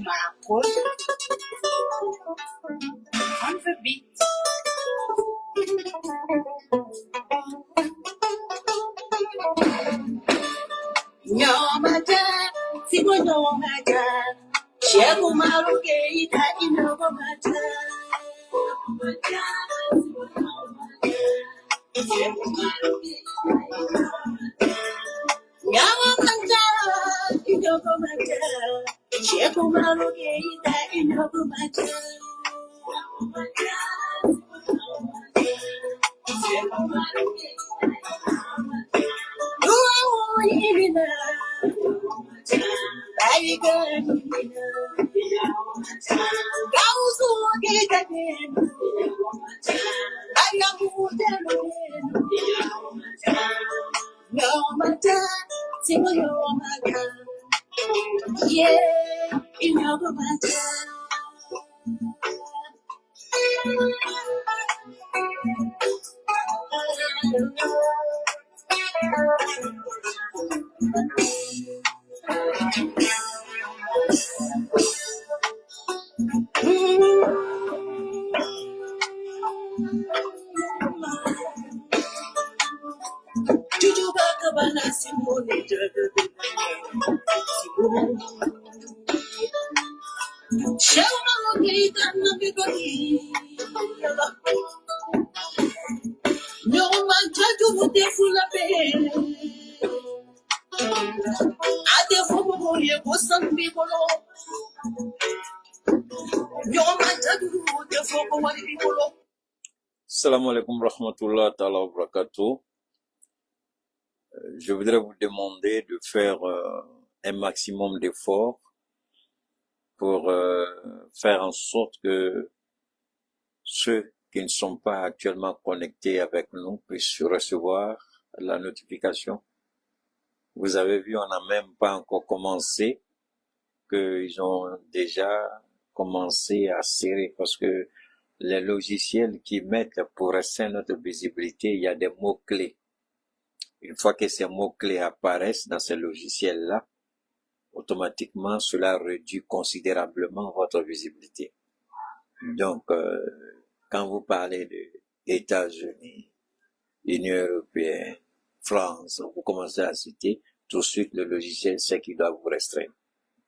Marco on the beat. Nyomata, sigo nyomata. Shego maruke ita inogo mata. Nyomata, sigo nyomata. Shego maruke ita inogo mata. Nyomata, inogo mata. Shego maruke ita inogo mata. Nyomata, sigo nyomata. Shego maruke ita inogo mata. Oh, Irina. I got Salam alaikum rahmatullah ta'ala wa barakatuh. Je voudrais vous demander de faire un maximum d'efforts pour faire en sorte que ceux qui ne sont pas actuellement connectés avec nous puissent recevoir la notification. Vous avez vu, on n'a même pas encore commencé, qu'ils ont déjà commencé à serrer parce que les logiciels qui mettent pour restreindre notre visibilité, il y a des mots-clés. Une fois que ces mots-clés apparaissent dans ces logiciels-là, automatiquement, cela réduit considérablement votre visibilité. Donc, quand vous parlez de États-Unis, Union européenne, France, vous commencez à citer, tout de suite le logiciel sait qu'il doit vous restreindre.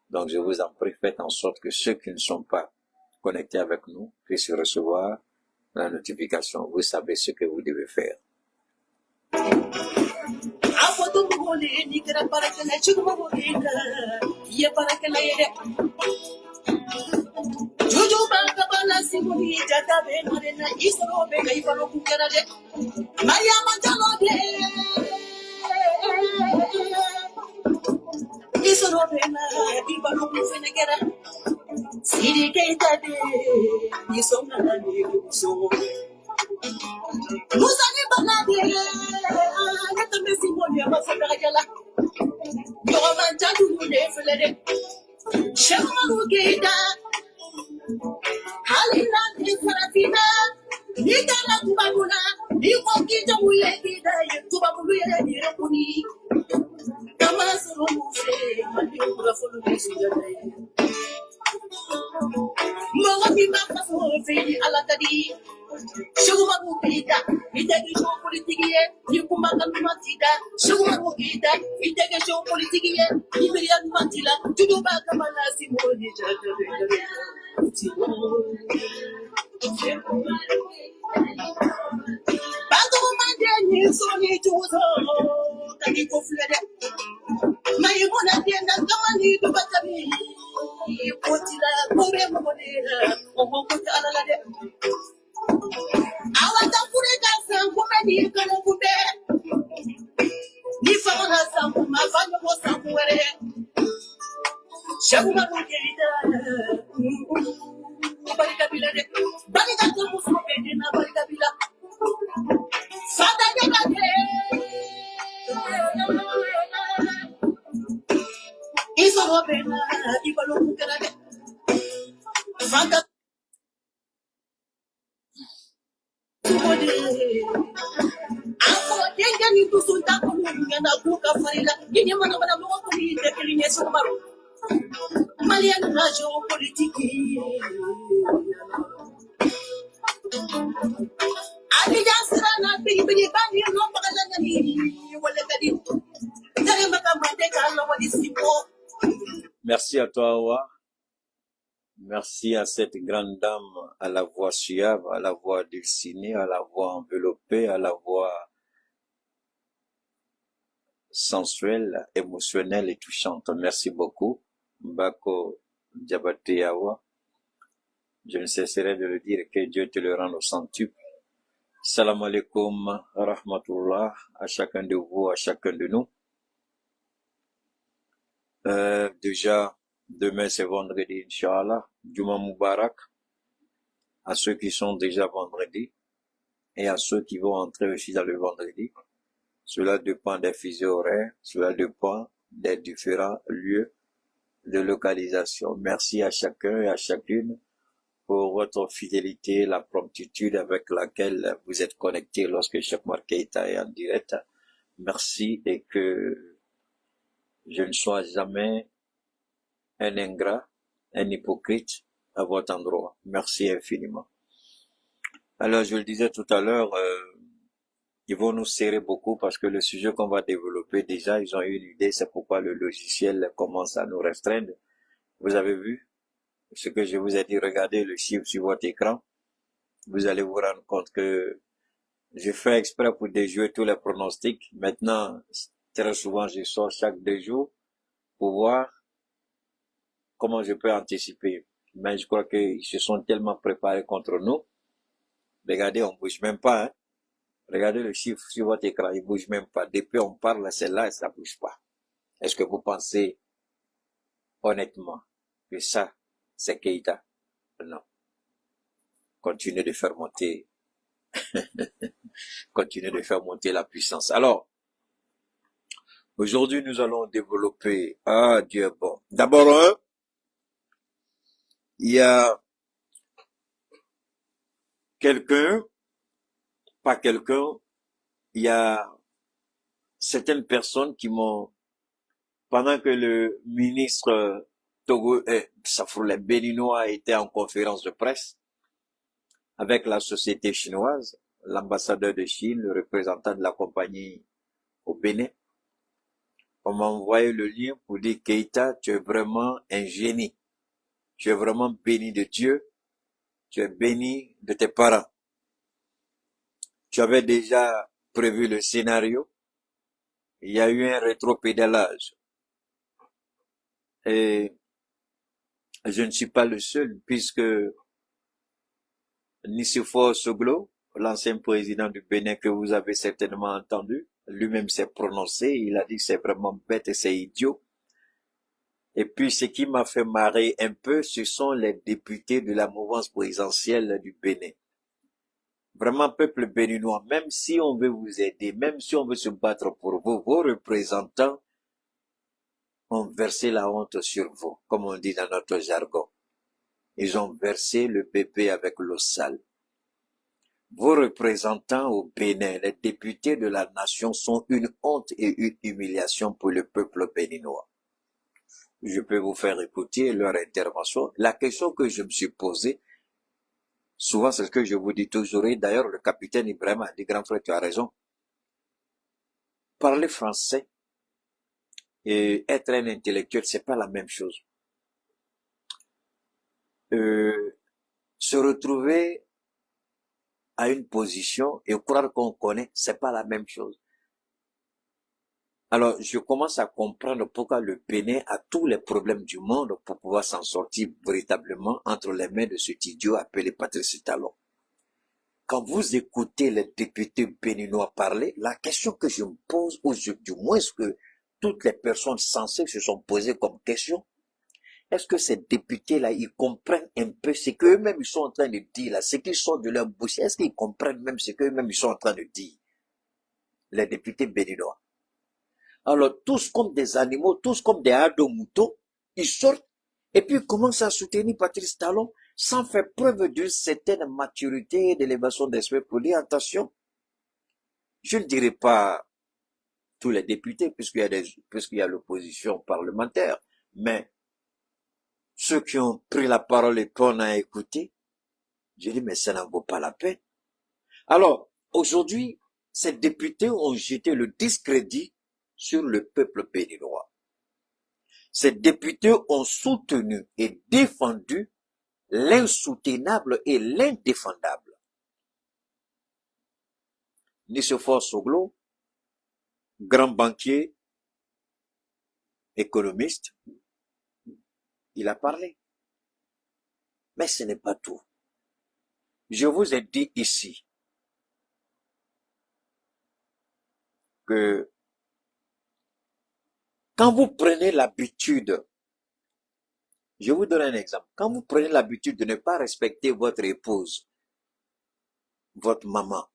Donc, je vous en prie, faites en sorte que ceux qui ne sont pas connectés avec nous puissent recevoir la notification. Vous savez ce que vous devez faire. Malian nation politique. Ali jasana bini bani no magala ni wala kadi. Dari makamate kala wali sipo. Merci à toi, Awa. Merci à cette grande dame, à la voix suave, à la voix dulcinée, à la voix enveloppée, à la voix sensuelle, émotionnelle et touchante. Merci beaucoup, Mbako Diabaté Awa. Je ne cesserai de le dire, que Dieu te le rende au centuple. Salam alaikum, rahmatullah, à chacun de vous, à chacun de nous. Déjà, demain c'est vendredi, Inch'Allah. Juma Mubarak à ceux qui sont déjà vendredi et à ceux qui vont entrer aussi dans le vendredi. Cela dépend des fuseaux horaires, cela dépend des différents lieux de localisation. Merci à chacun et à chacune pour votre fidélité, la promptitude avec laquelle vous êtes connectés lorsque Cheikh Oumar Keïta est en direct. Merci et que je ne sois jamais un ingrat, un hypocrite à votre endroit. Merci infiniment. Alors, je le disais tout à l'heure, ils vont nous serrer beaucoup parce que le sujet qu'on va développer, déjà, ils ont eu une idée, c'est pourquoi le logiciel commence à nous restreindre. Vous avez vu ce que je vous ai dit, regardez le chiffre sur votre écran. Vous allez vous rendre compte que je fais exprès pour déjouer tous les pronostics. Maintenant, très souvent, je sors chaque 2 jours pour voir comment je peux anticiper. Mais je crois qu'ils se sont tellement préparés contre nous. Regardez, on bouge même pas, hein. Regardez le chiffre sur votre écran, il bouge même pas. Depuis on parle, c'est là et ça bouge pas. Est-ce que vous pensez honnêtement que ça, c'est Keïta? Non. Continuez de faire monter, continuez de faire monter la puissance. Alors, aujourd'hui, nous allons développer, ah Dieu est bon. D'abord, il y a quelqu'un, pas quelqu'un, il y a certaines personnes qui m'ont, pendant que le ministre Togo, les Béninois était en conférence de presse avec la société chinoise, l'ambassadeur de Chine, le représentant de la compagnie au Bénin, on m'a envoyé le lien pour dire Keïta, tu es vraiment un génie. Tu es vraiment béni de Dieu. Tu es béni de tes parents. Tu avais déjà prévu le scénario. Il y a eu un rétropédalage. Et je ne suis pas le seul, puisque Nicéphore Soglo, l'ancien président du Bénin que vous avez certainement entendu, lui-même s'est prononcé, il a dit que c'est vraiment bête et c'est idiot. Et puis ce qui m'a fait marrer un peu, ce sont les députés de la mouvance présidentielle du Bénin. Vraiment, peuple béninois, même si on veut vous aider, même si on veut se battre pour vous, vos représentants ont versé la honte sur vous, comme on dit dans notre jargon. Ils ont versé le bébé avec l'eau sale. Vos représentants au Bénin, les députés de la nation, sont une honte et une humiliation pour le peuple béninois. Je peux vous faire écouter leur intervention. La question que je me suis posée, souvent c'est ce que je vous dis toujours, et d'ailleurs le capitaine Ibrahim a dit, grand frère, tu as raison. Parler français et être un intellectuel, c'est pas la même chose. Se retrouver à une position et croire qu'on connaît, c'est pas la même chose. Alors, je commence à comprendre pourquoi le Bénin a tous les problèmes du monde pour pouvoir s'en sortir véritablement entre les mains de cet idiot appelé Patrice Talon. Quand vous écoutez les députés béninois parler, la question que je me pose, ou du moins ce que toutes les personnes sensées se sont posées comme question, est-ce que ces députés-là, ils comprennent un peu ce qu'eux-mêmes ils sont en train de dire là, ce qui sort de leur bouche, est-ce qu'ils comprennent même ce qu'eux-mêmes ils sont en train de dire, les députés béninois? Alors, tous comme des animaux, tous comme des ados-moutons, ils sortent et puis ils commencent à soutenir Patrice Talon sans faire preuve d'une certaine maturité et d'élévation d'esprit pour dire attention. Je ne dirai pas tous les députés puisqu'il y a l'opposition parlementaire, mais ceux qui ont pris la parole et qu'on a écouté. J'ai dit, mais ça n'en vaut pas la peine. Alors, aujourd'hui, ces députés ont jeté le discrédit sur le peuple béninois. Ces députés ont soutenu et défendu l'insoutenable et l'indéfendable. Nicéphore Soglo, grand banquier, économiste, il a parlé. Mais ce n'est pas tout. Je vous ai dit ici que quand vous prenez l'habitude, je vous donne un exemple, quand vous prenez l'habitude de ne pas respecter votre épouse, votre maman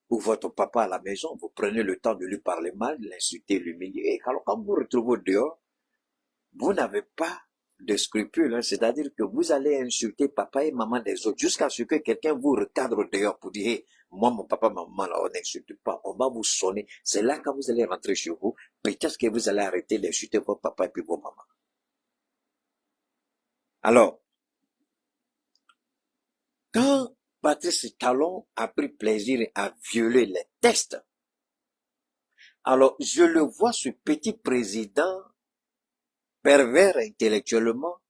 ou votre papa à la maison, vous prenez le temps de lui parler mal, l'insulter, l'humilier. Et alors quand vous vous retrouvez dehors, vous n'avez pas de scrupules, hein, c'est-à-dire que vous allez insulter papa et maman des autres jusqu'à ce que quelqu'un vous recadre dehors pour dire hey, moi, mon papa, ma maman, là, on n'insulte pas, on va vous sonner. C'est là quand vous allez rentrer chez vous, peut-être que vous allez arrêter d'insulter votre papa et puis vos mamans. Alors, quand Patrice Talon a pris plaisir à violer les tests, alors je le vois, ce petit président pervers intellectuellement,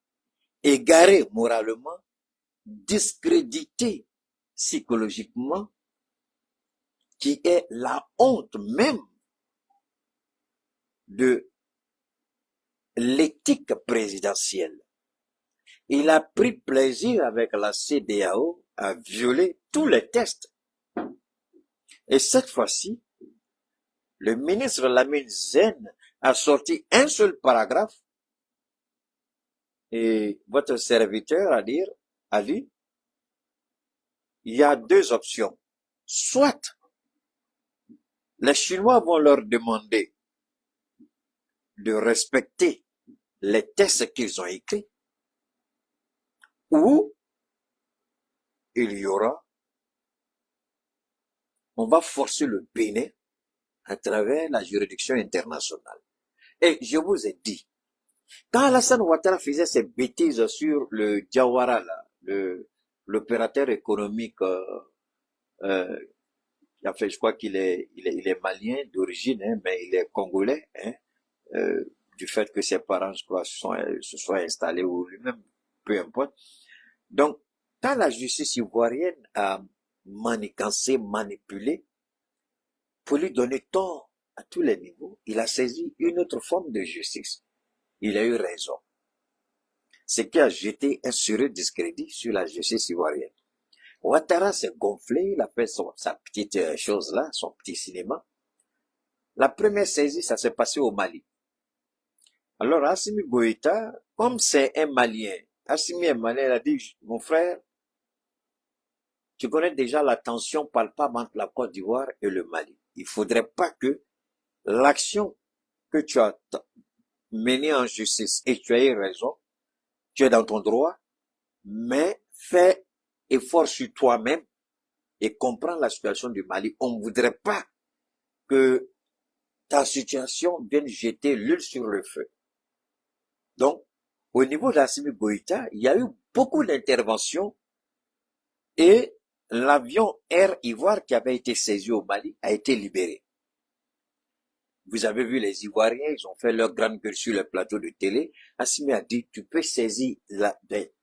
égaré moralement, discrédité psychologiquement, qui est la honte même de l'éthique présidentielle. Il a pris plaisir avec la CEDEAO à violer tous les tests. Et cette fois-ci, le ministre Lamine Zen a sorti un seul paragraphe et votre serviteur a dit, il y a deux options. Soit les Chinois vont leur demander de respecter les tests qu'ils ont écrits, ou il y aura, on va forcer le Bénin à travers la juridiction internationale. Et je vous ai dit, quand Alassane Ouattara faisait ses bêtises sur le Diawara, l'opérateur économique, enfin, je crois qu'il est malien d'origine, hein, mais il est congolais, hein, du fait que ses parents, je crois, se soient installés ou lui-même, peu importe. Donc, quand la justice ivoirienne a manigancé, manipulé, pour lui donner tort à tous les niveaux, il a saisi une autre forme de justice. Il a eu raison. Ce qui a jeté un sérieux discrédit sur la justice ivoirienne. Ouattara s'est gonflé, il a fait sa petite chose là, son petit cinéma. La première saisie, ça s'est passé au Mali. Alors Assimi Goïta, comme c'est un Malien, Assimi est malien, il a dit, mon frère, tu connais déjà la tension palpable entre la Côte d'Ivoire et le Mali. Il faudrait pas que l'action que tu as menée en justice, et tu as eu raison, tu es dans ton droit, mais fais effort sur toi-même et comprends la situation du Mali. On ne voudrait pas que ta situation vienne jeter l'huile sur le feu. Donc, au niveau d'Assimi Goïta, il y a eu beaucoup d'interventions et l'avion Air Ivoire qui avait été saisi au Mali a été libéré. Vous avez vu les Ivoiriens, ils ont fait leur grande gueule sur le plateau de télé. Assimi a dit, tu peux saisir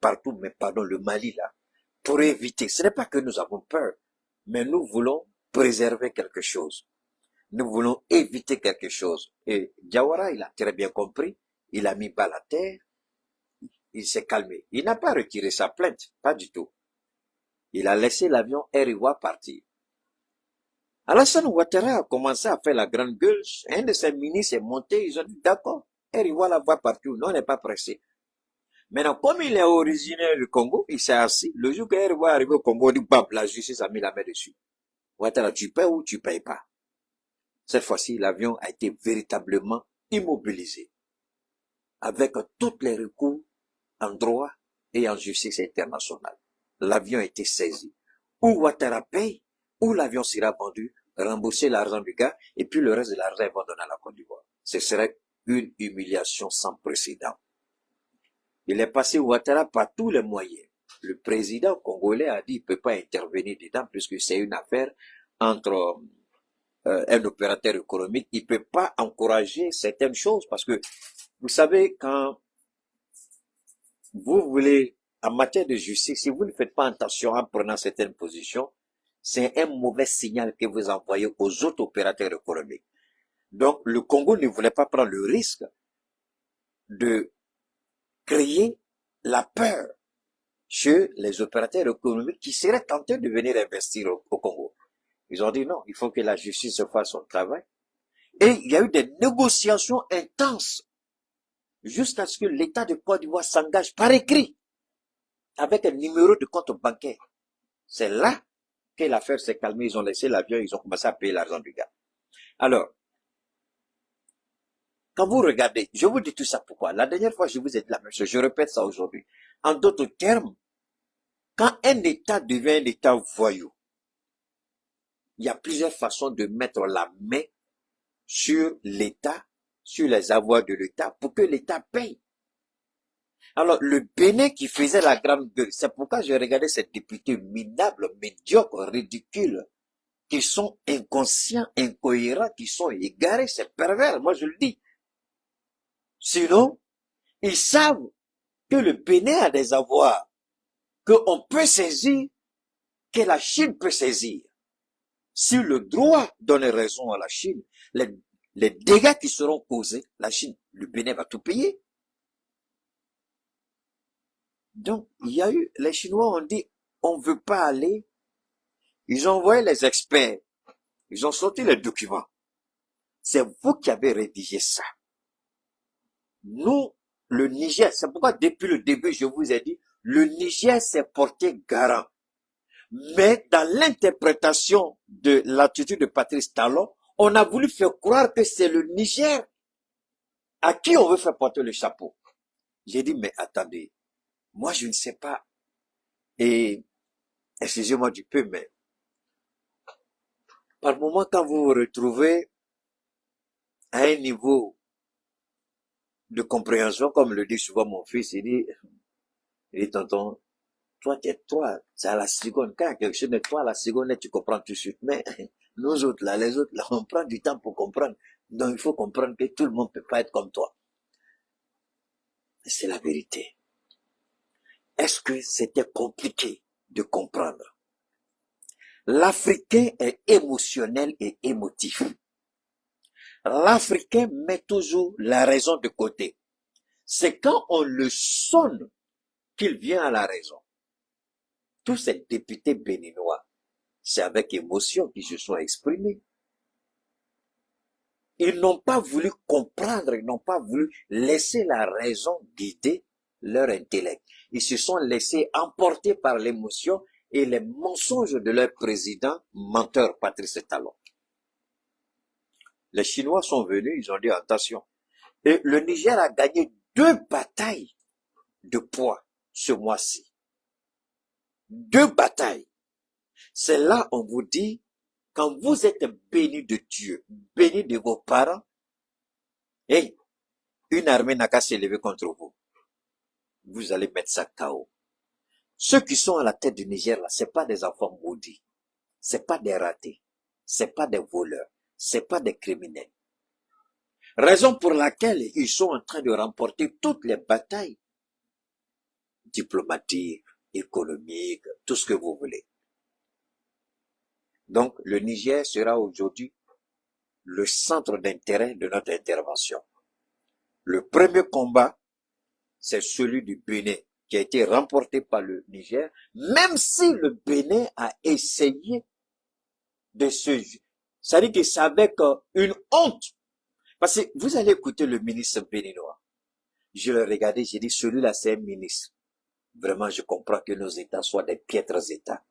partout, mais pardon, le Mali là, pour éviter. Ce n'est pas que nous avons peur, mais nous voulons préserver quelque chose. Nous voulons éviter quelque chose. Et Diawara, il a très bien compris. Il a mis balle à terre. Il s'est calmé. Il n'a pas retiré sa plainte. Pas du tout. Il a laissé l'avion Air Ivoire partir. Alassane Ouattara a commencé à faire la grande gueule. Un de ses ministres est monté. Ils ont dit, d'accord, Air Ivoire la voit partout. Non, on n'est pas pressé. Maintenant, comme il est originaire du Congo, il s'est assis. Le jour qu'Air Ivoire arrive au Congo, il dit, bam, la justice a mis la main dessus. Ouattara, tu payes ou tu payes pas? Cette fois-ci, l'avion a été véritablement immobilisé, avec tous les recours en droit et en justice internationale. L'avion a été saisi. Ou Ouattara paye, ou l'avion sera vendu, rembourser l'argent du gars, et puis le reste de l'argent est donné à la Côte d'Ivoire. Ce serait une humiliation sans précédent. Il est passé Ouattara par tous les moyens. Le président congolais a dit qu'il ne peut pas intervenir dedans puisque c'est une affaire entre un opérateur économique. Il ne peut pas encourager certaines choses parce que, vous savez, quand vous voulez, en matière de justice, si vous ne faites pas attention en prenant certaines positions, c'est un mauvais signal que vous envoyez aux autres opérateurs économiques. Donc, le Congo ne voulait pas prendre le risque de créer la peur chez les opérateurs économiques qui seraient tentés de venir investir au Congo. Ils ont dit non, il faut que la justice fasse son travail. Et il y a eu des négociations intenses jusqu'à ce que l'État de Côte d'Ivoire s'engage par écrit avec un numéro de compte bancaire. C'est là que l'affaire s'est calmée. Ils ont laissé l'avion, ils ont commencé à payer l'argent du gars. Alors, quand vous regardez, je vous dis tout ça pourquoi. La dernière fois, je vous ai dit la même chose. Je répète ça aujourd'hui. En d'autres termes, quand un État devient un État voyou, il y a plusieurs façons de mettre la main sur l'État, sur les avoirs de l'État, pour que l'État paye. Alors, le Bénin qui faisait la grande gueule, c'est pourquoi j'ai regardé ces députés minables, médiocres, ridicules, qui sont inconscients, incohérents, qui sont égarés, c'est pervers, moi je le dis. Sinon, ils savent que le Bénin a des avoirs, qu'on peut saisir, que la Chine peut saisir. Si le droit donne raison à la Chine, les dégâts qui seront causés, la Chine, le Bénin va tout payer. Donc, il y a eu, les Chinois ont dit, on ne veut pas aller. Ils ont envoyé les experts. Ils ont sorti les documents. C'est vous qui avez rédigé ça. Nous, le Niger, c'est pourquoi depuis le début, je vous ai dit, le Niger s'est porté garant. Mais dans l'interprétation de l'attitude de Patrice Talon, on a voulu faire croire que c'est le Niger à qui on veut faire porter le chapeau. J'ai dit, mais attendez, moi je ne sais pas, et excusez-moi du peu, mais par moment quand vous vous retrouvez à un niveau de compréhension, comme le dit souvent mon fils, il dit tonton, toi, c'est à la seconde. Quand quelque chose de toi, à la seconde, tu comprends tout de suite. Mais nous autres, là, les autres, là, on prend du temps pour comprendre. Donc, il faut comprendre que tout le monde ne peut pas être comme toi. C'est la vérité. Est-ce que c'était compliqué de comprendre? L'Africain est émotionnel et émotif. L'Africain met toujours la raison de côté. C'est quand on le sonne qu'il vient à la raison. Tous ces députés béninois, c'est avec émotion qu'ils se sont exprimés. Ils n'ont pas voulu comprendre, ils n'ont pas voulu laisser la raison guider leur intellect. Ils se sont laissés emporter par l'émotion et les mensonges de leur président, menteur Patrice Talon. Les Chinois sont venus, ils ont dit attention. Et le Niger a gagné 2 batailles de poids ce mois-ci. 2 batailles. C'est là on vous dit, quand vous êtes béni de Dieu, béni de vos parents, et une armée n'a qu'à s'élever contre vous. Vous allez mettre ça KO. Ceux qui sont à la tête du Niger, là, c'est pas des enfants maudits. C'est pas des ratés. C'est pas des voleurs. C'est pas des criminels. Raison pour laquelle ils sont en train de remporter toutes les batailles diplomatiques, économiques, tout ce que vous voulez. Donc, le Niger sera aujourd'hui le centre d'intérêt de notre intervention. Le premier combat, c'est celui du Bénin, qui a été remporté par le Niger, même si le Bénin a essayé de se... C'est-à-dire que c'est avec une honte. Parce que vous allez écouter le ministre béninois. Je le regardais, j'ai dit, celui-là, c'est un ministre. Vraiment, je comprends que nos États soient des piètres États.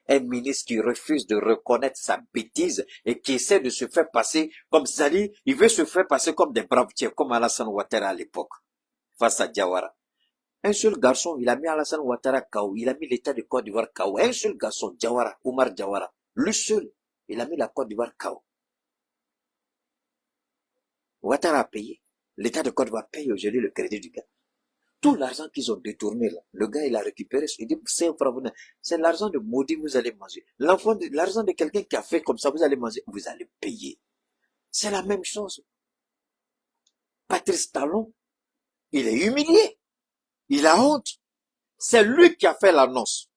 Un ministre qui refuse de reconnaître sa bêtise et qui essaie de se faire passer comme ça, il veut se faire passer comme des braves tiers, comme Alassane Ouattara à l'époque, face à Diawara. Un seul garçon, il a mis Alassane Ouattara KO, il a mis l'État de Côte d'Ivoire KO. Un seul garçon, Diawara, Oumar Diawara, le seul, il a mis la Côte d'Ivoire KO. Ouattara a payé. L'État de Côte d'Ivoire paye aujourd'hui le crédit du gars. Tout l'argent qu'ils ont détourné, là, le gars, il a récupéré. Il dit, c'est l'argent de maudit, vous allez manger. L'argent de quelqu'un qui a fait comme ça, vous allez manger, vous allez payer. C'est la même chose. Patrice Talon, il est humilié. Il a honte. C'est lui qui a fait l'annonce.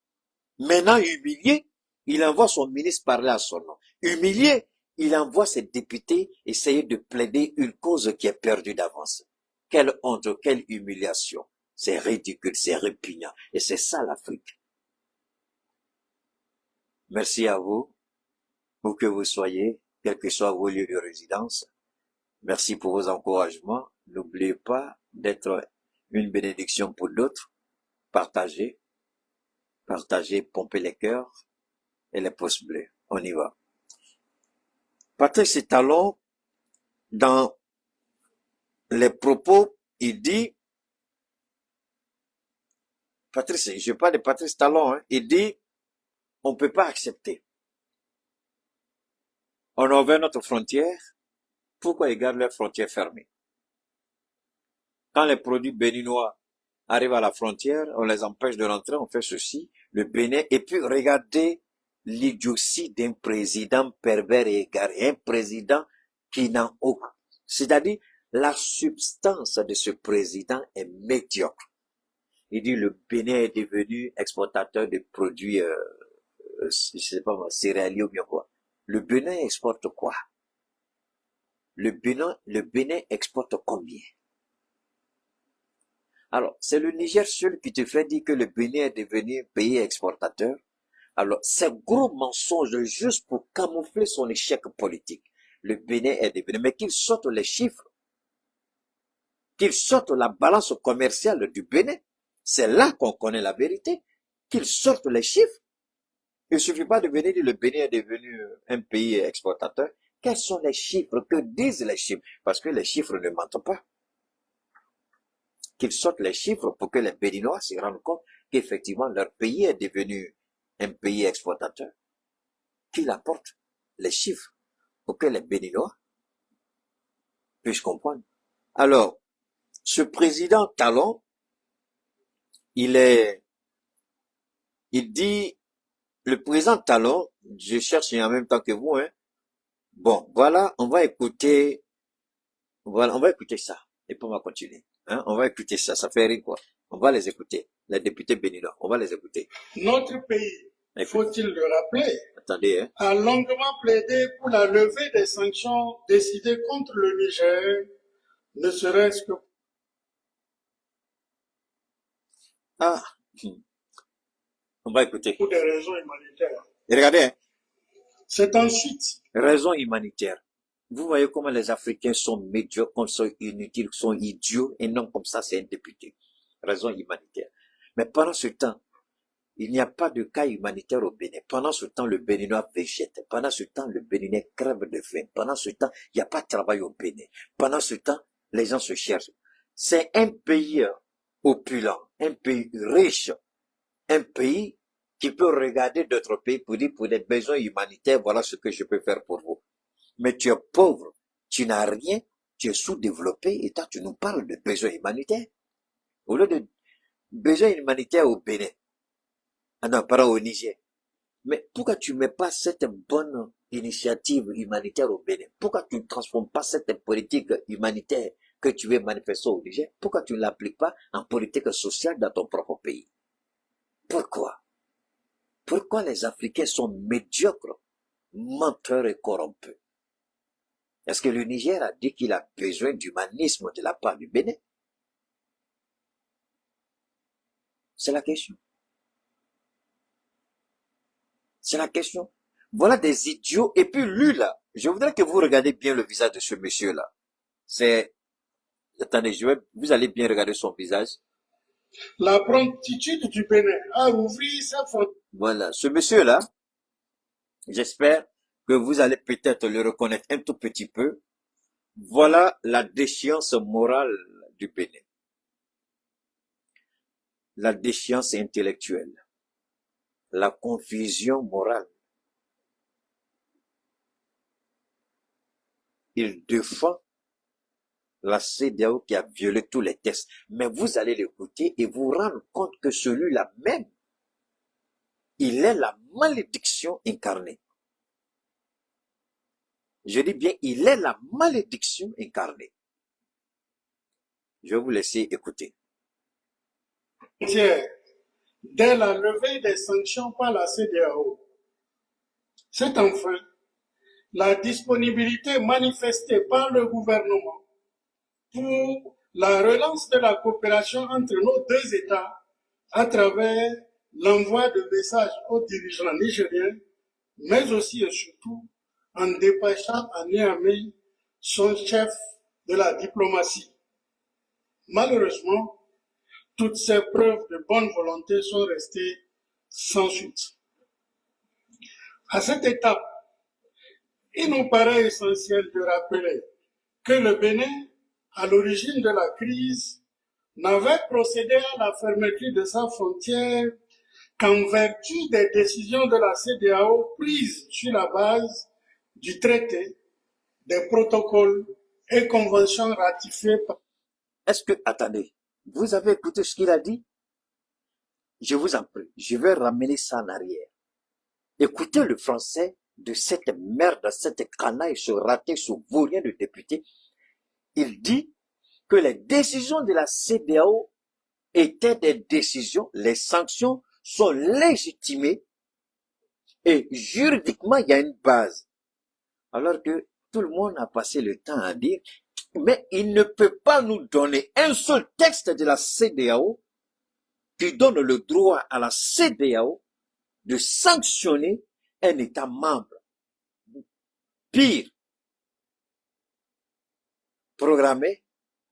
Maintenant, humilié, il envoie son ministre parler à son nom. Humilié, il envoie ses députés essayer de plaider une cause qui est perdue d'avance. Quelle honte, quelle humiliation. C'est ridicule, c'est répugnant. Et c'est ça l'Afrique. Merci à vous, où que vous soyez, quel que soit vos lieux de résidence. Merci pour vos encouragements. N'oubliez pas d'être une bénédiction pour d'autres. Partagez, pompez les cœurs et les pouces bleus. On y va. Patrice Talon, dans les propos, il dit, Patrice, je parle de Patrice Talon, hein, il dit, on ne peut pas accepter. On a ouvert notre frontière, pourquoi ils gardent leurs frontières fermées? Quand les produits béninois arrivent à la frontière, on les empêche de rentrer, on fait ceci, le Bénin, et puis regardez l'idiotie d'un président pervers et égaré, un président qui n'a aucun. C'est-à-dire, la substance de ce président est médiocre. Il dit le Bénin est devenu exportateur de produits, je sais pas moi, céréaliers ou bien quoi. Le Bénin exporte quoi? Le Bénin exporte combien? Alors, c'est le Niger seul qui te fait dire que le Bénin est devenu un pays exportateur. Alors, c'est gros mensonge juste pour camoufler son échec politique. Le Bénin est devenu, mais qu'il sorte les chiffres, qu'il sorte la balance commerciale du Bénin. C'est là qu'on connaît la vérité. Qu'ils sortent les chiffres. Il ne suffit pas de venir dire le Bénin est devenu un pays exportateur. Quels sont les chiffres? Que disent les chiffres? Parce que les chiffres ne mentent pas. Qu'ils sortent les chiffres pour que les Béninois se rendent compte qu'effectivement leur pays est devenu un pays exportateur. Qu'ils apportent les chiffres pour que les Béninois puissent comprendre. Alors, ce président Talon, il dit, le président Talon, je cherche en même temps que vous, hein. Bon, voilà, on va écouter ça. Et puis on va continuer. Hein? On va écouter ça, ça fait rire quoi. On va les écouter. Les députés béninois, on va les écouter. Notre pays, faut-il le rappeler, Attendez, hein? a longuement plaidé pour la levée des sanctions décidées contre le Niger, ne serait-ce que Ah, on va écouter. pour des raisons humanitaires. Et regardez, hein? C'est ensuite Raison humanitaire. Vous voyez comment les Africains sont médiocres, sont inutiles, sont idiots, et non comme ça, c'est un député. Raison humanitaire. Mais pendant ce temps, il n'y a pas de cas humanitaire au Bénin. Pendant ce temps, le Béninois végète. Pendant ce temps, le Béninois crève de faim. Pendant ce temps, il n'y a pas de travail au Bénin. Pendant ce temps, les gens se cherchent. C'est un pays opulent, un pays riche, un pays qui peut regarder d'autres pays pour dire pour des besoins humanitaires, voilà ce que je peux faire pour vous. Mais tu es pauvre, tu n'as rien, tu es sous-développé et toi tu nous parles de besoins humanitaires. Au lieu de besoins humanitaires au Bénin, ah non, pardon, au Niger. Mais pourquoi tu ne mets pas cette bonne initiative humanitaire au Bénin? Pourquoi tu ne transformes pas cette politique humanitaire que tu veux manifester au Niger? Pourquoi tu ne l'appliques pas en politique sociale dans ton propre pays? Pourquoi? Pourquoi les Africains sont médiocres, menteurs et corrompus? Est-ce que le Niger a dit qu'il a besoin d'humanisme de la part du Bénin? C'est la question. C'est la question. Voilà des idiots. Et puis lui là, je voudrais que vous regardiez bien le visage de ce monsieur-là. C'est... Attendez, vous allez bien regarder son visage. la promptitude du Bénin à ouvrir sa frontière. Voilà, ce monsieur-là, j'espère que vous allez peut-être le reconnaître un tout petit peu. Voilà la déchéance morale du Bénin. La déchéance intellectuelle. La confusion morale. Il défend la CEDEAO qui a violé tous les tests. Mais vous allez l'écouter et vous rendre compte que celui-là même, il est la malédiction incarnée. Je dis bien, il est la malédiction incarnée. Je vais vous laisser écouter. Dès la levée des sanctions par la CEDEAO, c'est enfin la disponibilité manifestée par le gouvernement pour la relance de la coopération entre nos deux États à travers l'envoi de messages aux dirigeants nigériens, mais aussi et surtout en dépêchant à Niamey son chef de la diplomatie. Malheureusement, toutes ces preuves de bonne volonté sont restées sans suite. À cette étape, il nous paraît essentiel de rappeler que le Bénin, à l'origine de la crise, n'avait procédé à la fermeture de sa frontière qu'en vertu des décisions de la CEDEAO prises sur la base du traité, des protocoles et conventions ratifiés par... Est-ce que, attendez, vous avez écouté ce qu'il a dit? Je vous en prie, je vais ramener ça en arrière. Écoutez le français de cette merde, cette canaille, ce raté, ce vaurien de député. Il dit que les décisions de la CEDEAO étaient des décisions, les sanctions sont légitimées et juridiquement il y a une base. Alors que tout le monde a passé le temps à dire, mais il ne peut pas nous donner un seul texte de la CEDEAO qui donne le droit à la CEDEAO de sanctionner un État membre. Pire, programmer,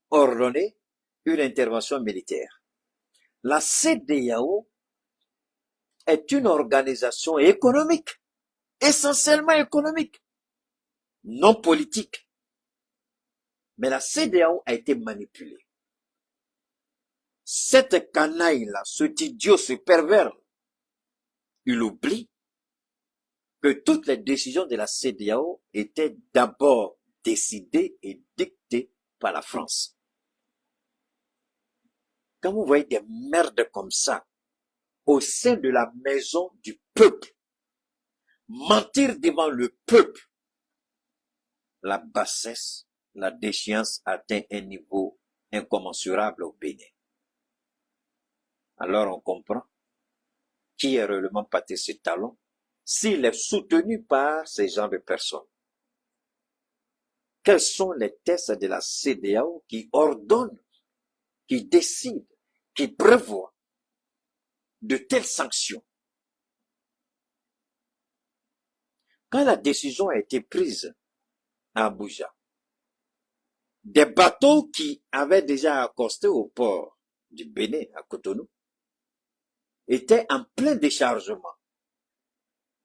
ordonner une intervention militaire. La CEDEAO est une organisation économique, essentiellement économique, non politique. Mais la CEDEAO a été manipulée. Cette canaille-là, cet idiot, ce pervers, il oublie que toutes les décisions de la CEDEAO étaient d'abord décidées et dictées par la France. Quand vous voyez des merdes comme ça, au sein de la maison du peuple, mentir devant le peuple, la bassesse, la déchéance atteint un niveau incommensurable au Bénin. Alors on comprend qui est réellement Patrice Talon s'il est soutenu par ces genres de personnes. Quels sont les tests de la CEDEAO qui ordonnent, qui décident, qui prévoient de telles sanctions? Quand la décision a été prise à Abuja, des bateaux qui avaient déjà accosté au port du Bénin, à Cotonou, étaient en plein déchargement.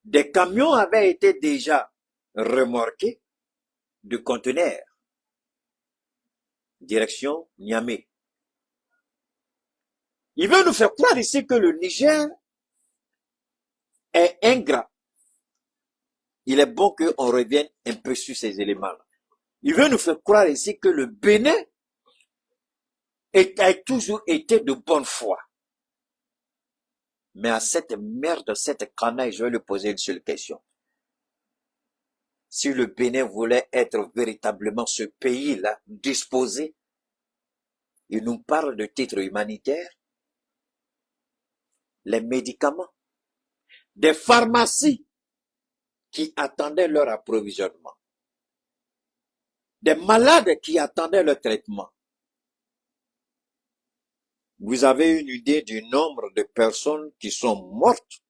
Des camions avaient été déjà remorqués de conteneurs. Direction Niamey. Il veut nous faire croire ici que le Niger est ingrat. Il est bon qu'on revienne un peu sur ces éléments-là. Il veut nous faire croire ici que le Bénin a toujours été de bonne foi. Mais à cette merde, cette canaille, je vais lui poser une seule question. Si le Bénin voulait être véritablement ce pays-là, disposé, il nous parle de titres humanitaires, les médicaments, des pharmacies qui attendaient leur approvisionnement, des malades qui attendaient leur traitement. Vous avez une idée du nombre de personnes qui sont mortes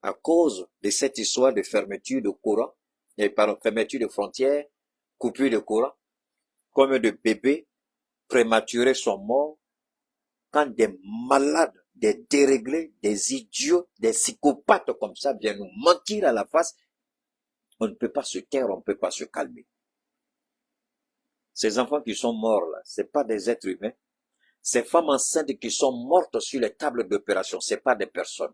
à cause de cette histoire de fermeture de courant, fermeture de frontières, coupure de courant? Combien de bébés prématurés sont morts quand des malades, des déréglés, des idiots, des psychopathes comme ça viennent nous mentir à la face? On ne peut pas se taire, on ne peut pas se calmer. Ces enfants qui sont morts là, c'est pas des êtres humains. Ces femmes enceintes qui sont mortes sur les tables d'opération, c'est pas des personnes.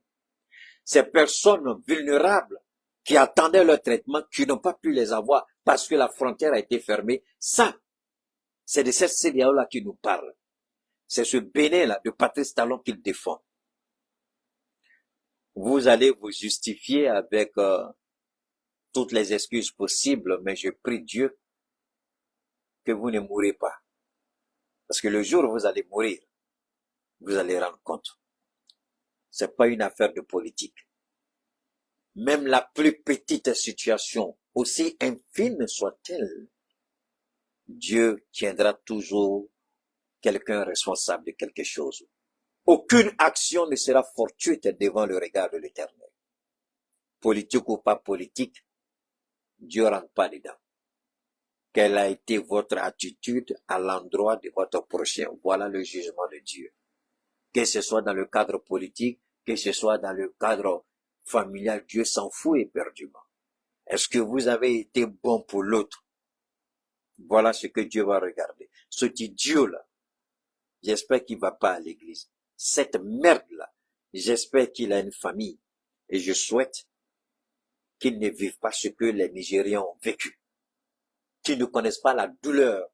Ces personnes vulnérables qui attendaient leur traitement, qui n'ont pas pu les avoir parce que la frontière a été fermée, ça, C'est de cette CEDEAO-là qui nous parle. C'est ce Bénin-là, de Patrice Talon qu'il défend. Vous allez vous justifier avec toutes les excuses possibles, mais je prie Dieu que vous ne mourrez pas. Parce que le jour où vous allez mourir, vous allez rendre compte. C'est pas une affaire de politique. Même la plus petite situation, aussi infime soit-elle, Dieu tiendra toujours quelqu'un responsable de quelque chose. Aucune action ne sera fortuite devant le regard de l'Éternel. Politique ou pas politique, Dieu ne rentre pas dedans. Quelle a été votre attitude à l'endroit de votre prochain? Voilà le jugement de Dieu. Que ce soit dans le cadre politique, que ce soit dans le cadre familial, Dieu s'en fout éperdument. Est-ce que vous avez été bon pour l'autre? Voilà ce que Dieu va regarder. Ce idiot-là, j'espère qu'il va pas à l'église. Cette merde-là, j'espère qu'il a une famille. Et je souhaite qu'il ne vive pas ce que les Nigériens ont vécu. Qu'ils ne connaissent pas la douleur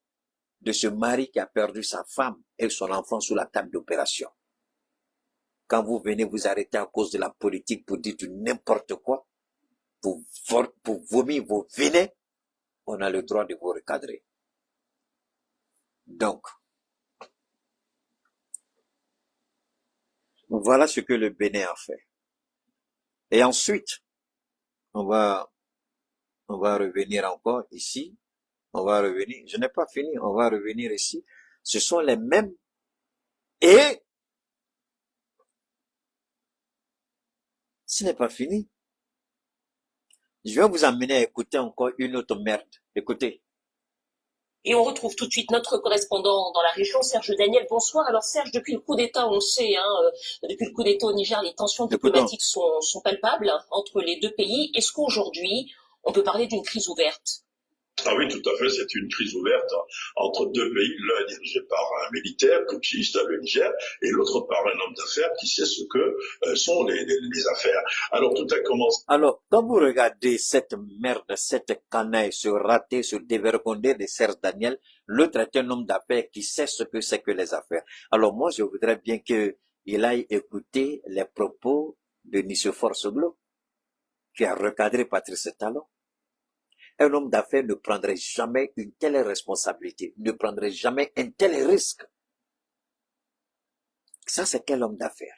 de ce mari qui a perdu sa femme et son enfant sous la table d'opération. Quand vous venez vous arrêter à cause de la politique pour dire du n'importe quoi, pour vomir vos venins, on a le droit de vous recadrer. Donc, voilà ce que le Bénin a fait. Et ensuite, on va revenir encore ici. On va revenir, je n'ai pas fini, on va revenir ici. Ce sont les mêmes. Et ce n'est pas fini. Je vais vous amener à écouter encore une autre merde. Écoutez. Et on retrouve tout de suite notre correspondant dans la région, Serge Daniel. Bonsoir. Alors Serge, depuis le coup d'État, on le sait, depuis le coup d'État au Niger, les tensions diplomatiques sont palpables entre les deux pays. Est-ce qu'aujourd'hui, on peut parler d'une crise ouverte? Ah oui, tout à fait, c'est une crise ouverte entre deux pays, l'un dirigé par un militaire putschiste, le Niger, et l'autre par un homme d'affaires qui sait ce que sont les affaires. Alors tout a commencé. Alors, quand vous regardez cette merde, cette canaille se rater, se dévergonder de Serge Daniel, l'autre est un homme d'affaires qui sait ce que c'est que les affaires. Alors moi, je voudrais bien qu'il aille écouter les propos de Nicéphore Soglo, qui a recadré Patrice Talon. Un homme d'affaires ne prendrait jamais une telle responsabilité, ne prendrait jamais un tel risque. Ça, c'est quel homme d'affaires?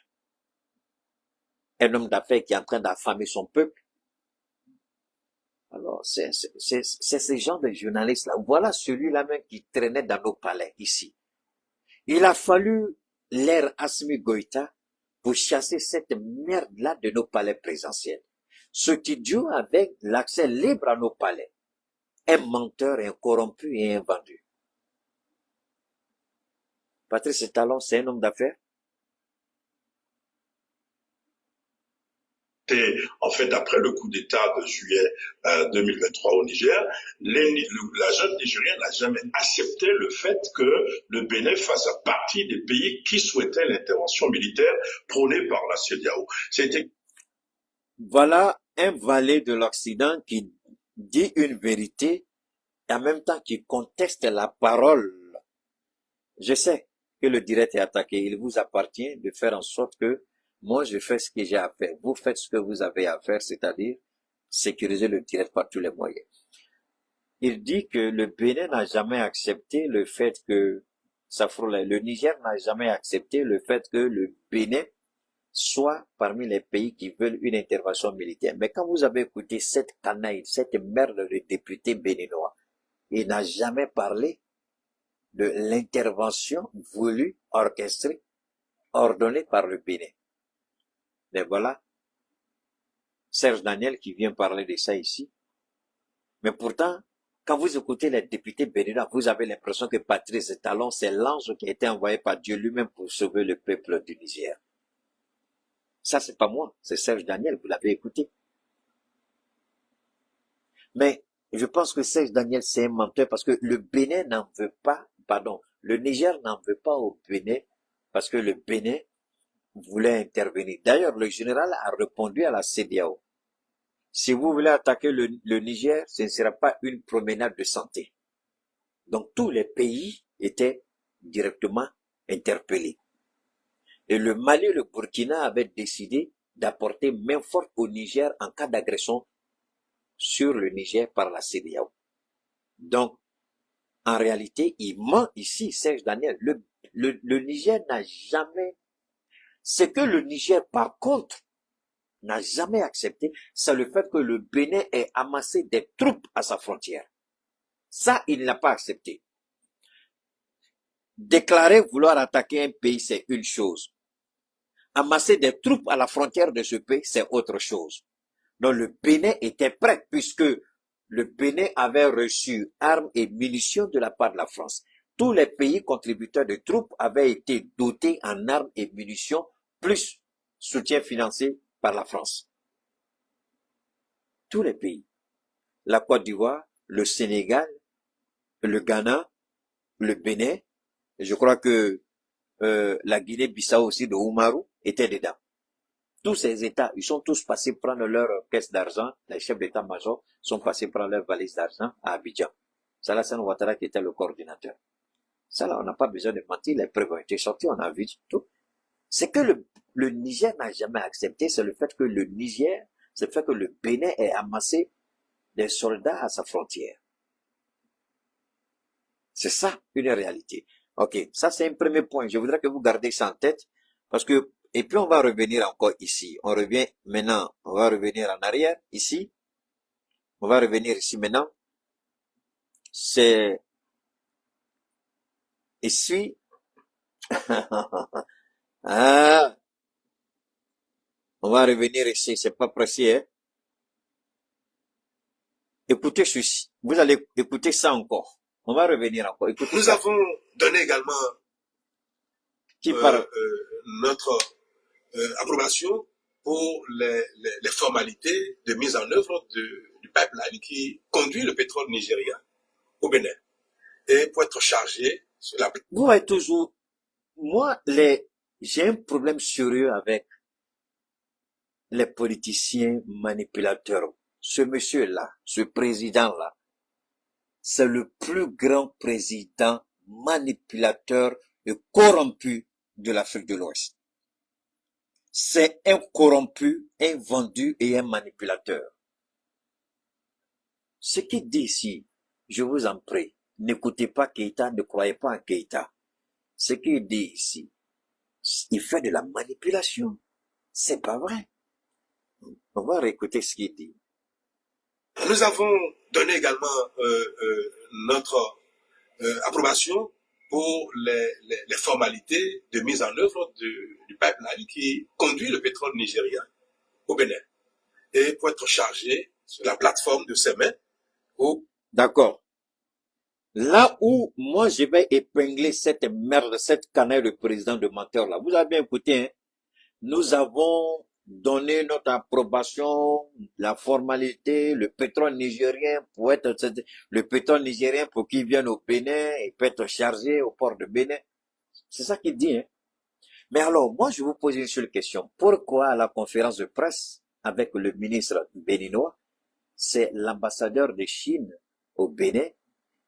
Un homme d'affaires qui est en train d'affamer son peuple. Alors, c'est ce genre de journaliste-là. Voilà celui-là même qui traînait dans nos palais, ici. Il a fallu l'ère Assimi Goïta pour chasser cette merde-là de nos palais présidentiels. Ce idiot avec l'accès libre à nos palais. Un menteur, un corrompu et un vendu. Patrice Talon, c'est un homme d'affaires? En fait, après le coup d'État de juillet 2023 au Niger, la jeune Nigérienne n'a jamais accepté le fait que le Bénin fasse partie des pays qui souhaitaient l'intervention militaire prônée par la CEDEAO. Voilà un valet de l'Occident qui dit une vérité et en même temps qui conteste la parole. Je sais que le direct est attaqué. Il vous appartient de faire en sorte que moi, je fais ce que j'ai à faire. Vous faites ce que vous avez à faire, c'est-à-dire sécuriser le direct par tous les moyens. Il dit que le Bénin n'a jamais accepté le fait que, le Niger n'a jamais accepté le fait que le Bénin soit parmi les pays qui veulent une intervention militaire. Mais quand vous avez écouté cette canaille, cette merde de député béninois, il n'a jamais parlé de l'intervention voulue, orchestrée, ordonnée par le Bénin. Mais voilà, Serge Daniel qui vient parler de ça ici. Mais pourtant, quand vous écoutez les députés béninois, vous avez l'impression que Patrice Talon, c'est l'ange qui a été envoyé par Dieu lui-même pour sauver le peuple du Niger. Ça, c'est pas moi, c'est Serge Daniel, vous l'avez écouté. Mais je pense que Serge Daniel, c'est un menteur parce que le Bénin n'en veut pas, le Niger n'en veut pas au Bénin parce que le Bénin voulait intervenir. D'ailleurs, le général a répondu à la CEDEAO. Si vous voulez attaquer le Niger, ce ne sera pas une promenade de santé. Donc tous les pays étaient directement interpellés. Et le Mali et le Burkina avaient décidé d'apporter main forte au Niger en cas d'agression sur le Niger par la CEDEAO. Donc, en réalité, il ment ici, Serge Daniel. Le Niger n'a jamais... Ce que le Niger, par contre, n'a jamais accepté, c'est le fait que le Bénin ait amassé des troupes à sa frontière. Ça, il n'a pas accepté. Déclarer vouloir attaquer un pays, c'est une chose. Amasser des troupes à la frontière de ce pays, c'est autre chose. Donc le Bénin était prêt puisque le Bénin avait reçu armes et munitions de la part de la France. Tous les pays contributeurs de troupes avaient été dotés en armes et munitions, plus soutien financier par la France. Tous les pays. La Côte d'Ivoire, le Sénégal, le Ghana, le Bénin, et je crois que la Guinée-Bissau aussi de Oumarou était dedans. Tous ces États, ils sont tous passés prendre leur caisse d'argent, les chefs d'état-major sont passés prendre leur valise d'argent à Abidjan. C'est Alassane Ouattara qui était le coordinateur. Ça là, on n'a pas besoin de mentir, les preuves ont été sorties, on a vu tout. C'est que le Niger n'a jamais accepté, c'est le fait que le Niger, c'est le fait que le Bénin ait amassé des soldats à sa frontière. C'est ça, une réalité. Ok, ça c'est un premier point. Je voudrais que vous gardez ça en tête, parce que, et puis on va revenir encore ici. On revient maintenant, on va revenir en arrière, ici. On va revenir ici maintenant. C'est, ici. Ah, on va revenir ici, c'est pas précis, hein. Écoutez ceci. Vous allez écouter ça encore. On va revenir encore. Écoutez Nous ça. avons donné également Qui parle? notre approbation pour les formalités de mise en œuvre du pipeline qui conduit le pétrole nigérien au Bénin. Et pour être chargé sur la... Vous voyez toujours, moi, j'ai un problème sérieux avec les politiciens manipulateurs. Ce monsieur-là, ce président-là, c'est le plus grand président manipulateur et corrompu de l'Afrique de l'Ouest. C'est un corrompu, un vendu et un manipulateur. Ce qu'il dit ici, je vous en prie, n'écoutez pas Keïta, ne croyez pas en Keïta. Ce qu'il dit ici, il fait de la manipulation. C'est pas vrai. On va réécouter ce qu'il dit. Nous avons donné également notre approbation pour les formalités de mise en œuvre du pipeline qui conduit le pétrole nigérien au Bénin. Et pour être chargé sur la plateforme de Sémé au... D'accord. Là où moi je vais épingler cette merde, cette canaille de président de menteur là. Vous avez bien écouté, hein? Nous avons donné notre approbation, la formalité, le pétrole nigérien pour être, le pétrole nigérien pour qu'il vienne au Bénin et peut être chargé au port de Bénin. C'est ça qu'il dit, hein. Mais alors, moi, je vous pose une seule question. Pourquoi à la conférence de presse avec le ministre béninois, c'est l'ambassadeur de Chine au Bénin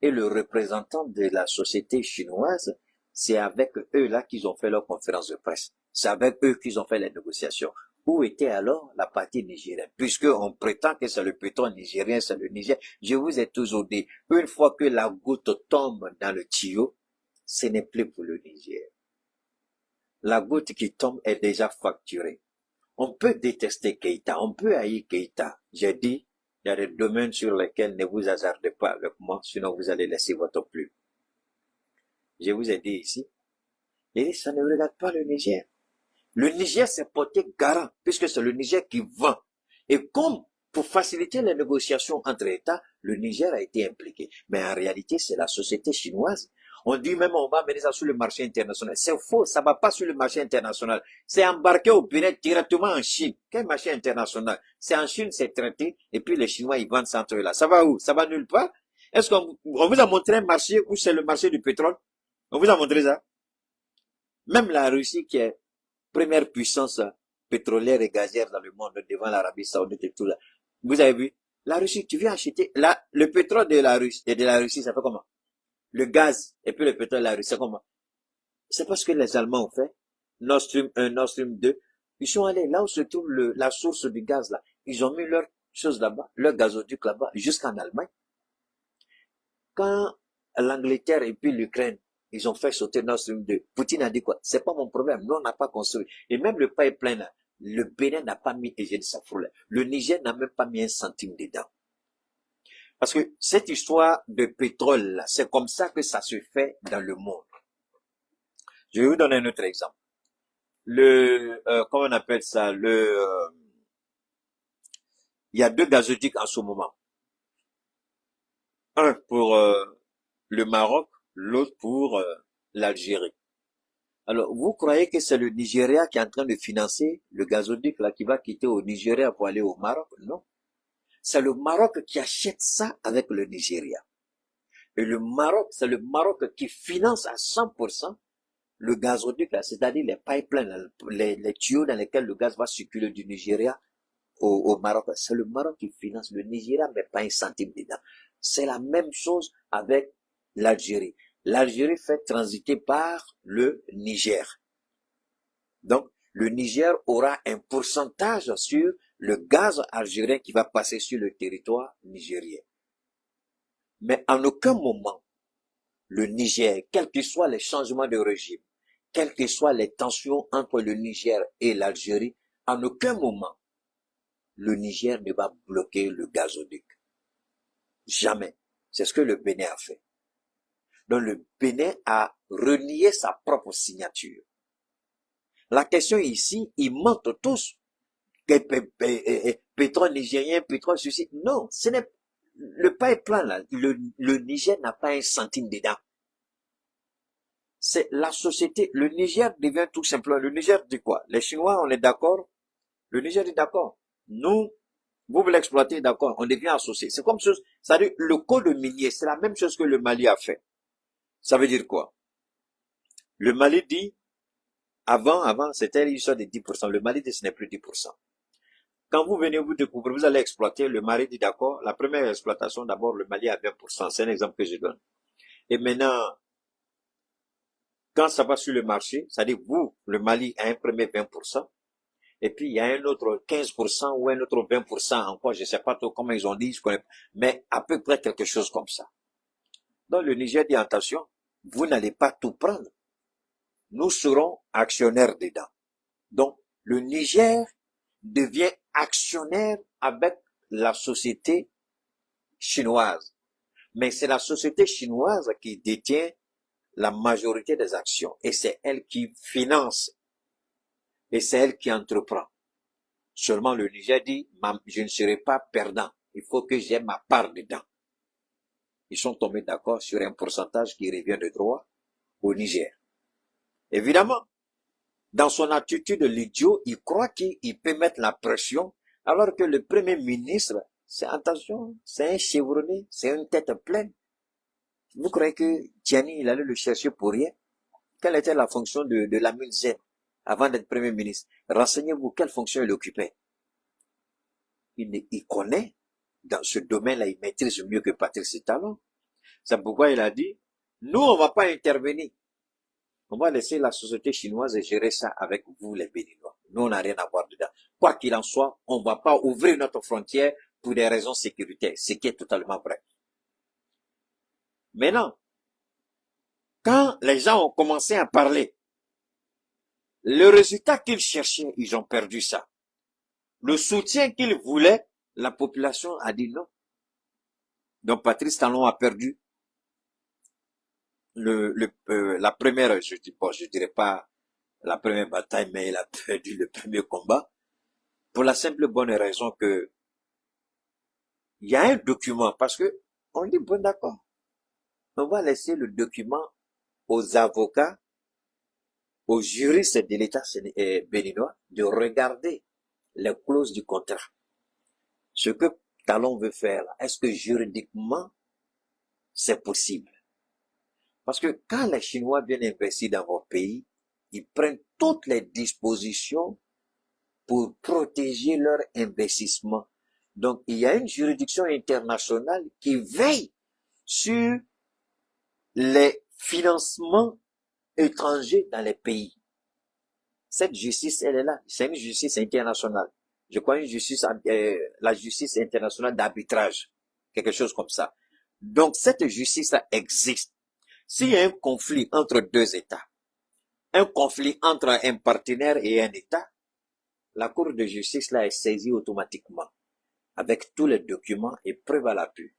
et le représentant de la société chinoise, c'est avec eux là qu'ils ont fait leur conférence de presse. C'est avec eux qu'ils ont fait les négociations. Où était alors la partie nigérienne? Puisqu'on prétend que c'est le pétrole nigérien, c'est le Niger. Je vous ai toujours dit, une fois que la goutte tombe dans le tuyau, ce n'est plus pour le Niger. La goutte qui tombe est déjà facturée. On peut détester Keïta, on peut haïr Keïta. J'ai dit, il y a des domaines sur lesquels ne vous hasardez pas avec moi, sinon vous allez laisser votre plume. Je vous ai dit ici, et ça ne regarde pas le Niger. Le Niger s'est porté garant, puisque c'est le Niger qui vend. Et comme, pour faciliter les négociations entre États, le Niger a été impliqué. Mais en réalité, c'est la société chinoise. On dit même, on va mener ça sur le marché international. C'est faux, ça va pas sur le marché international. C'est embarqué au Bénin directement en Chine. Quel marché international? C'est en Chine, c'est traité, et puis les Chinois, ils vendent ça entre eux là. Ça va où? Ça va nulle part? Est-ce qu'on vous a montré un marché où c'est le marché du pétrole? On vous a montré ça? Même la Russie qui est première puissance pétrolière et gazière dans le monde devant l'Arabie Saoudite et tout là. Vous avez vu? La Russie, tu viens acheter, là, le pétrole de la Russie, ça fait comment? le gaz et puis le pétrole, la Russie, c'est comment? C'est parce que les Allemands ont fait Nord Stream 1, Nord Stream 2. Ils sont allés là où se trouve la source du gaz là. Ils ont mis leur chose là-bas, leur gazoduc là-bas, jusqu'en Allemagne. Quand l'Angleterre et puis l'Ukraine, ils ont fait sauter Nord Stream 2, Poutine a dit quoi? C'est pas mon problème. Nous, on n'a pas construit. Et même le pipeline là, le Bénin n'a pas mis, et j'ai dit ça pour le Niger n'a même pas mis un centime dedans. Parce que cette histoire de pétrole là, c'est comme ça que ça se fait dans le monde. Je vais vous donner un autre exemple. Comment on appelle ça? Il y a deux gazoducs en ce moment. Un pour le Maroc, l'autre pour l'Algérie. Alors, vous croyez que c'est le Nigeria qui est en train de financer le gazoduc là qui va quitter au Nigeria pour aller au Maroc? Non. C'est le Maroc qui achète ça avec le Nigeria. Et le Maroc, c'est le Maroc qui finance à 100% le gazoduc là, c'est-à-dire les pipelines, les tuyaux dans lesquels le gaz va circuler du Nigeria au Maroc. C'est le Maroc qui finance. Le Nigeria mais pas un centime dedans. C'est la même chose avec l'Algérie. L'Algérie fait transiter par le Niger. Donc, le Niger aura un pourcentage sur le gaz algérien qui va passer sur le territoire nigérien. Mais en aucun moment, le Niger, quels que soient les changements de régime, quelles que soient les tensions entre le Niger et l'Algérie, en aucun moment, le Niger ne va bloquer le gazoduc. Jamais. C'est ce que le Bénin a fait. Donc le Bénin a renié sa propre signature. La question ici, ils mentent tous. Pétrole nigérien, pétrole ceci. Non, ce n'est le pipeline là. Le Niger n'a pas un centime dedans. C'est la société. Le Niger devient tout simplement. Le Niger dit quoi? Les Chinois, on est d'accord? Le Niger est d'accord. Nous, vous voulez exploiter, d'accord, on devient associé. C'est comme chose, ça veut dire, le code minier, c'est la même chose que le Mali a fait. Ça veut dire quoi? Le Mali dit, avant, c'était l'histoire de 10%. Le Mali dit, ce n'est plus 10%. Quand vous venez vous découvrir, vous allez exploiter, le Mali dit, d'accord, la première exploitation, d'abord, le Mali a 20%. C'est un exemple que je donne. Et maintenant, quand ça va sur le marché, ça veut dire, vous, le Mali a un premier 20%. Et puis, il y a un autre 15% ou un autre 20% encore, je ne sais pas trop comment ils ont dit, je connais pas, mais à peu près quelque chose comme ça. Donc, le Niger dit, attention, vous n'allez pas tout prendre. Nous serons actionnaires dedans. Donc, le Niger devient actionnaire avec la société chinoise. Mais c'est la société chinoise qui détient la majorité des actions. Et c'est elle qui finance. Et c'est elle qui entreprend. Seulement le Niger dit, je ne serai pas perdant. Il faut que j'aie ma part dedans. Ils sont tombés d'accord sur un pourcentage qui revient de droit au Niger. Évidemment, dans son attitude, l'idiot, il croit qu'il peut mettre la pression, alors que le premier ministre, c'est attention, c'est un chevronné, c'est une tête pleine. Vous croyez que Tiani, il allait le chercher pour rien? Quelle était la fonction de Lamine Zen avant d'être Premier ministre? Renseignez-vous, quelle fonction il occupait. Il connaît, dans ce domaine-là, il maîtrise mieux que Patrice Talon. C'est pourquoi il a dit, nous, on va pas intervenir. On va laisser la société chinoise gérer ça avec vous, les Béninois. Nous, on n'a rien à voir dedans. Quoi qu'il en soit, on va pas ouvrir notre frontière pour des raisons sécuritaires, ce qui est totalement vrai. Maintenant, quand les gens ont commencé à parler, le résultat qu'ils cherchaient, ils ont perdu ça. Le soutien qu'ils voulaient, la population a dit non. Donc Patrice Talon a perdu la première, je dirais pas la première bataille, mais il a perdu le premier combat pour la simple bonne raison que il y a un document, parce que on dit bon d'accord, on va laisser le document aux avocats, aux juristes de l'État béninois de regarder les clauses du contrat. Ce que Talon veut faire, est-ce que juridiquement c'est possible? Parce que quand les Chinois viennent investir dans votre pays, ils prennent toutes les dispositions pour protéger leur investissement. Donc, il y a une juridiction internationale qui veille sur les financements étrangers dans les pays. Cette justice, elle est là. C'est une justice internationale. Je crois une justice, la justice internationale d'arbitrage. Quelque chose comme ça. Donc, cette justice-là existe. S'il y a un conflit entre deux États, un conflit entre un partenaire et un État, la Cour de justice là est saisie automatiquement avec tous les documents et preuves à l'appui.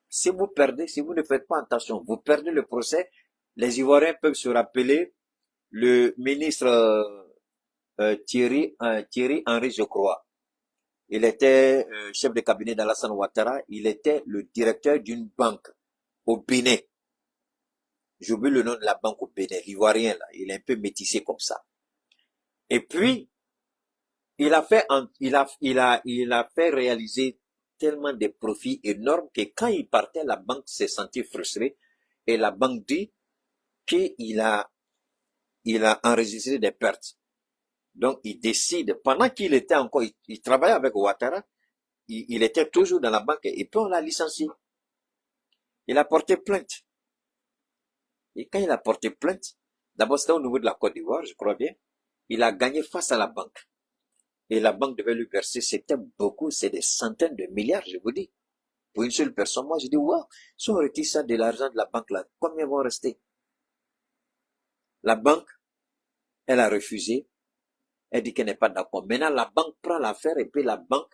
Si vous perdez, si vous ne faites pas attention, vous perdez le procès, les Ivoiriens peuvent se rappeler le ministre Thierry Henry, je crois. Il était chef de cabinet d'Alassane Ouattara, il était le directeur d'une banque au Bénin. J'oublie le nom de la banque au Bénin, l'Ivoirien là, il est un peu métissé comme ça. Et puis, il a fait réaliser tellement de profits énormes que quand il partait, la banque s'est sentie frustrée et la banque dit qu'il a enregistré des pertes. Donc, il décide, pendant qu'il était encore, il travaillait avec Ouattara, il était toujours dans la banque et puis on l'a licencié. Il a porté plainte. Et quand il a porté plainte, d'abord c'était au niveau de la Côte d'Ivoire, je crois bien, il a gagné face à la banque. Et la banque devait lui verser, c'était beaucoup, c'est des centaines de milliards, je vous dis. Pour une seule personne, moi je dis, wow, si on retire ça de l'argent de la banque là, combien vont rester? La banque, elle a refusé, elle dit qu'elle n'est pas d'accord. Maintenant, la banque prend l'affaire et puis la banque,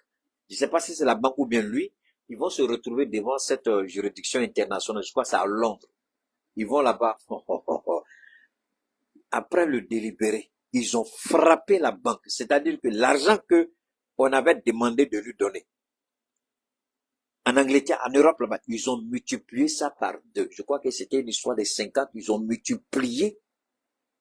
je ne sais pas si c'est la banque ou bien lui, ils vont se retrouver devant cette juridiction internationale, je crois que c'est à Londres. Ils vont là-bas, après le délibéré, ils ont frappé la banque, c'est-à-dire que l'argent que on avait demandé de lui donner. En Angleterre, en Europe, là-bas, ils ont multiplié ça par 2. Je crois que c'était une histoire de 50, ils ont multiplié.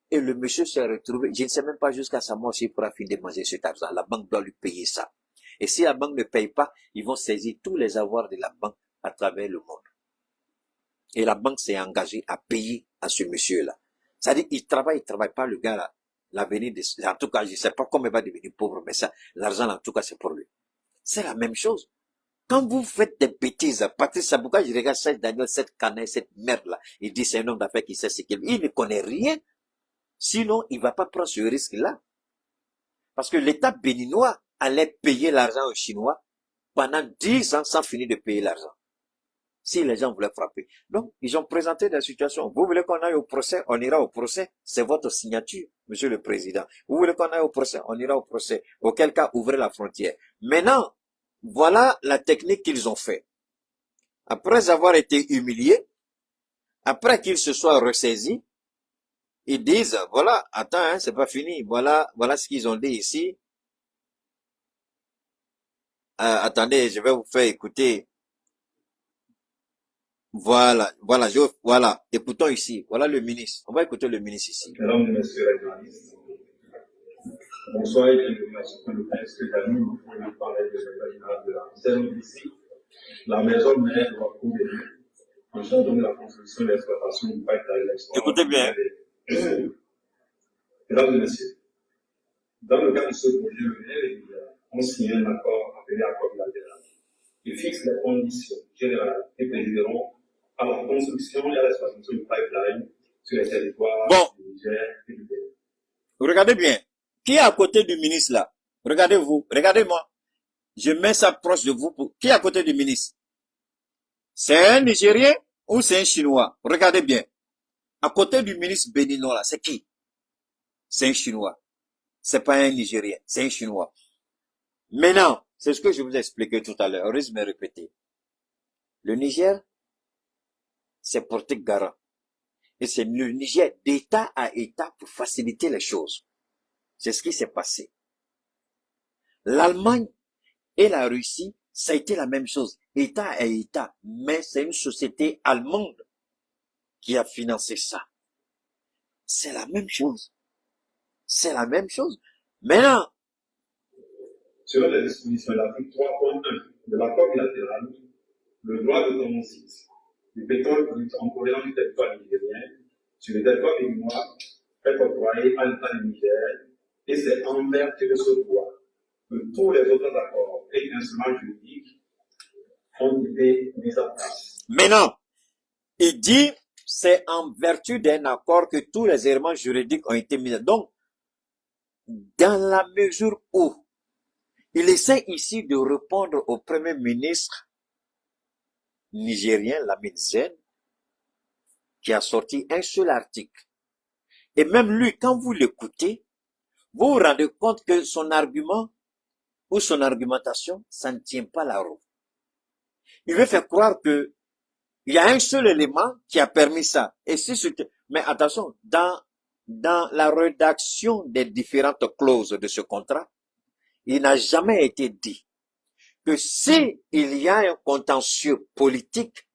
Et le monsieur s'est retrouvé, je ne sais même pas jusqu'à sa mort s'il pourra finir de manger cet argent. La banque doit lui payer ça. Et si la banque ne paye pas, ils vont saisir tous les avoirs de la banque à travers le monde. Et la banque s'est engagée à payer à ce monsieur-là. C'est-à-dire, il travaille pas le gars là. L'avenir en tout cas, je ne sais pas comment il va devenir pauvre, mais ça, l'argent, en tout cas, c'est pour lui. C'est la même chose. Quand vous faites des bêtises, Patrice Sabouka, je regarde cette Daniel, cette canaille, cette merde-là, il dit c'est un homme d'affaires qui sait ce qu'il veut. Il ne connaît rien. Sinon, il ne va pas prendre ce risque-là. Parce que l'État béninois allait payer l'argent aux Chinois pendant 10 ans sans finir de payer l'argent. Si les gens voulaient frapper. Donc, ils ont présenté des situations. Vous voulez qu'on aille au procès? On ira au procès. C'est votre signature, monsieur le président. Vous voulez qu'on aille au procès? On ira au procès. Auquel cas, ouvrez la frontière. Maintenant, voilà la technique qu'ils ont fait. Après avoir été humiliés, après qu'ils se soient ressaisis, ils disent, voilà, attends, hein, c'est pas fini. Voilà ce qu'ils ont dit ici. Attendez, je vais vous faire écouter. Voilà, écoutons ici. Voilà le ministre. On va écouter le ministre ici. Mesdames et messieurs les journalistes, bonsoir et bienvenue à ce que que j'anime pour nous parler de l'état général de la scène ici. La maison mère de la Cour des en charge de la construction et l'exploitation du pipeline d'exploitation. Écoutez bien. Mesdames et messieurs, dans le cadre de ce projet ENL, on signe un accord appelé accord bilatéral. Il fixe les conditions générales qui présideront à la construction et à l'exploitation du pipeline sur les territoires du Niger et du Bénin. Regardez bien. Qui est à côté du ministre là? Regardez-vous. Regardez-moi. Je mets ça proche de vous. Qui est à côté du ministre? C'est un Nigérien ou c'est un Chinois? Regardez bien. À côté du ministre béninois là, c'est qui? C'est un Chinois. C'est pas un Nigérien, c'est un Chinois. Maintenant, c'est ce que je vous ai expliqué tout à l'heure. On risque de me répéter. Le Niger, c'est porté garant. Et c'est le Niger d'État à État pour faciliter les choses. C'est ce qui s'est passé. L'Allemagne et la Russie, ça a été la même chose. État à État. Mais c'est une société allemande qui a financé ça. C'est la même chose. C'est la même chose. Maintenant, selon les dispositions de l'article 3.1 de l'accord bilatéral, le droit de transit du pétrole en provenance du territoire nigérien sur le territoire béninois est octroyé à l'État du Niger et c'est en vertu de ce droit que tous les autres accords et instruments juridiques ont été mis en place. maintenant, il dit, c'est en vertu d'un accord que tous les éléments juridiques ont été mis. Donc, dans la mesure où il essaie ici de répondre au Premier ministre nigérien, Lamine Zen, qui a sorti un seul article. Et même lui, quand vous l'écoutez, vous vous rendez compte que son argument ou son argumentation, ça ne tient pas la route. Il veut faire croire que il y a un seul élément qui a permis ça. Et si c'était, mais attention, dans la rédaction des différentes clauses de ce contrat, il n'a jamais été dit que si il y a un contentieux politique,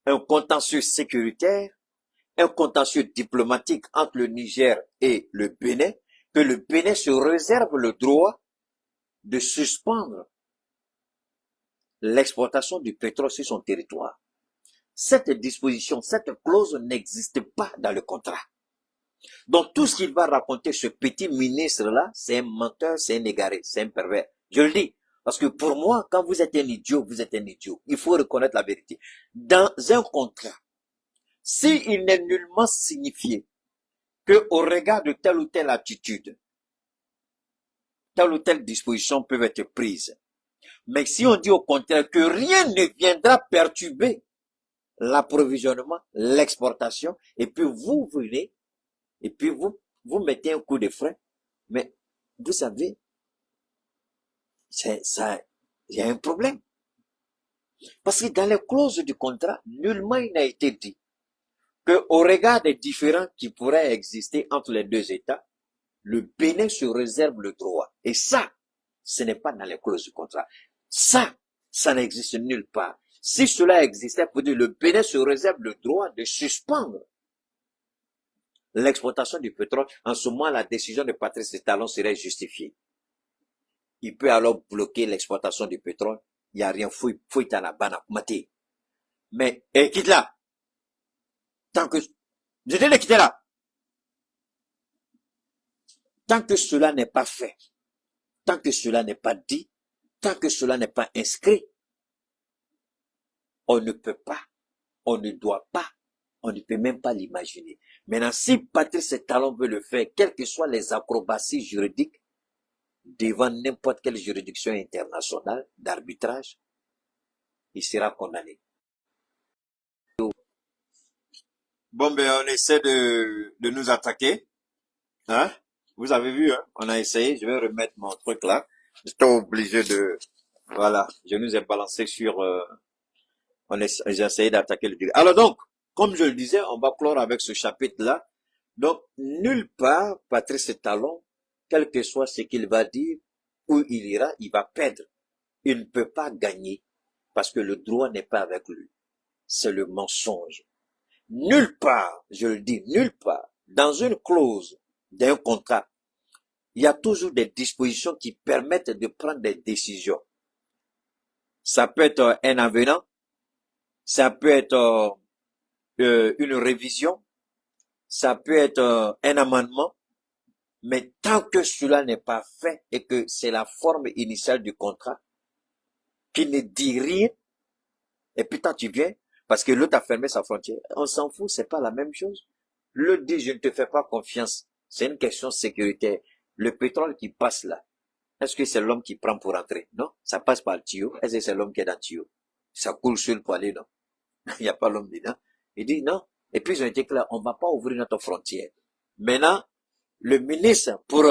un contentieux sécuritaire, un contentieux diplomatique entre le Niger et le Bénin, que le Bénin se réserve le droit de suspendre l'exportation du pétrole sur son territoire. Cette disposition, cette clause n'existe pas dans le contrat. Donc tout ce qu'il va raconter, ce petit ministre-là, c'est un menteur, c'est un égaré, c'est un pervers. Je le dis, parce que pour moi, quand vous êtes un idiot, vous êtes un idiot. Il faut reconnaître la vérité. Dans un contrat, s'il n'est nullement signifié que au regard de telle ou telle attitude, telle ou telle disposition peuvent être prises. Mais si on dit au contraire que rien ne viendra perturber l'approvisionnement, l'exportation, et puis vous venez, et puis vous mettez un coup de frein, mais vous savez, il y a un problème. Parce que dans les clauses du contrat, nullement il n'a été dit que au regard des différends qui pourraient exister entre les deux États, le Bénin se réserve le droit. Et ça, ce n'est pas dans les clauses du contrat. Ça n'existe nulle part. Si cela existait, pour dire le Bénin se réserve le droit de suspendre l'exploitation du pétrole. En ce moment, la décision de Patrice Talon serait justifiée. Il peut alors bloquer l'exploitation du pétrole. Il n'y a rien, fouille à la banane, maté. Mais, quitte là. Tant que, je dis le quitter là. Tant que cela n'est pas fait, tant que cela n'est pas dit, tant que cela n'est pas inscrit, on ne peut pas, on ne doit pas, on ne peut même pas l'imaginer. Maintenant, si Patrice Talon veut le faire, quelles que soient les acrobaties juridiques, devant n'importe quelle juridiction internationale d'arbitrage, il sera condamné. Bon, ben, on essaie de nous attaquer. Hein? Vous avez vu, hein? On a essayé. Je vais remettre mon truc là. J'étais obligé de, voilà. Je nous ai balancé sur, j'ai essayé d'attaquer le dialogue. Alors donc, comme je le disais, on va clore avec ce chapitre-là. Donc, nulle part, Patrice Talon, quel que soit ce qu'il va dire, où il ira, il va perdre. Il ne peut pas gagner parce que le droit n'est pas avec lui. C'est le mensonge. Nulle part, je le dis, nulle part, dans une clause d'un contrat, il y a toujours des dispositions qui permettent de prendre des décisions. Ça peut être un avenant, ça peut être une révision, ça peut être un amendement, mais tant que cela n'est pas fait et que c'est la forme initiale du contrat qui ne dit rien, et puis toi tu viens, parce que l'autre a fermé sa frontière, on s'en fout, c'est pas la même chose. L'autre dit je ne te fais pas confiance, c'est une question sécuritaire. Le pétrole qui passe là, est-ce que c'est l'homme qui prend pour entrer? Non, ça passe par le tuyau. Est-ce que c'est l'homme qui est dans le tuyau? Ça coule sur le poêlé, non? Il n'y a pas l'homme dedans. Il dit non. Et puis ils ont été clairs, on ne va pas ouvrir notre frontière. Maintenant, le ministre, pour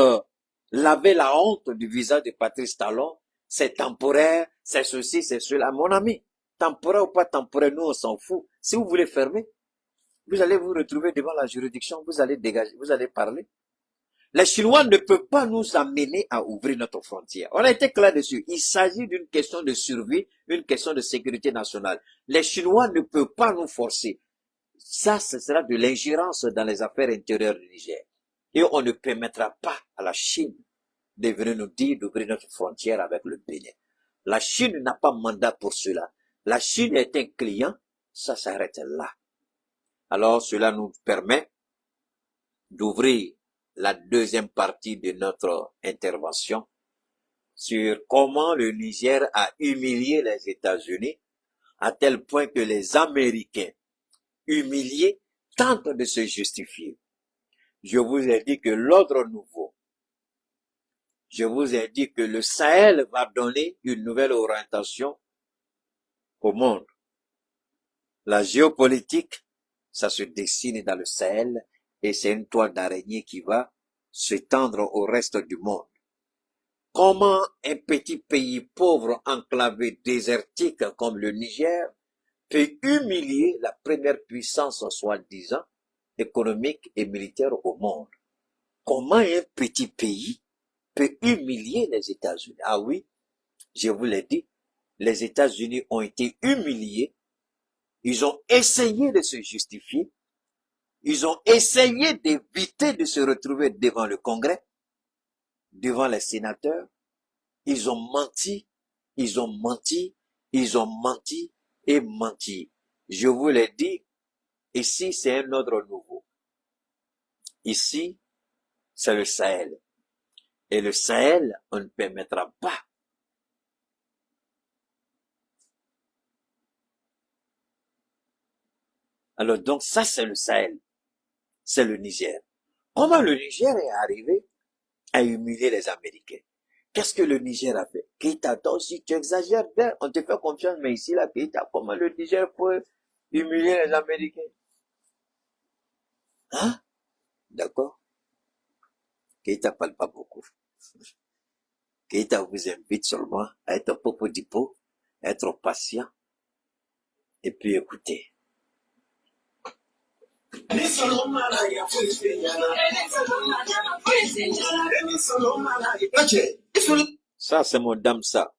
laver la honte du visage de Patrice Talon, c'est temporaire, c'est ceci, c'est cela. Mon ami, temporaire ou pas temporaire, nous on s'en fout. Si vous voulez fermer, vous allez vous retrouver devant la juridiction, vous allez dégager, vous allez parler. Les Chinois ne peuvent pas nous amener à ouvrir notre frontière. On a été clair dessus. Il s'agit d'une question de survie, une question de sécurité nationale. Les Chinois ne peuvent pas nous forcer. Ça, ce sera de l'ingérence dans les affaires intérieures du Niger. Et on ne permettra pas à la Chine de venir nous dire d'ouvrir notre frontière avec le Bénin. La Chine n'a pas mandat pour cela. La Chine est un client, ça s'arrête là. Alors cela nous permet d'ouvrir la deuxième partie de notre intervention sur comment le Niger a humilié les États-Unis à tel point que les Américains, humiliés, tente de se justifier. Je vous ai dit que l'ordre nouveau, je vous ai dit que le Sahel va donner une nouvelle orientation au monde. La géopolitique, ça se dessine dans le Sahel et c'est une toile d'araignée qui va s'étendre au reste du monde. Comment un petit pays pauvre, enclavé, désertique comme le Niger peut humilier la première puissance, soi-disant, économique et militaire au monde? Comment un petit pays peut humilier les États-Unis? Ah oui, je vous l'ai dit, les États-Unis ont été humiliés. Ils ont essayé de se justifier. Ils ont essayé d'éviter de se retrouver devant le Congrès, devant les sénateurs. Ils ont menti, ils ont menti, ils ont menti et menti. Je vous l'ai dit, ici c'est un ordre nouveau. Ici, c'est le Sahel. Et le Sahel, on ne permettra pas. Alors donc ça c'est le Sahel. C'est le Niger. Comment le Niger est arrivé à humilier les Américains? Qu'est-ce que le Niger a fait? Keïta, toi aussi tu exagères bien, on te fait confiance, mais ici là, Keïta, comment le Niger peut humilier les Américains? Hein? D'accord? Keïta parle pas beaucoup. Keïta vous invite seulement à être un peu dipo, à être patient, et puis écoutez. Ça, c'est mon Damsa.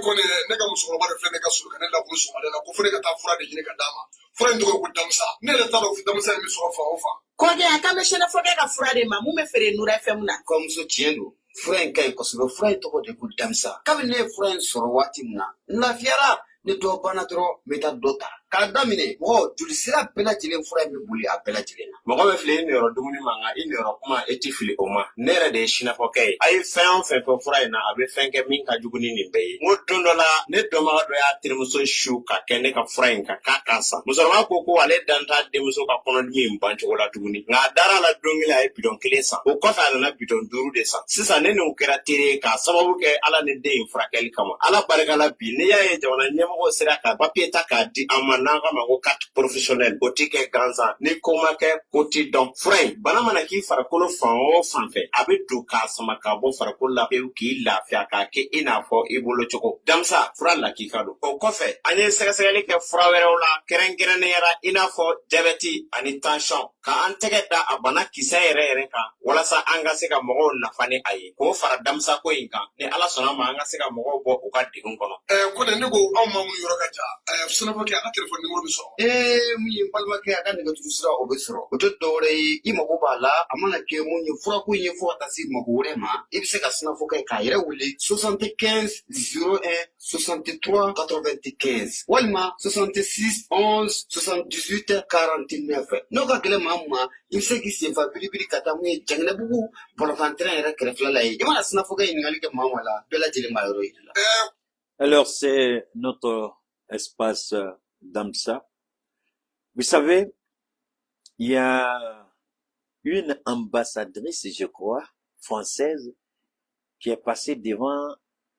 kone ne ka musokɔrɔba de filɛ ne ka surun ne laburu sɔgɔmada la ko fo ne ka taa fura de ɲini ka d'a ma fura in tɔgɔ ko damisa ne yɛrɛ t'a dɔn damisa in bɛ sɔrɔ fan o fan. Kɔrɔkɛ a kan bɛ sɛnɛ fɔkɛ ka fura de ma mun bɛ feere Nura FM na. Kɔmuso tiɲɛ don fura in ka ɲi kosɛbɛ fura in tɔgɔ de ko damisa kabini ne ye fura in sɔrɔ waati min na n lafiyara ne dɔ banna dɔrɔn n bɛ taa dɔ ta k'a daminɛ mɔgɔ joli sira bɛɛ lajɛlen fura in bɛ boli a bɛɛ lajɛlen na. Mɔgɔ bɛ filɛ i niyɔrɔ dumuni ma nka i niyɔrɔ kuma e ti fili o ma ne yɛrɛ de ye sinafɔkɛ ye a ye fɛn o fɛn fɔ fura in na a bɛ fɛn kɛ min ka jugu ni nin bɛɛ ye n ko don dɔ la ne dɔnbaga dɔ y'a terimuso su ka kɛ ne ka fura in kan k'a k'a san musokɔrɔba ko ale dan t'a denmuso ka kɔnɔdimi in ban cogo la tuguni nka a dara la don kelen a ye bidɔn kelen san o kɔfɛ a nana bidɔn 5 de san sisan ne n'o kɛra teri ye k'a sababu kɛ ala ni den in furakɛli kama ala barika la bi ne y'a ye jamana ɲɛmɔgɔ sera ka papiye ta k'a di an ma n'an ka ma ko carte professionnelle o ti kɛ gansan ni ko ma kɛ ko ti dɔn fura in bana mana k'i farikolo fan o fan fɛ a bɛ don k'a sama ka bɔ farikolo la pewu k'i lafiya k'a kɛ i n'a fɔ i bolo cogo damisa fura lakika don o kɔfɛ an ye sɛgɛsɛgɛli kɛ fura wɛrɛw la kɛrɛnkɛrɛnnenya i n'a fɔ jabɛti ani tansiyɔn ka an tɛgɛ da a bana kisɛ yɛrɛ kan walasa an ka se ka mɔgɔw nafa ni a ye k'o fara damisa ko in kan ni ala sɔnna ma an ka se ka mɔgɔw bɔ u ka degun kɔnɔ. Kone ne ko anw ma mun yɔrɔ ka ja sinafɔkɛ a ka telefɔni nimoro bɛ sɔrɔ. Min ye n balimakɛ a ka nɛgɛjuru sira o bɛ sɔrɔ o tɛ dɔwɛrɛ ye i mago b'a la a mana kɛ mun ye furako in ye fo ka taa se mago wɛrɛ ma i bɛ se ka sinafɔkɛ k'a yɛrɛ wele 75 01 63 95 walima 66 11 78 49 n'o ka gɛlɛn maa min ma i bɛ se k'i senfa biribiri ka taa mun ye Janginɛbugu bɔlɔnfantɛrɛn yɛrɛ kɛrɛfɛla la ye i mana sinafɔkɛ ɲininkali kɛ maa o maa la bɛɛ lajɛlen b'a yɔrɔ yira la. Alors, c'est notre espace Damsa. Vous savez, il y a une ambassadrice, je crois, française, qui est passée devant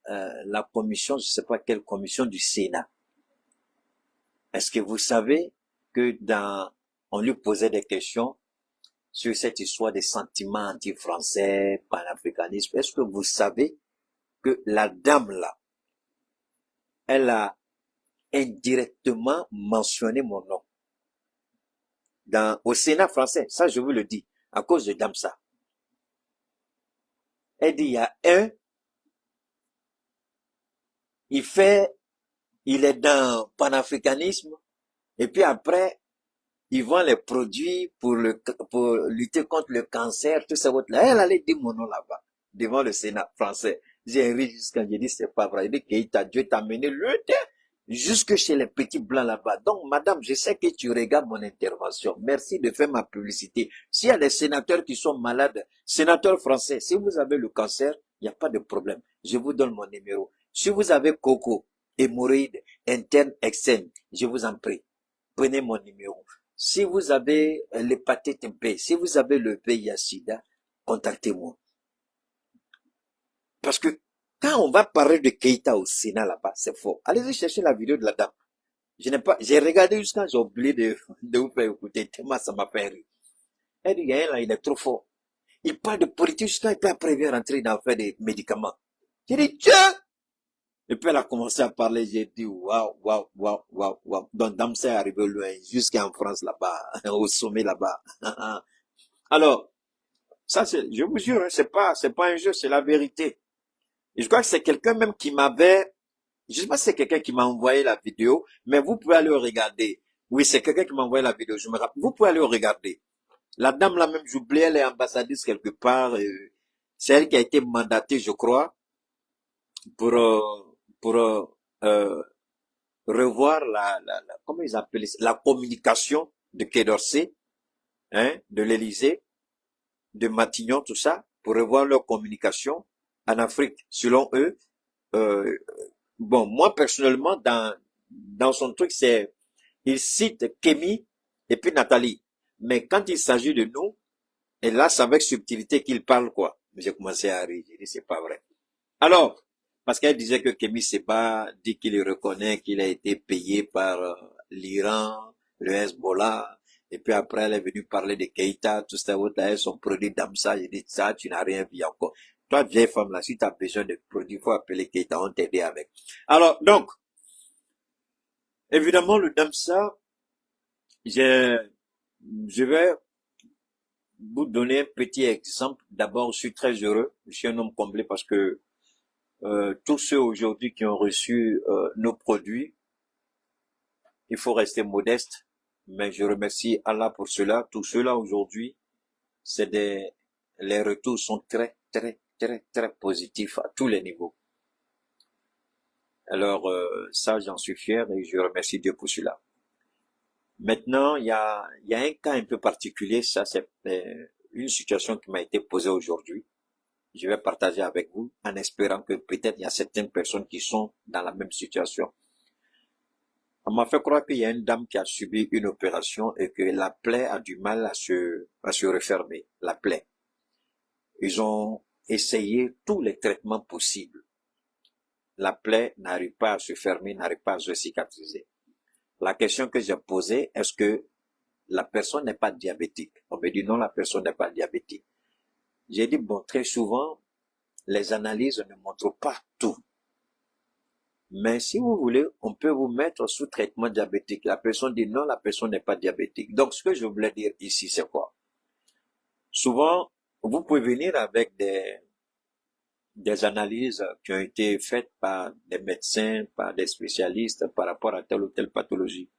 la commission, je ne sais pas quelle commission du Sénat. Est-ce que vous savez que on lui posait des questions sur cette histoire des sentiments anti-français, panafricanisme. Est-ce que vous savez que la dame là, elle a indirectement mentionné mon nom au Sénat français. Ça, je vous le dis, à cause de Damsa. Elle dit, il y a il est dans panafricanisme, et puis après, ils vend les produits pour lutter contre le cancer, tout ça. Elle allait dire mon nom là-bas, devant le Sénat français. J'ai ri jusqu'à j'ai dit, c'est pas vrai. Il dit, Keïta, Dieu t'a mené loin, jusque chez les petits blancs là-bas. Donc, madame, je sais que tu regardes mon intervention. Merci de faire ma publicité. S'il y a des sénateurs qui sont malades, sénateurs français, si vous avez le cancer, il n'y a pas de problème. Je vous donne mon numéro. Si vous avez coco, hémorroïdes, interne, externe, je vous en prie. prenez mon numéro. Si vous avez l'hépatite B, si vous avez le VIH-Sida, contactez-moi. Parce que quand on va parler de Keïta au Sénat là-bas, c'est faux. Allez-y chercher la vidéo de la dame. J'ai regardé jusqu'à j'ai oublié de vous faire écouter, tellement ça m'a fait rire. Elle dit, là, il est trop fort. Il parle de politique jusqu'à il peut après bien rentrer dans faire des médicaments. J'ai dit, tiens! Et puis elle a commencé à parler, j'ai dit, waouh, waouh, waouh, waouh, waouh. Donc, Damsa est arrivé loin, jusqu'en France là-bas, au sommet là-bas. Alors, ça c'est, je vous jure, hein, c'est pas un jeu, c'est la vérité. Et je crois que c'est quelqu'un même qui m'avait, je sais pas si c'est quelqu'un qui m'a envoyé la vidéo, mais vous pouvez aller regarder. Oui, c'est quelqu'un qui m'a envoyé la vidéo, je me rappelle. Vous pouvez aller regarder. La dame là même, j'oublie, elle est ambassadrice quelque part. C'est elle qui a été mandatée, je crois, pour revoir comment ils appellent ça, la communication de Quai d'Orsay, hein, de l'Élysée, de Matignon, tout ça, pour revoir leur communication en Afrique. Selon eux, bon, moi personnellement, dans son truc, c'est, il cite Kémy et puis Nathalie. Mais quand il s'agit de nous, et là, c'est avec subtilité qu'il parle, quoi. J'ai commencé à rire, j'ai dit, c'est pas vrai. Alors, parce qu'elle disait que Kémy Seba dit qu'il reconnaît qu'il a été payé par l'Iran, le Hezbollah, et puis après, elle est venue parler de Keïta, tout ça, son produit d'Amsa, j'ai dit, ça, tu n'as rien vu encore. Toi, vieille femme, là, si tu as besoin de produits, faut appeler Keïta, on t'aide avec. Alors, donc, évidemment, le Damsa, je vais vous donner un petit exemple. D'abord, je suis très heureux. Je suis un homme comblé parce que tous ceux aujourd'hui qui ont reçu nos produits, il faut rester modeste, mais je remercie Allah pour cela. Tous ceux-là aujourd'hui, les retours sont très, très, très, très positifs à tous les niveaux. Alors, ça, j'en suis fier et je remercie Dieu pour cela. Maintenant, il y a un cas un peu particulier, ça c'est une situation qui m'a été posée aujourd'hui. Je vais partager avec vous en espérant que peut-être il y a certaines personnes qui sont dans la même situation. On m'a fait croire qu'il y a une dame qui a subi une opération et que la plaie a du mal à se refermer, la plaie. Ils ont essayé tous les traitements possibles. La plaie n'arrive pas à se fermer, n'arrive pas à se cicatriser. La question que j'ai posée, est-ce que la personne n'est pas diabétique? On me dit non, la personne n'est pas diabétique. J'ai dit, bon, très souvent, les analyses ne montrent pas tout. Mais si vous voulez, on peut vous mettre sous traitement diabétique. La personne dit non, la personne n'est pas diabétique. Donc, ce que je voulais dire ici, c'est quoi? Souvent, vous pouvez venir avec des analyses qui ont été faites par des médecins, par des spécialistes par rapport à telle ou telle pathologie.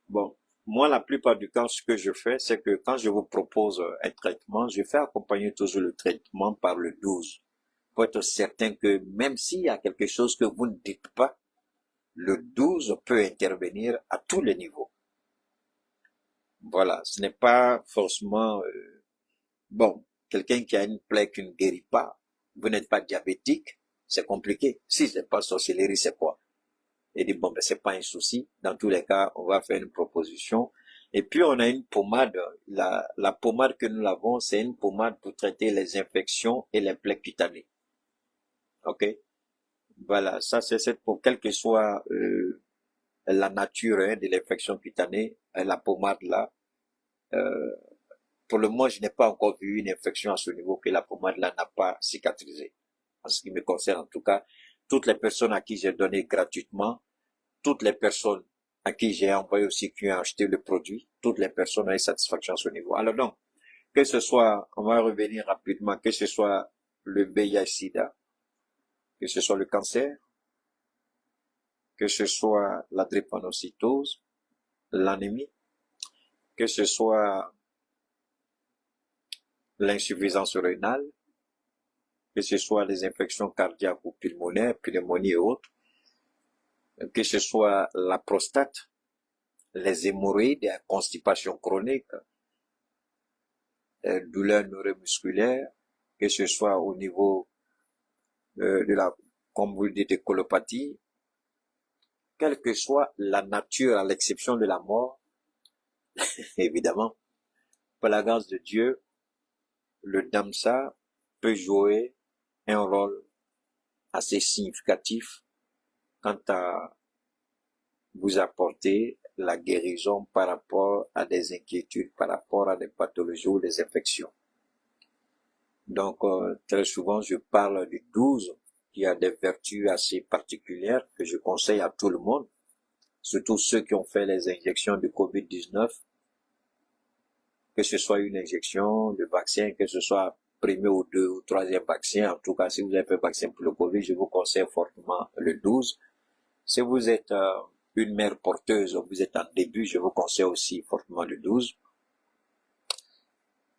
Bon, moi, la plupart du temps, ce que je fais, c'est que quand je vous propose un traitement, je fais accompagner toujours le traitement par le 12. Pour être certain que même s'il y a quelque chose que vous ne dites pas, le 12 peut intervenir à tous les niveaux. Voilà, ce n'est pas forcément... bon, quelqu'un qui a une plaie qui ne guérit pas, vous n'êtes pas diabétique, c'est compliqué. Si c'est pas sorcellerie, c'est quoi? Il dit, bon, ben, c'est pas un souci. Dans tous les cas, on va faire une proposition. Et puis, on a une pommade. La pommade que nous avons, c'est une pommade pour traiter les infections et les plaies cutanées. OK? Voilà. Ça, c'est pour quelle que soit, la nature, hein, de l'infection cutanée, la pommade là, pour le moment, je n'ai pas encore vu une infection à ce niveau que la pommade là n'a pas cicatrisé. En ce qui me concerne, en tout cas, toutes les personnes à qui j'ai donné gratuitement, toutes les personnes à qui j'ai envoyé aussi qui ont acheté le produit, toutes les personnes ont eu satisfaction à ce niveau. Alors donc, que ce soit, on va revenir rapidement, que ce soit le VIH-Sida, que ce soit le cancer, que ce soit la drépanocytose, l'anémie, que ce soit l'insuffisance rénale, que ce soit les infections cardiaques ou pulmonaires, pneumonie et autres, que ce soit la prostate, les hémorroïdes, la constipation chronique, douleurs neuromusculaires, que ce soit au niveau de la, comme vous le dites, de colopathie, quelle que soit la nature, à l'exception de la mort, évidemment, par la grâce de Dieu, le damsa peut jouer un rôle assez significatif quant à vous apporter la guérison par rapport à des inquiétudes, par rapport à des pathologies ou des infections. Donc, très souvent, je parle du 12, qui a des vertus assez particulières que je conseille à tout le monde, surtout ceux qui ont fait les injections de Covid-19, que ce soit une injection de vaccin, que ce soit premier ou deux ou troisième vaccin. En tout cas, si vous avez fait vaccin pour le Covid, je vous conseille fortement le 12. Si vous êtes une mère porteuse, vous êtes en début, je vous conseille aussi fortement le 12.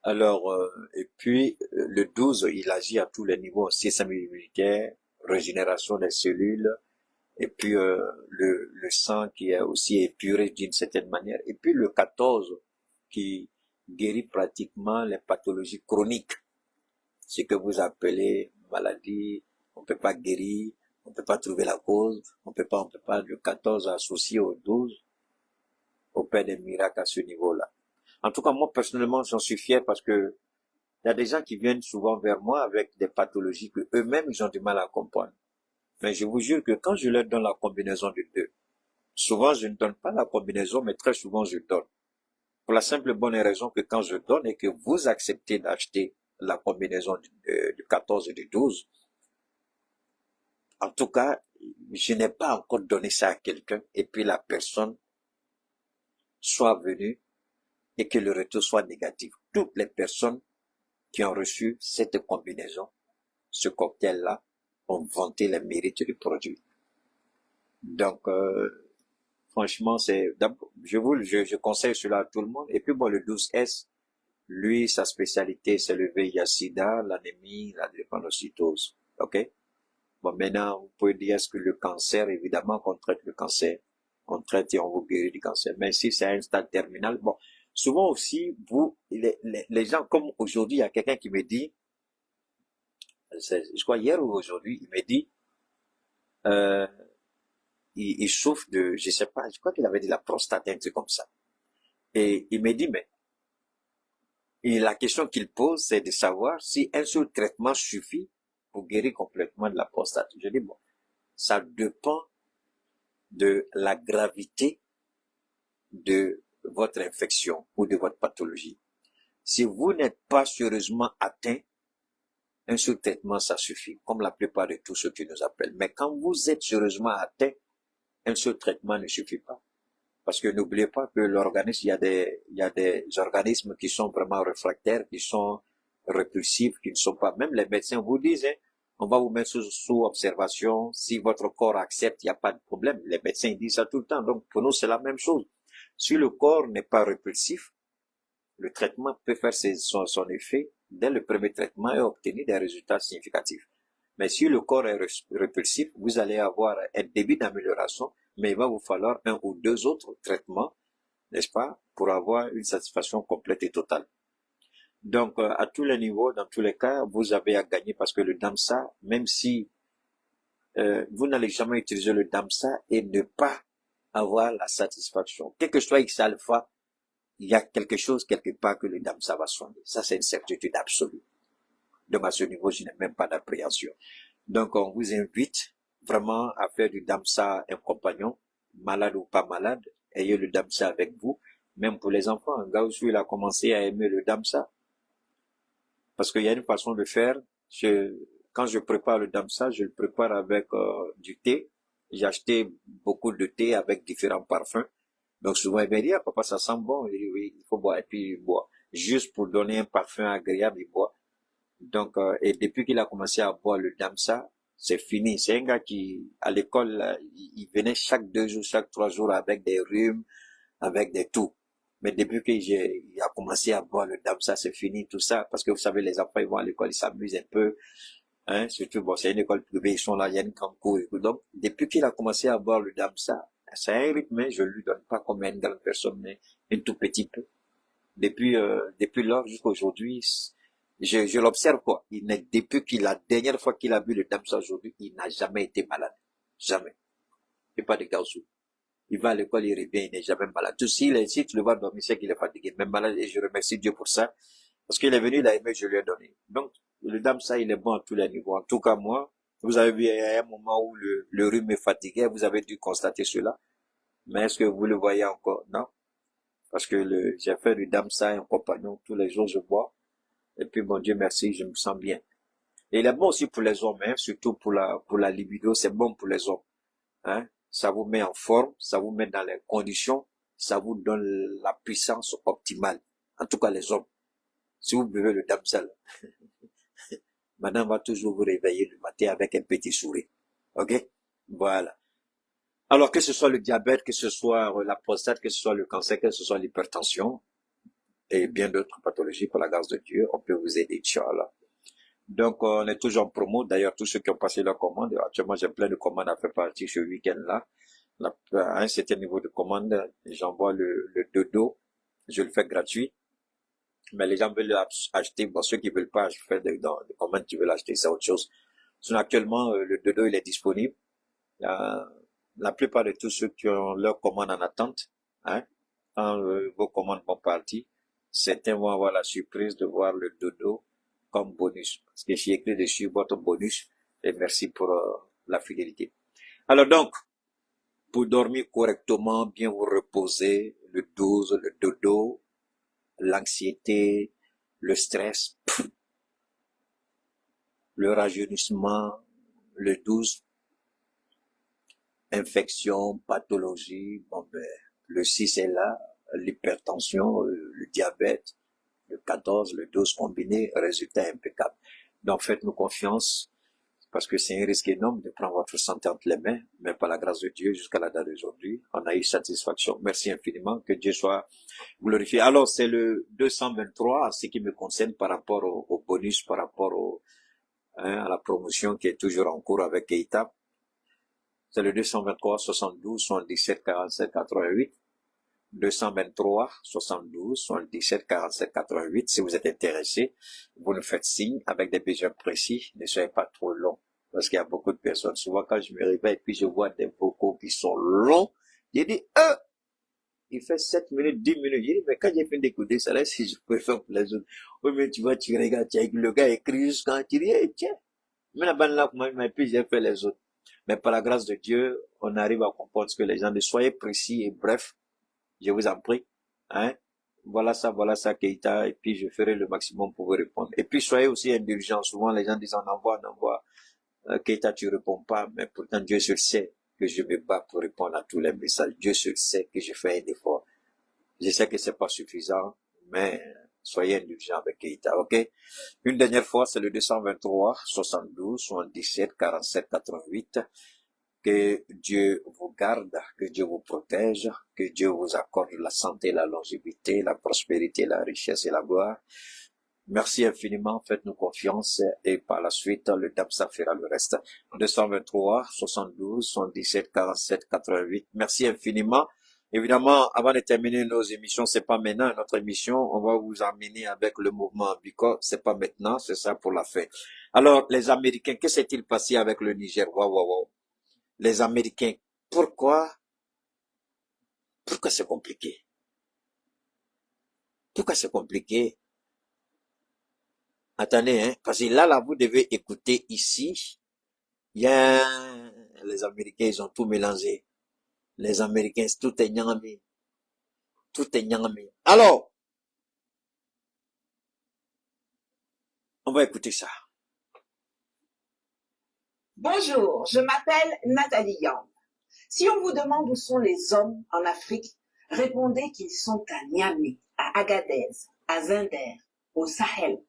Alors, et puis, le 12, il agit à tous les niveaux, système immunitaire, régénération des cellules, et puis le sang qui est aussi épuré d'une certaine manière, et puis le 14 qui guérit pratiquement les pathologies chroniques, ce que vous appelez maladie, on peut pas guérir, on peut pas trouver la cause, on peut pas, le 14 associé au 12, opère des miracles à ce niveau-là. En tout cas, moi, personnellement, j'en suis fier parce que il y a des gens qui viennent souvent vers moi avec des pathologies que eux-mêmes, ils ont du mal à comprendre. Mais je vous jure que quand je leur donne la combinaison de deux, souvent, je ne donne pas la combinaison, mais très souvent, je donne. Pour la simple bonne raison que quand je donne et que vous acceptez d'acheter la combinaison du 14 et du 12, en tout cas, je n'ai pas encore donné ça à quelqu'un et puis la personne soit venue et que le retour soit négatif. Toutes les personnes qui ont reçu cette combinaison, ce cocktail-là, ont vanté les mérites du produit. Donc, franchement, je conseille cela à tout le monde. Et puis bon, le 12S, lui, sa spécialité, c'est le VIH-Sida, l'anémie, la drépanocytose. Ok? Bon, maintenant, vous pouvez dire, est-ce que le cancer, évidemment, qu'on traite le cancer, on traite et on vous guérit du cancer. Mais si c'est à un stade terminal, bon, souvent aussi, les gens, comme aujourd'hui, il y a quelqu'un qui me dit, je crois hier ou aujourd'hui, il me dit, il souffre de, je sais pas, je crois qu'il avait de la prostate, un truc comme ça. Et il me dit, mais, et la question qu'il pose, c'est de savoir si un seul traitement suffit pour guérir complètement de la prostate. Je dis, bon, ça dépend de la gravité de votre infection ou de votre pathologie. Si vous n'êtes pas sérieusement atteint, un seul traitement, ça suffit, comme la plupart de tous ceux qui nous appellent. Mais quand vous êtes sérieusement atteint, un seul traitement ne suffit pas. Parce que n'oubliez pas que l'organisme, il y a des organismes qui sont vraiment réfractaires, qui sont répulsifs, qui ne sont pas, même les médecins vous disent, hein, on va vous mettre sous observation, si votre corps accepte, il n'y a pas de problème. Les médecins disent ça tout le temps, donc pour nous c'est la même chose. Si le corps n'est pas répulsif, le traitement peut faire son effet dès le premier traitement et obtenir des résultats significatifs. Mais si le corps est répulsif, vous allez avoir un début d'amélioration, mais il va vous falloir un ou deux autres traitements, n'est-ce pas, pour avoir une satisfaction complète et totale. Donc, à tous les niveaux, dans tous les cas, vous avez à gagner parce que le DAMSA, même si vous n'allez jamais utiliser le DAMSA et ne pas avoir la satisfaction, quel que soit X alpha, il y a quelque chose quelque part que le DAMSA va soigner. Ça, c'est une certitude absolue. Donc, à ce niveau, je n'ai même pas d'appréhension. Donc, on vous invite vraiment à faire du DAMSA un compagnon, malade ou pas malade. Ayez le DAMSA avec vous. Même pour les enfants, Gaussou, il a commencé à aimer le DAMSA. Parce qu'il y a une façon de faire. Quand je prépare le DAMSA, je le prépare avec du thé. J'ai acheté beaucoup de thé avec différents parfums. Donc souvent, il me dit, ah, papa, ça sent bon. Il dit, oui, il faut boire. Et puis, il boit. Juste pour donner un parfum agréable, il boit. Donc, et depuis qu'il a commencé à boire le DAMSA, c'est fini. C'est un gars qui, à l'école, il venait chaque 2 jours, chaque 3 jours avec des rhumes, avec des toux. Mais depuis qu'il a commencé à boire le DAMSA, c'est fini tout ça. Parce que vous savez, les enfants, ils vont à l'école, ils s'amusent un peu. Hein, surtout, bon, c'est une école privée, ils sont là, il y a une grande cour. Donc, depuis qu'il a commencé à boire le DAMSA, c'est un rythme, je lui donne pas comme une grande personne, mais un tout petit peu. Depuis lors jusqu'à aujourd'hui, je l'observe quoi. Depuis la dernière fois qu'il a bu le DAMSA aujourd'hui, il n'a jamais été malade. Jamais. Et pas de Gaussou. Il va à l'école, il revient, il n'est jamais malade. Tout si tu le vois dormir, c'est qu'il est fatigué, même malade, et je remercie Dieu pour ça. Parce qu'il est venu, il a aimé, je lui ai donné. Donc, le Damsa, il est bon à tous les niveaux. En tout cas, moi, vous avez vu, il y a un moment où le rhume me fatiguait, vous avez dû constater cela. Mais est-ce que vous le voyez encore? Non. Parce que j'ai fait du Damsa un compagnon, tous les jours je bois. Et puis, bon Dieu merci, je me sens bien. Et il est bon aussi pour les hommes, hein, surtout pour la libido, c'est bon pour les hommes. Hein. Ça vous met en forme, ça vous met dans les conditions, ça vous donne la puissance optimale. En tout cas, les hommes. Si vous buvez le Damsa, madame va toujours vous réveiller le matin avec un petit sourire. Ok? Voilà. Alors, que ce soit le diabète, que ce soit la prostate, que ce soit le cancer, que ce soit l'hypertension, et bien d'autres pathologies, par la grâce de Dieu, on peut vous aider, Inch'Allah. Donc, on est toujours en promo. D'ailleurs, tous ceux qui ont passé leur commande, actuellement, j'ai plein de commandes à faire partir ce week-end-là. À un certain niveau de commande, j'envoie le dodo. Je le fais gratuit. Mais les gens veulent acheter. Bon, ceux qui veulent pas, je fais des commandes qui veulent acheter, c'est autre chose. Sinon, actuellement, le dodo, il est disponible. La plupart de tous ceux qui ont leur commande en attente, hein, quand vos commandes vont partir, certains vont avoir la surprise de voir le dodo comme bonus. Parce que j'ai écrit dessus votre bonus et merci pour la fidélité. Alors donc, pour dormir correctement, bien vous reposer, le 12, le dodo, l'anxiété, le stress, le rajeunissement, le 12, infection, pathologie, bon ben, le 6 est là, l'hypertension, le diabète, le 14, le 12 combiné, résultat impeccable. Donc faites-nous confiance, parce que c'est un risque énorme de prendre votre santé entre les mains, mais par la grâce de Dieu, jusqu'à la date d'aujourd'hui, on a eu satisfaction. Merci infiniment, que Dieu soit glorifié. Alors c'est le 223, en ce qui me concerne par rapport au bonus, par rapport à la promotion qui est toujours en cours avec Keita. C'est le 223 72 77 47 88. 223 72 77 47 88. Si vous êtes intéressé, vous nous faites signe avec des besoins précis. Ne soyez pas trop long, parce qu'il y a beaucoup de personnes. Souvent, quand je me réveille, puis je vois des vocaux qui sont longs, j'ai dit, il fait 7 minutes, 10 minutes. J'ai dit, mais quand j'ai fini d'écouter ça, là, si je peux faire pour les autres. Oui, mais tu vois, tu regardes, le gars écrit jusqu'à tu dis, tiens, mais la bande là, mais puis j'ai fait les autres. Mais par la grâce de Dieu, on arrive à comprendre ce que les gens disent. Soyez précis et bref. Je vous en prie, hein. Voilà ça, Keita, et puis je ferai le maximum pour vous répondre. Et puis soyez aussi indulgents. Souvent les gens disent on envoie, Keita tu réponds pas, mais pourtant Dieu seul sait que je me bats pour répondre à tous les messages. Dieu seul sait que je fais un effort. Je sais que c'est pas suffisant, mais soyez indulgents avec Keita, ok? Une dernière fois, c'est le 223 72 77 47 88. Que Dieu vous garde, que Dieu vous protège, que Dieu vous accorde la santé, la longévité, la prospérité, la richesse et la gloire. Merci infiniment, faites-nous confiance et par la suite, le Damsa fera le reste. 223 72 77 47 88. Merci infiniment. Évidemment, avant de terminer nos émissions, c'est pas maintenant notre émission, on va vous emmener avec le mouvement Biko, c'est pas maintenant, c'est ça pour la fin. Alors, les Américains, que s'est-il passé avec le Niger? Waouh. Les Américains, pourquoi c'est compliqué? Pourquoi c'est compliqué? Attendez, hein, parce que là, vous devez écouter ici. Il y a les Américains, ils ont tout mélangé. Les Américains, tout est nyami. Tout est nyami. Alors, on va écouter ça. Bonjour, je m'appelle Nathalie Yang. Si on vous demande où sont les hommes en Afrique, répondez qu'ils sont à Niamey, à Agadez, à Zinder, au Sahel.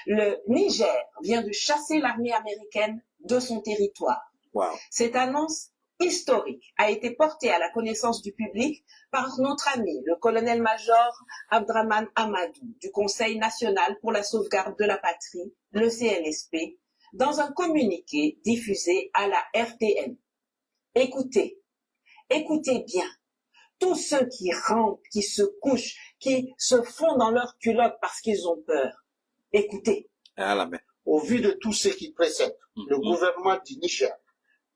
Le Niger vient de chasser l'armée américaine de son territoire. Wow. Cette annonce historique a été portée à la connaissance du public par notre ami, le colonel-major Abdraman Amadou, du Conseil national pour la sauvegarde de la patrie, le CNSP, dans un communiqué diffusé à la RTN. Écoutez bien. Tous ceux qui rampent, qui se couchent, qui se font dans leurs culottes parce qu'ils ont peur. Écoutez. Au vu de tout ce qui précède, le gouvernement du Niger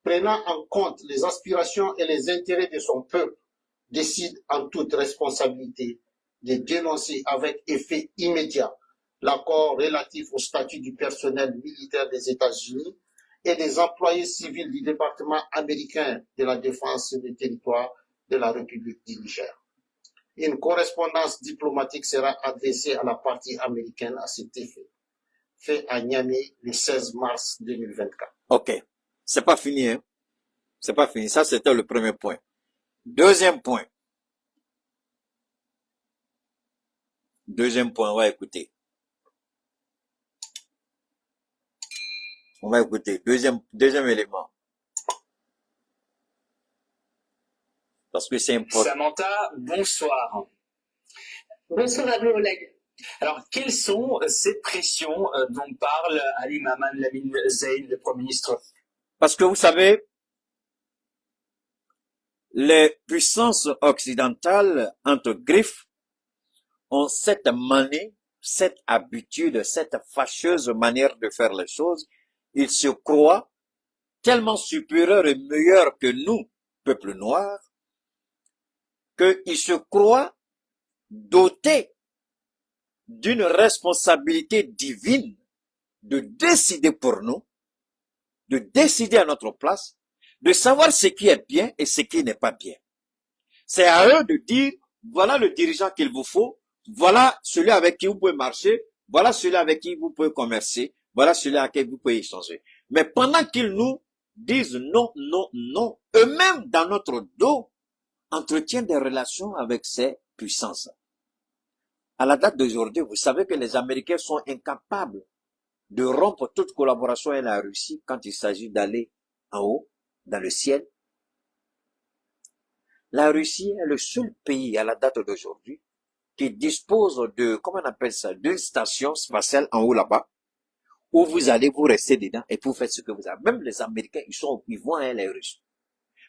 prenant en compte les aspirations et les intérêts de son peuple, décide en toute responsabilité de dénoncer avec effet immédiat l'accord relatif au statut du personnel militaire des États-Unis et des employés civils du département américain de la défense des territoires de la République du Niger. Une correspondance diplomatique sera adressée à la partie américaine à cet effet, fait à Niamey le 16 mars 2024. Ok, c'est pas fini, hein? C'est pas fini. Ça, c'était le premier point. Deuxième point. On va écouter. On va écouter. Deuxième élément. Parce que c'est important. Samantha, bonsoir. Bonsoir à vous, Oleg. Alors, quelles sont ces pressions dont parle Ali Maman Lamine Zeyn, le Premier ministre? Parce que vous savez, les puissances occidentales, entre griffes, ont cette manie, cette habitude, cette fâcheuse manière de faire les choses. Ils se croient tellement supérieurs et meilleurs que nous, peuple noir, qu'ils se croient dotés d'une responsabilité divine de décider pour nous, de décider à notre place, de savoir ce qui est bien et ce qui n'est pas bien. C'est à eux de dire, voilà le dirigeant qu'il vous faut, voilà celui avec qui vous pouvez marcher, voilà celui avec qui vous pouvez commercer, voilà celui avec qui vous pouvez échanger. Mais pendant qu'ils nous disent non, non, non, eux-mêmes dans notre dos entretiennent des relations avec ces puissances. À la date d'aujourd'hui, vous savez que les Américains sont incapables de rompre toute collaboration avec la Russie quand il s'agit d'aller en haut, dans le ciel. La Russie est le seul pays à la date d'aujourd'hui qui dispose de, comment on appelle ça, d'une station spatiale en haut là-bas, où vous allez, vous rester dedans et vous faites ce que vous avez. Même les Américains, ils vont à les Russes.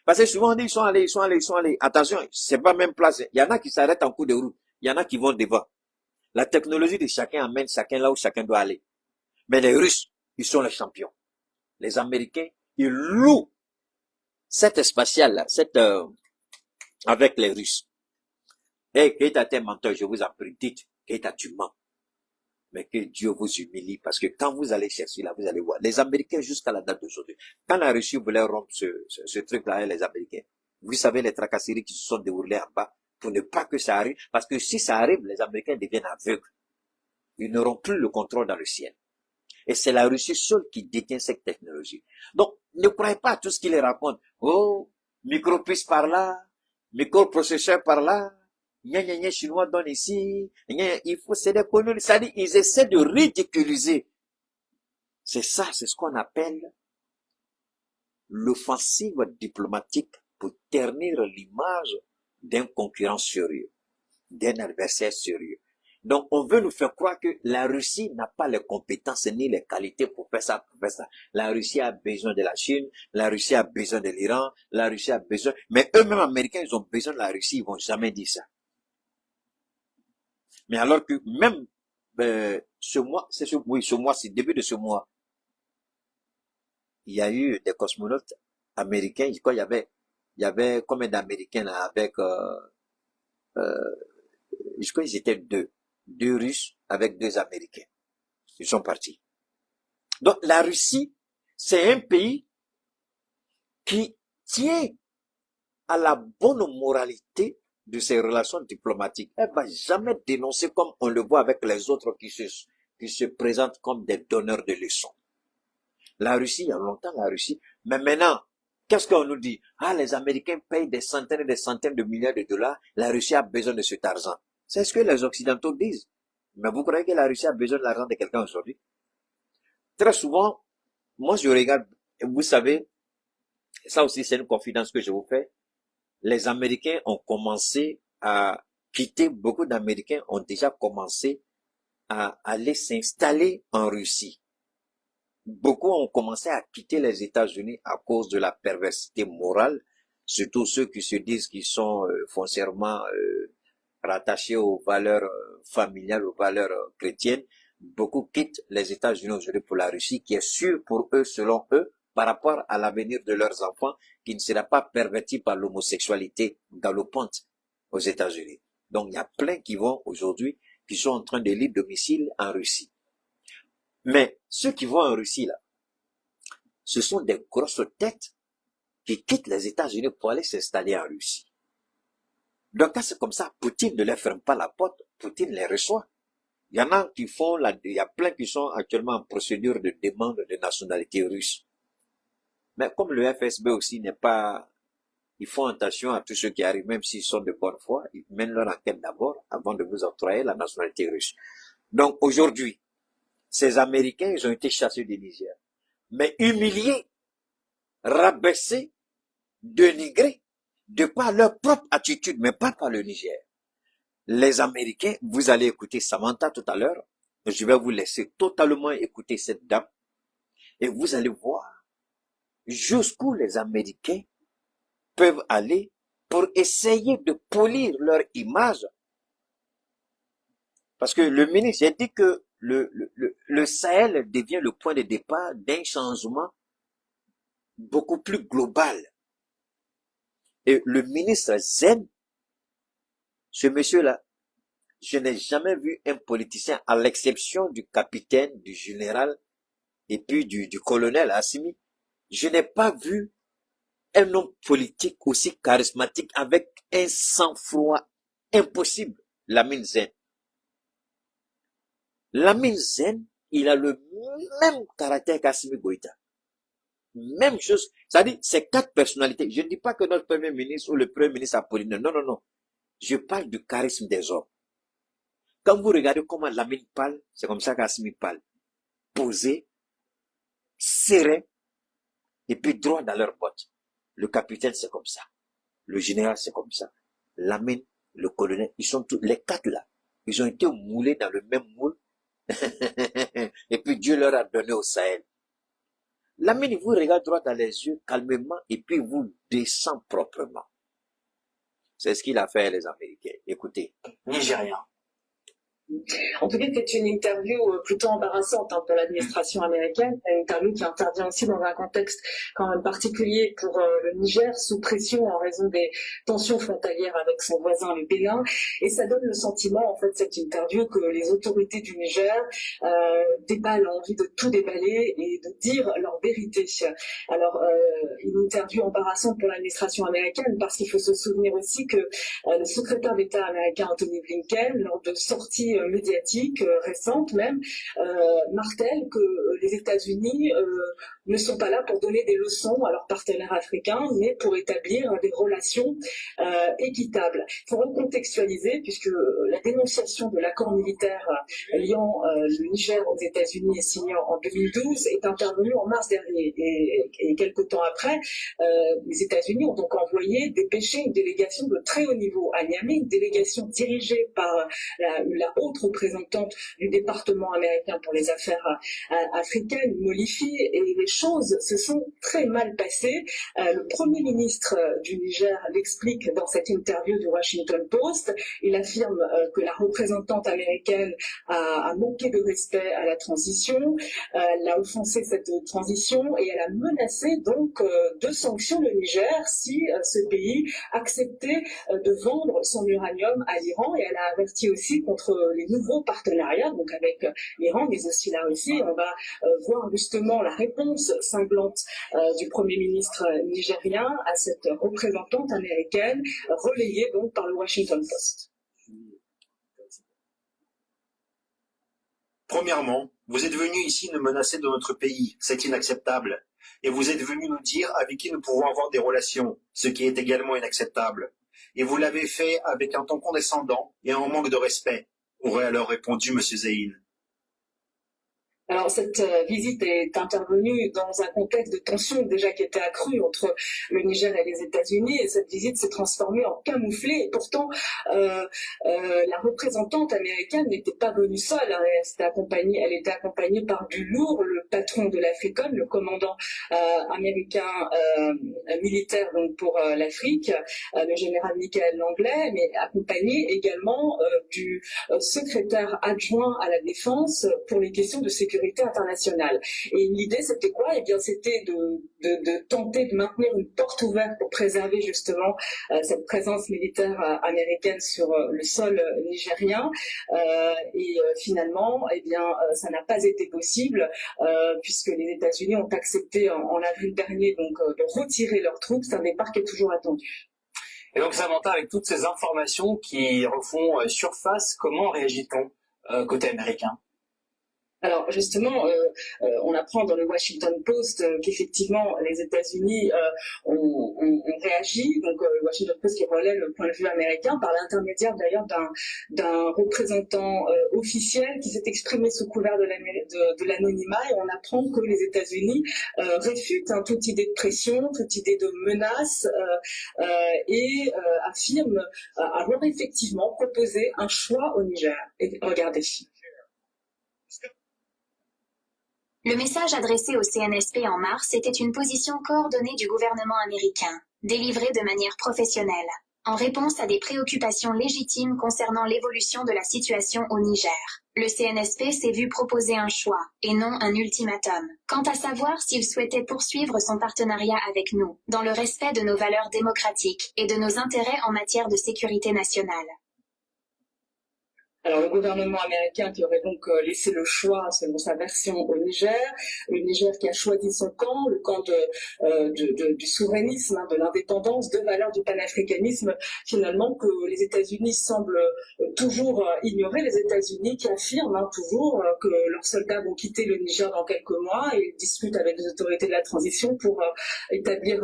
Parce que souvent on dit, ils sont allés. Attention, c'est pas même place. Il y en a qui s'arrêtent en cours de route. Il y en a qui vont devant. La technologie de chacun amène chacun là où chacun doit aller. Mais les Russes, ils sont les champions. Les Américains, ils louent cette spatiale-là, avec les Russes. Et Keïta, t'es menteur, je vous en prie, dites, Keïta, tu mens. Mais que Dieu vous humilie, parce que quand vous allez chercher là, vous allez voir. Les Américains, jusqu'à la date d'aujourd'hui, quand la Russie voulait rompre ce truc-là avec les Américains, vous savez les tracasseries qui se sont déroulées en bas, pour ne pas que ça arrive, parce que si ça arrive, les Américains deviennent aveugles. Ils n'auront plus le contrôle dans le ciel. Et c'est la Russie seule qui détient cette technologie. Donc, ne croyez pas à tout ce qu'ils les racontent. Oh, micropuce par là, microprocesseur par là, gna chinois donne ici, il faut, c'est des conneries. Ça dit, ils essaient de ridiculiser. C'est ça, c'est ce qu'on appelle l'offensive diplomatique pour ternir l'image d'un concurrent sérieux, d'un adversaire sérieux. Donc, on veut nous faire croire que la Russie n'a pas les compétences ni les qualités pour faire ça, La Russie a besoin de la Chine, la Russie a besoin de l'Iran, la Russie a besoin, mais eux-mêmes Américains, ils ont besoin de la Russie, ils vont jamais dire ça. Mais alors que même, ce mois-ci, début de ce mois, il y a eu des cosmonautes américains, je crois il y avait combien d'Américains là, avec, je crois qu'ils étaient deux Russes avec 2 Américains. Ils sont partis. Donc la Russie, c'est un pays qui tient à la bonne moralité de ses relations diplomatiques. Elle va jamais dénoncer comme on le voit avec les autres qui se présentent comme des donneurs de leçons. La Russie, il y a longtemps la Russie, mais maintenant, qu'est-ce qu'on nous dit? Ah, les Américains payent des centaines et des centaines de milliards de dollars, la Russie a besoin de cet argent. C'est ce que les Occidentaux disent. Mais vous croyez que la Russie a besoin de l'argent de quelqu'un aujourd'hui? Très souvent, moi je regarde, vous savez, ça aussi c'est une confidence que je vous fais, les Américains ont commencé à quitter, beaucoup d'Américains ont déjà commencé à aller s'installer en Russie. Beaucoup ont commencé à quitter les États-Unis à cause de la perversité morale, surtout ceux qui se disent qu'ils sont foncièrement rattachés aux valeurs familiales, aux valeurs chrétiennes. Beaucoup quittent les États-Unis aujourd'hui pour la Russie, qui est sûre pour eux, selon eux, par rapport à l'avenir de leurs enfants qui ne sera pas perverti par l'homosexualité galopante aux États-Unis. Donc, il y a plein qui vont aujourd'hui, qui sont en train de libre domicile en Russie. Mais ceux qui vont en Russie, là, ce sont des grosses têtes qui quittent les États-Unis pour aller s'installer en Russie. Donc, quand c'est comme ça, Poutine ne leur ferme pas la porte, Poutine les reçoit. Il y en a qui font, il y a plein qui sont actuellement en procédure de demande de nationalité russe. Mais comme le FSB aussi n'est pas, ils font attention à tous ceux qui arrivent, même s'ils sont de bonne foi, ils mènent leur enquête d'abord avant de vous octroyer la nationalité russe. Donc aujourd'hui, ces Américains, ils ont été chassés du Niger, mais humiliés, rabaissés, dénigrés, de par leur propre attitude, mais pas par le Niger. Les Américains, vous allez écouter Samantha tout à l'heure, je vais vous laisser totalement écouter cette dame, et vous allez voir jusqu'où les Américains peuvent aller pour essayer de polir leur image. Parce que le ministre a dit que le Sahel devient le point de départ d'un changement beaucoup plus global. Et le ministre Zen, ce monsieur-là, je n'ai jamais vu un politicien, à l'exception du capitaine, du général et puis du colonel Assimi, je n'ai pas vu un homme politique aussi charismatique avec un sang-froid impossible, Lamine Zen. Lamine Zen, il a le même caractère qu'Assimi Goïta. Même chose, c'est-à-dire, c'est quatre personnalités. Je ne dis pas que notre premier ministre ou le premier ministre Apollinaire, non, non, non. Je parle du charisme des hommes. Quand vous regardez comment Lamine parle, c'est comme ça qu'Assimi parle. Posé, serré, et puis droit dans leurs bottes. Le capitaine, c'est comme ça. Le général, c'est comme ça. Lamine, le colonel, ils sont tous, les quatre là, ils ont été moulés dans le même moule. Et puis Dieu leur a donné au Sahel. Lamine, vous regarde droit dans les yeux, calmement, et puis vous descend proprement. C'est ce qu'il a fait, les Américains. Écoutez. Nigérien. En tout cas, c'est une interview plutôt embarrassante pour l'administration américaine, une interview qui intervient aussi dans un contexte quand même particulier pour le Niger, sous pression en raison des tensions frontalières avec son voisin le Bénin, et ça donne le sentiment, en fait, cette interview, que les autorités du Niger déballent, ont envie de tout déballer et de dire leur vérité. Alors, une interview embarrassante pour l'administration américaine, parce qu'il faut se souvenir aussi que le secrétaire d'État américain Anthony Blinken, lors de sorties médiatiques récentes même, martèle que les États-Unis ne sont pas là pour donner des leçons à leurs partenaires africains, mais pour établir des relations équitables. Il faut recontextualiser, puisque la dénonciation de l'accord militaire liant le Niger aux États-Unis et signé en 2012 est intervenue en mars dernier. Et quelques temps après, les États-Unis ont donc envoyé dépêcher une délégation de très haut niveau à Niamey, une délégation dirigée par la haute représentante du département américain pour les affaires africaines, Molifi, et les choses se sont très mal passées. Le Premier ministre du Niger l'explique dans cette interview du Washington Post. Il affirme que la représentante américaine a manqué de respect à la transition, elle a offensé cette transition et elle a menacé donc de sanctions le Niger si ce pays acceptait de vendre son uranium à l'Iran, et elle a averti aussi contre les nouveaux partenariats, donc avec l'Iran, mais aussi la Russie. On va voir justement la réponse cinglante du Premier ministre nigérien à cette représentante américaine, relayée donc par le Washington Post. Premièrement, vous êtes venu ici nous menacer de notre pays, c'est inacceptable. Et vous êtes venu nous dire avec qui nous pouvons avoir des relations, ce qui est également inacceptable. Et vous l'avez fait avec un ton condescendant et un manque de respect, aurait alors répondu M. Zeyn. Alors cette visite est intervenue dans un contexte de tension déjà qui était accrue entre le Niger et les États-Unis, et cette visite s'est transformée en camouflé. Et pourtant, la représentante américaine n'était pas venue seule. Elle était accompagnée par du lourd, le patron de l'Africom, le commandant américain militaire donc pour l'Afrique, le général Michael Langlais, mais accompagné également du secrétaire adjoint à la défense pour les questions de sécurité sécurité internationale. Et l'idée, c'était quoi? Eh bien, c'était de tenter de maintenir une porte ouverte pour préserver justement cette présence militaire américaine sur le sol nigérien. Finalement, eh bien, ça n'a pas été possible puisque les États-Unis ont accepté en avril dernier donc de retirer leurs troupes. C'est un départ qui est toujours attendu. Et donc Samantha, avec toutes ces informations qui refont surface, comment réagit-on côté américain? Alors justement, on apprend dans le Washington Post qu'effectivement les États-Unis ont réagi. Donc le Washington Post qui relaie le point de vue américain par l'intermédiaire d'ailleurs d'un représentant officiel qui s'est exprimé sous couvert de l'anonymat, et on apprend que les États-Unis réfutent toute idée de pression, toute idée de menace et affirment avoir effectivement proposé un choix au Niger. Et regardez. Le message adressé au CNSP en mars était une position coordonnée du gouvernement américain, délivrée de manière professionnelle, en réponse à des préoccupations légitimes concernant l'évolution de la situation au Niger. Le CNSP s'est vu proposer un choix, et non un ultimatum, quant à savoir s'il souhaitait poursuivre son partenariat avec nous, dans le respect de nos valeurs démocratiques et de nos intérêts en matière de sécurité nationale. Alors le gouvernement américain qui aurait donc laissé le choix selon sa version au Niger, le Niger qui a choisi son camp, le camp du souverainisme, de l'indépendance, de valeurs du panafricanisme, finalement que les États-Unis semblent toujours ignorer, les États-Unis qui affirment toujours que leurs soldats vont quitter le Niger dans quelques mois et discutent avec les autorités de la transition pour établir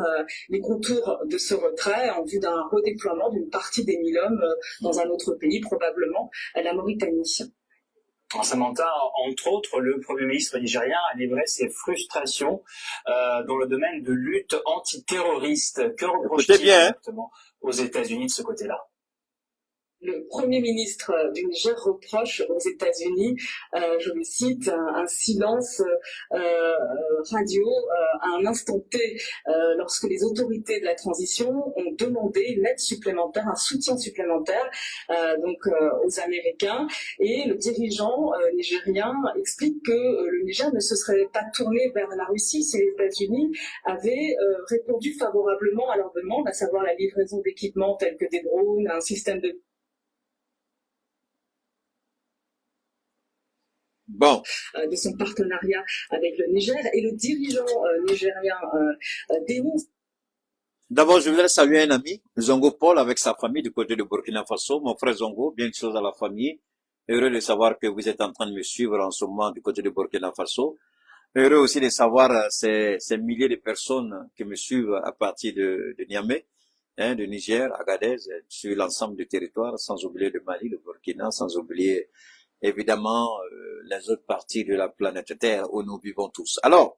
les contours de ce retrait en vue d'un redéploiement d'une partie des 1000 hommes dans un autre pays, probablement à la Mauritanie. Samantha, entre autres, le Premier ministre nigérien a livré ses frustrations dans le domaine de lutte antiterroriste. Que reproche-t-il exactement aux États-Unis de ce côté-là? Le Premier ministre du Niger reproche aux États-Unis, je le cite, un silence radio à un instant T lorsque les autorités de la transition ont demandé une aide supplémentaire, un soutien supplémentaire aux Américains. Et le dirigeant nigérien explique que le Niger ne se serait pas tourné vers la Russie si les États-Unis avaient répondu favorablement à leur demande, à savoir la livraison d'équipements tels que des drones, un système de son partenariat avec le Niger, et le dirigeant nigérien dénonce. D'abord, je voudrais saluer un ami, Zongo Paul, avec sa famille du côté de Burkina Faso. Mon frère Zongo, bien de choses à la famille. Heureux de savoir que vous êtes en train de me suivre en ce moment du côté de Burkina Faso. Heureux aussi de savoir ces milliers de personnes qui me suivent à partir de Niamey, de Niger, Agadez, sur l'ensemble du territoire, sans oublier le Mali, le Burkina, sans oublier évidemment les autres parties de la planète Terre où nous vivons tous. Alors,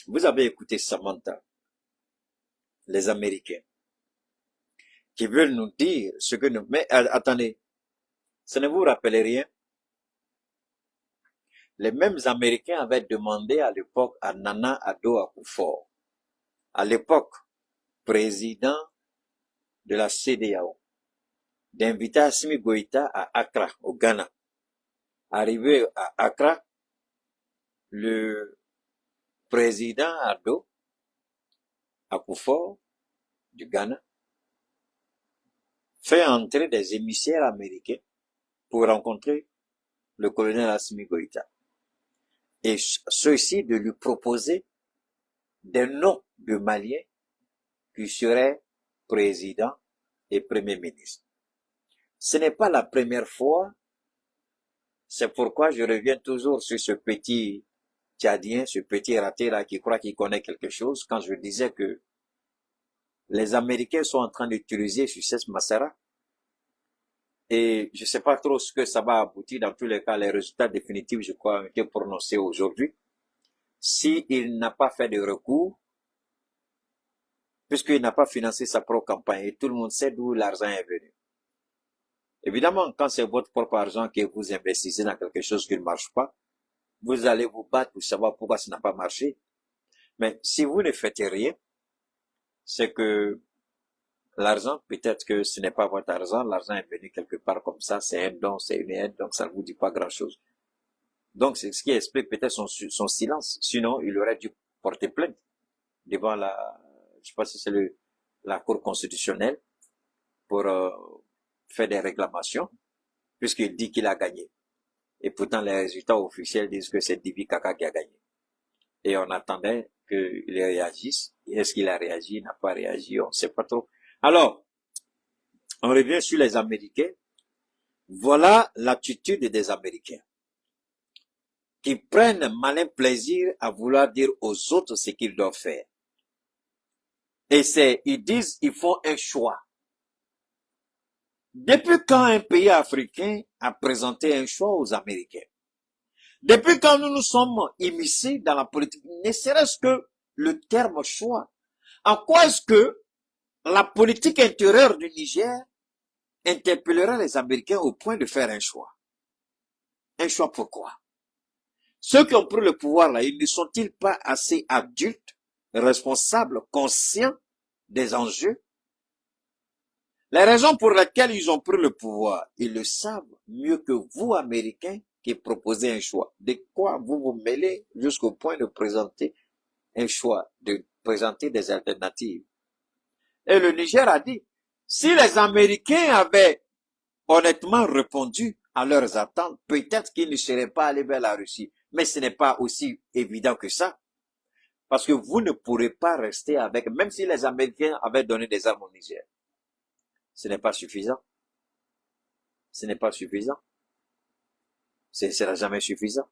vous avez écouté Samantha, les Américains, qui veulent nous dire ce que nous... Mais attendez, ça ne vous rappelle rien? Les mêmes Américains avaient demandé à l'époque à Nana Addo Akufo, à l'époque président de la CEDEAO, d'inviter Assimi Goïta à Accra, au Ghana. Arrivé à Accra, le président Addo Akufo du Ghana fait entrer des émissaires américains pour rencontrer le colonel Assimi Goïta. Et ceux-ci de lui proposer des noms de Maliens qui seraient président et premier ministre. Ce n'est pas la première fois. C'est pourquoi je reviens toujours sur ce petit Tchadien, ce petit raté-là qui croit qu'il connaît quelque chose, quand je disais que les Américains sont en train d'utiliser Succès Massara. Et je ne sais pas trop ce que ça va aboutir. Dans tous les cas, les résultats définitifs, je crois, ont été prononcés aujourd'hui. S'il n'a pas fait de recours, puisqu'il n'a pas financé sa propre campagne, et tout le monde sait d'où l'argent est venu. Évidemment, quand c'est votre propre argent que vous investissez dans quelque chose qui ne marche pas, vous allez vous battre pour savoir pourquoi ça n'a pas marché. Mais si vous ne faites rien, c'est que l'argent, peut-être que ce n'est pas votre argent, l'argent est venu quelque part comme ça, c'est un don, c'est une aide, donc ça ne vous dit pas grand-chose. Donc, c'est ce qui explique peut-être son silence. Sinon, il aurait dû porter plainte devant je sais pas si c'est la Cour constitutionnelle pour faire des réclamations, puisqu'il dit qu'il a gagné. Et pourtant, les résultats officiels disent que c'est Dibi Kaka qui a gagné. Et on attendait qu'il réagisse. Est-ce qu'il a réagi? Il n'a pas réagi, on ne sait pas trop. Alors, on revient sur les Américains. Voilà l'attitude des Américains, qui prennent malin plaisir à vouloir dire aux autres ce qu'ils doivent faire. Et ils disent, ils font un choix. Depuis quand un pays africain a présenté un choix aux Américains? Depuis quand nous nous sommes immiscés dans la politique, ne serait-ce que le terme choix? En quoi est-ce que la politique intérieure du Niger interpellera les Américains au point de faire un choix? Un choix pourquoi? Ceux qui ont pris le pouvoir là, ils ne sont-ils pas assez adultes, responsables, conscients des enjeux? Les raisons pour lesquelles ils ont pris le pouvoir, ils le savent mieux que vous, Américains, qui proposez un choix. De quoi vous vous mêlez jusqu'au point de présenter un choix, de présenter des alternatives? Et le Niger a dit, si les Américains avaient honnêtement répondu à leurs attentes, peut-être qu'ils ne seraient pas allés vers la Russie. Mais ce n'est pas aussi évident que ça. Parce que vous ne pourrez pas rester avec, même si les Américains avaient donné des armes au Niger. Ce n'est pas suffisant. Ce n'est pas suffisant. Ce ne sera jamais suffisant.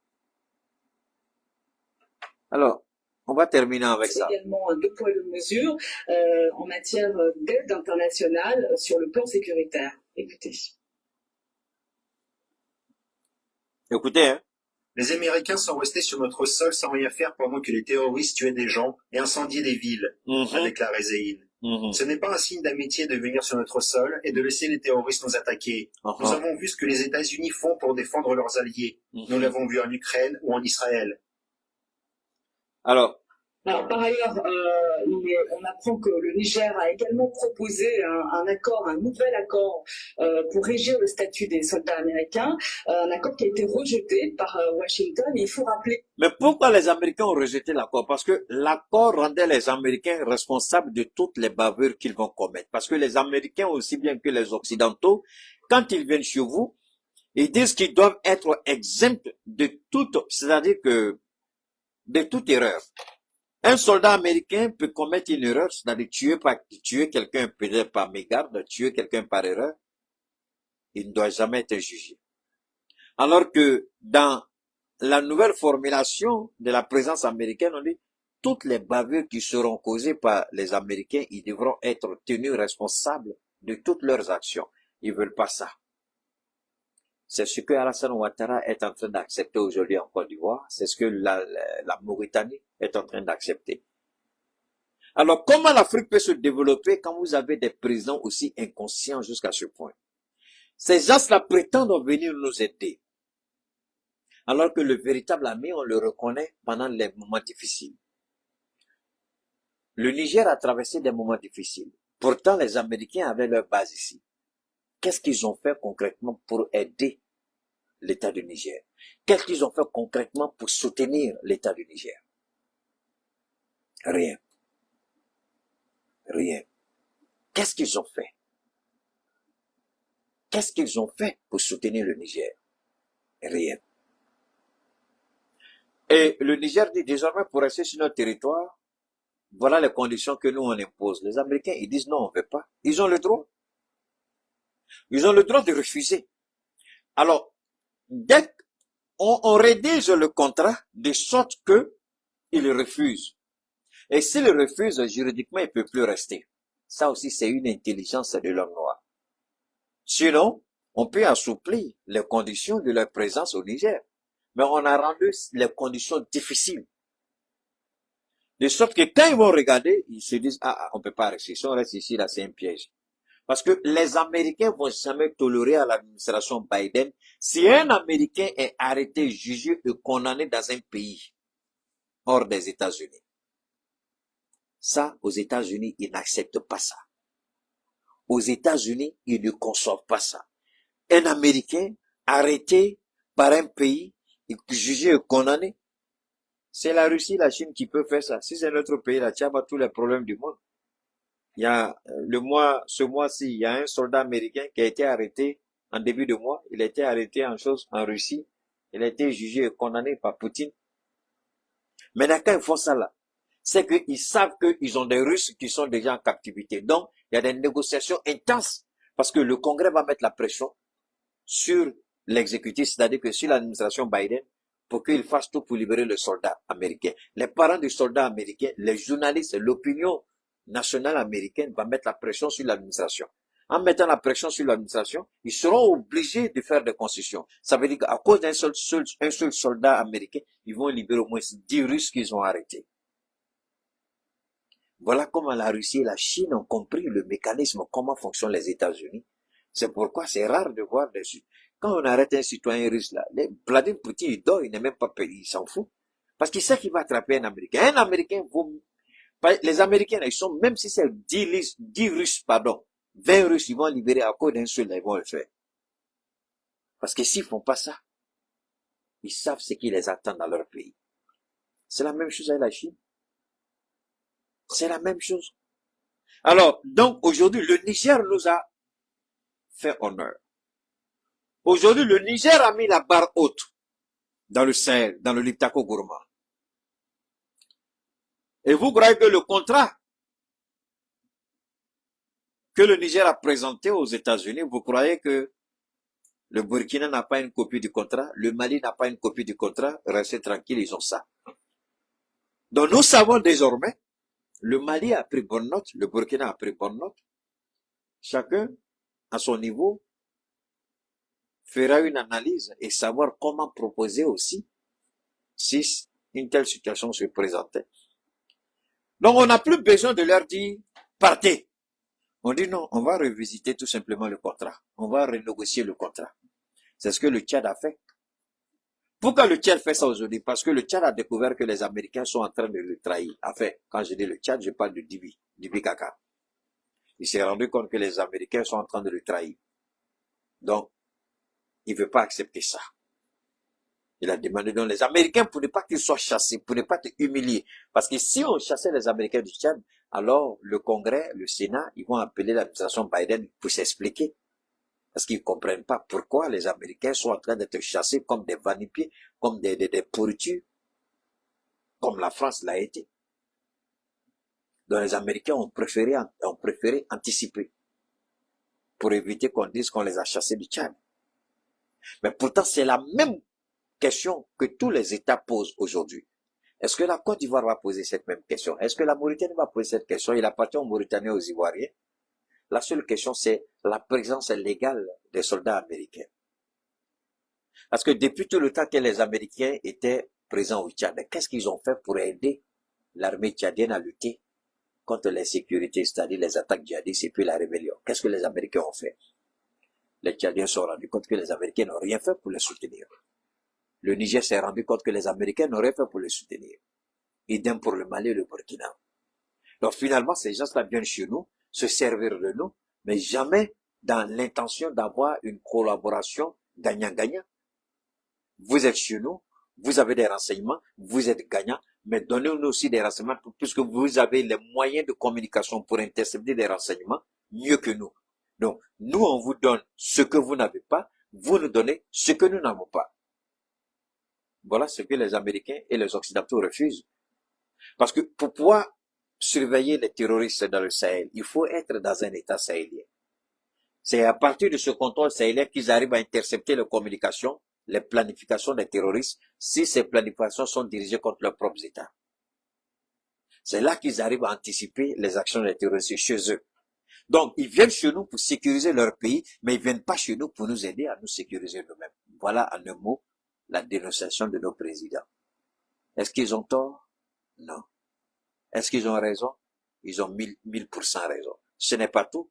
Alors, on va terminer avec ça. C'est également un 2 poids 2 mesures en matière d'aide internationale sur le plan sécuritaire. Écoutez. Écoutez, hein. Les Américains sont restés sur notre sol sans rien faire pendant que les terroristes tuaient des gens et incendiaient des villes, a déclaré Zéine. Ce n'est pas un signe d'amitié de venir sur notre sol et de laisser les terroristes nous attaquer. Nous avons vu ce que les États-Unis font pour défendre leurs alliés. Nous l'avons vu en Ukraine ou en Israël. Alors, par ailleurs, on apprend que le Niger a également proposé un nouvel accord pour régir le statut des soldats américains, un accord qui a été rejeté par Washington. Et il faut rappeler. Mais pourquoi les Américains ont rejeté l'accord? Parce que l'accord rendait les Américains responsables de toutes les bavures qu'ils vont commettre. Parce que les Américains, aussi bien que les Occidentaux, quand ils viennent chez vous, ils disent qu'ils doivent être exempts de toute, c'est-à-dire que de toute erreur. Un soldat américain peut commettre une erreur, c'est-à-dire tuer quelqu'un peut-être par mégarde, tuer quelqu'un par erreur. Il ne doit jamais être jugé. Alors que dans la nouvelle formulation de la présence américaine, on dit toutes les bavures qui seront causées par les Américains, ils devront être tenus responsables de toutes leurs actions. Ils veulent pas ça. C'est ce que Alassane Ouattara est en train d'accepter aujourd'hui en Côte d'Ivoire. C'est ce que la Mauritanie est en train d'accepter. Alors, comment l'Afrique peut se développer quand vous avez des présidents aussi inconscients jusqu'à ce point? Ces gens-là prétendent venir nous aider. Alors que le véritable ami, on le reconnaît pendant les moments difficiles. Le Niger a traversé des moments difficiles. Pourtant, les Américains avaient leur base ici. Qu'est-ce qu'ils ont fait concrètement pour aider l'État du Niger? Qu'est-ce qu'ils ont fait concrètement pour soutenir l'État du Niger? Rien. Rien. Qu'est-ce qu'ils ont fait? Qu'est-ce qu'ils ont fait pour soutenir le Niger? Rien. Et le Niger dit désormais pour rester sur notre territoire, voilà les conditions que nous on impose. Les Américains, ils disent non, on ne veut pas. Ils ont le droit. Ils ont le droit de refuser. Alors, dès qu'on rédige le contrat de sorte que ils refusent. Et s'ils refusent, juridiquement, il ne peut plus rester. Ça aussi, c'est une intelligence de l'homme noir. Sinon, on peut assouplir les conditions de leur présence au Niger. Mais on a rendu les conditions difficiles. De sorte que quand ils vont regarder, ils se disent, on peut pas rester. Si on reste ici, là, c'est un piège. Parce que les Américains vont jamais tolérer à l'administration Biden si un Américain est arrêté, jugé et condamné dans un pays hors des États-Unis. Ça, aux États-Unis, ils n'acceptent pas ça. Aux États-Unis, ils ne conçoivent pas ça. Un Américain arrêté par un pays jugé et condamné. C'est la Russie, la Chine qui peut faire ça. Si c'est notre pays, là, tu as tous les problèmes du monde. Il y a ce mois-ci, il y a un soldat américain qui a été arrêté en début de mois. Il a été arrêté en Russie. Il a été jugé et condamné par Poutine. Mais quand ils font ça là, c'est qu'ils savent qu'ils ont des Russes qui sont déjà en captivité. Donc, il y a des négociations intenses parce que le Congrès va mettre la pression sur l'exécutif, c'est-à-dire que sur l'administration Biden, pour qu'il fasse tout pour libérer le soldat américain. Les parents du soldat américain, les journalistes, l'opinion nationale américaine va mettre la pression sur l'administration. En mettant la pression sur l'administration, ils seront obligés de faire des concessions. Ça veut dire qu'à cause d'un seul soldat américain, ils vont libérer au moins 10 Russes qu'ils ont arrêtés. Voilà comment la Russie et la Chine ont compris le mécanisme, comment fonctionnent les États-Unis. C'est pourquoi c'est rare de voir dessus. Quand on arrête un citoyen russe là, Vladimir Poutine, il dort, il n'est même pas payé, il s'en fout. Parce qu'il sait qu'il va attraper un Américain. Un Américain, les Américains, ils sont, même si c'est 10 Russes, 20 Russes, ils vont libérer à cause d'un seul, ils vont le faire. Parce que s'ils font pas ça, ils savent ce qui les attend dans leur pays. C'est la même chose avec la Chine. C'est la même chose. Alors, donc, aujourd'hui, le Niger nous a fait honneur. Aujourd'hui, le Niger a mis la barre haute dans le Sahel, dans le Liptako Gourma. Et vous croyez que le contrat que le Niger a présenté aux États-Unis, vous croyez que le Burkina n'a pas une copie du contrat, le Mali n'a pas une copie du contrat, restez tranquille, ils ont ça. Donc nous savons désormais, le Mali a pris bonne note, le Burkina a pris bonne note, chacun à son niveau fera une analyse et savoir comment proposer aussi si une telle situation se présentait. Donc on n'a plus besoin de leur dire partez. On dit non, on va revisiter tout simplement le contrat. On va renégocier le contrat. C'est ce que le Tchad a fait. Pourquoi le Tchad fait ça aujourd'hui? Parce que le Tchad a découvert que les Américains sont en train de le trahir. Enfin, quand je dis le Tchad, je parle de Dibi Kaka. Il s'est rendu compte que les Américains sont en train de le trahir. Donc, il ne veut pas accepter ça. Il a demandé donc les Américains pour ne pas qu'ils soient chassés, pour ne pas être humiliés. Parce que si on chassait les Américains du Tchad, alors le Congrès, le Sénat, ils vont appeler l'administration Biden pour s'expliquer. Parce qu'ils ne comprennent pas pourquoi les Américains sont en train d'être chassés comme des vanipiés, comme des pourritures, comme la France l'a été. Donc les Américains ont préféré anticiper pour éviter qu'on dise qu'on les a chassés du Tchad. Mais pourtant, c'est la même question que tous les États posent aujourd'hui. Est-ce que la Côte d'Ivoire va poser cette même question? Est-ce que la Mauritanie va poser cette question? Il appartient aux Mauritaniens et aux Ivoiriens. La seule question, c'est la présence légale des soldats américains. Parce que depuis tout le temps que les Américains étaient présents au Tchad, qu'est-ce qu'ils ont fait pour aider l'armée tchadienne à lutter contre l'insécurité, c'est-à-dire les attaques djihadistes et puis la rébellion? Qu'est-ce que les Américains ont fait? Les Tchadiens se sont rendus compte que les Américains n'ont rien fait pour les soutenir. Le Niger s'est rendu compte que les Américains n'ont rien fait pour les soutenir. Idem pour le Mali et le Burkina. Donc finalement, ces gens-là viennent chez nous, se servir de nous, mais jamais dans l'intention d'avoir une collaboration gagnant-gagnant. Vous êtes chez nous, vous avez des renseignements, vous êtes gagnant, mais donnez-nous aussi des renseignements puisque vous avez les moyens de communication pour intercepter des renseignements mieux que nous. Donc, nous, on vous donne ce que vous n'avez pas, vous nous donnez ce que nous n'avons pas. Voilà ce que les Américains et les Occidentaux refusent. Parce que pour pouvoir surveiller les terroristes dans le Sahel, il faut être dans un état sahélien. C'est à partir de ce contrôle sahélien qu'ils arrivent à intercepter les communications, les planifications des terroristes, si ces planifications sont dirigées contre leurs propres États. C'est là qu'ils arrivent à anticiper les actions des terroristes chez eux. Donc, ils viennent chez nous pour sécuriser leur pays, mais ils viennent pas chez nous pour nous aider à nous sécuriser nous-mêmes. Voilà, en un mot, la dénonciation de nos présidents. Est-ce qu'ils ont tort? Non. Est-ce qu'ils ont raison? Ils ont 1000% raison. Ce n'est pas tout.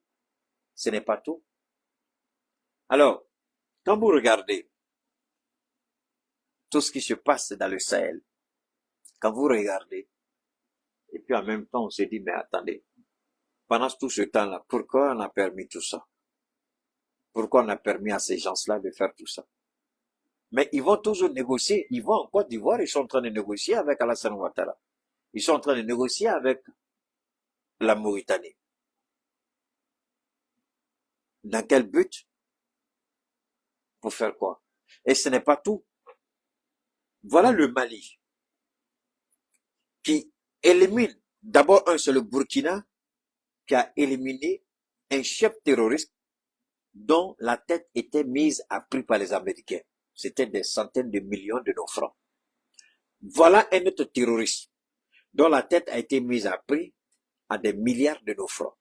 Ce n'est pas tout. Alors, quand vous regardez tout ce qui se passe dans le Sahel, quand vous regardez, et puis en même temps on se dit, mais attendez, pendant tout ce temps-là, pourquoi on a permis tout ça? Pourquoi on a permis à ces gens-là de faire tout ça? Mais ils vont toujours négocier. Ils vont en Côte d'Ivoire, ils sont en train de négocier avec Alassane Ouattara. Ils sont en train de négocier avec la Mauritanie. Dans quel but? Pour faire quoi? Et ce n'est pas tout. Voilà le Mali qui élimine, d'abord c'est le Burkina qui a éliminé un chef terroriste dont la tête était mise à prix par les Américains. C'était des centaines de millions de nos francs. Voilà un autre terroriste dont la tête a été mise à prix à des milliards de nos francs,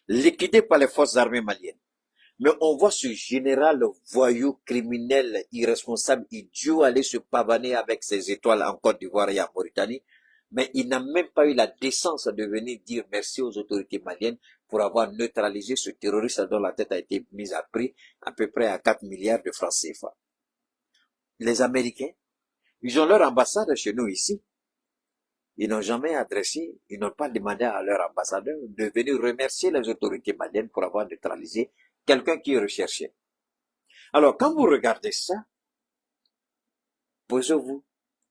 liquidé par les forces armées maliennes. Mais on voit ce général voyou, criminel, irresponsable, idiot aller se pavaner avec ses étoiles en Côte d'Ivoire et en Mauritanie. Mais il n'a même pas eu la décence de venir dire merci aux autorités maliennes pour avoir neutralisé ce terroriste dont la tête a été mise à prix à peu près à 4 milliards de francs CFA. Les Américains, ils ont leur ambassade chez nous ici. Ils n'ont jamais adressé, ils n'ont pas demandé à leur ambassadeur de venir remercier les autorités maliennes pour avoir neutralisé quelqu'un qui est recherché. Alors, quand vous regardez ça, posez-vous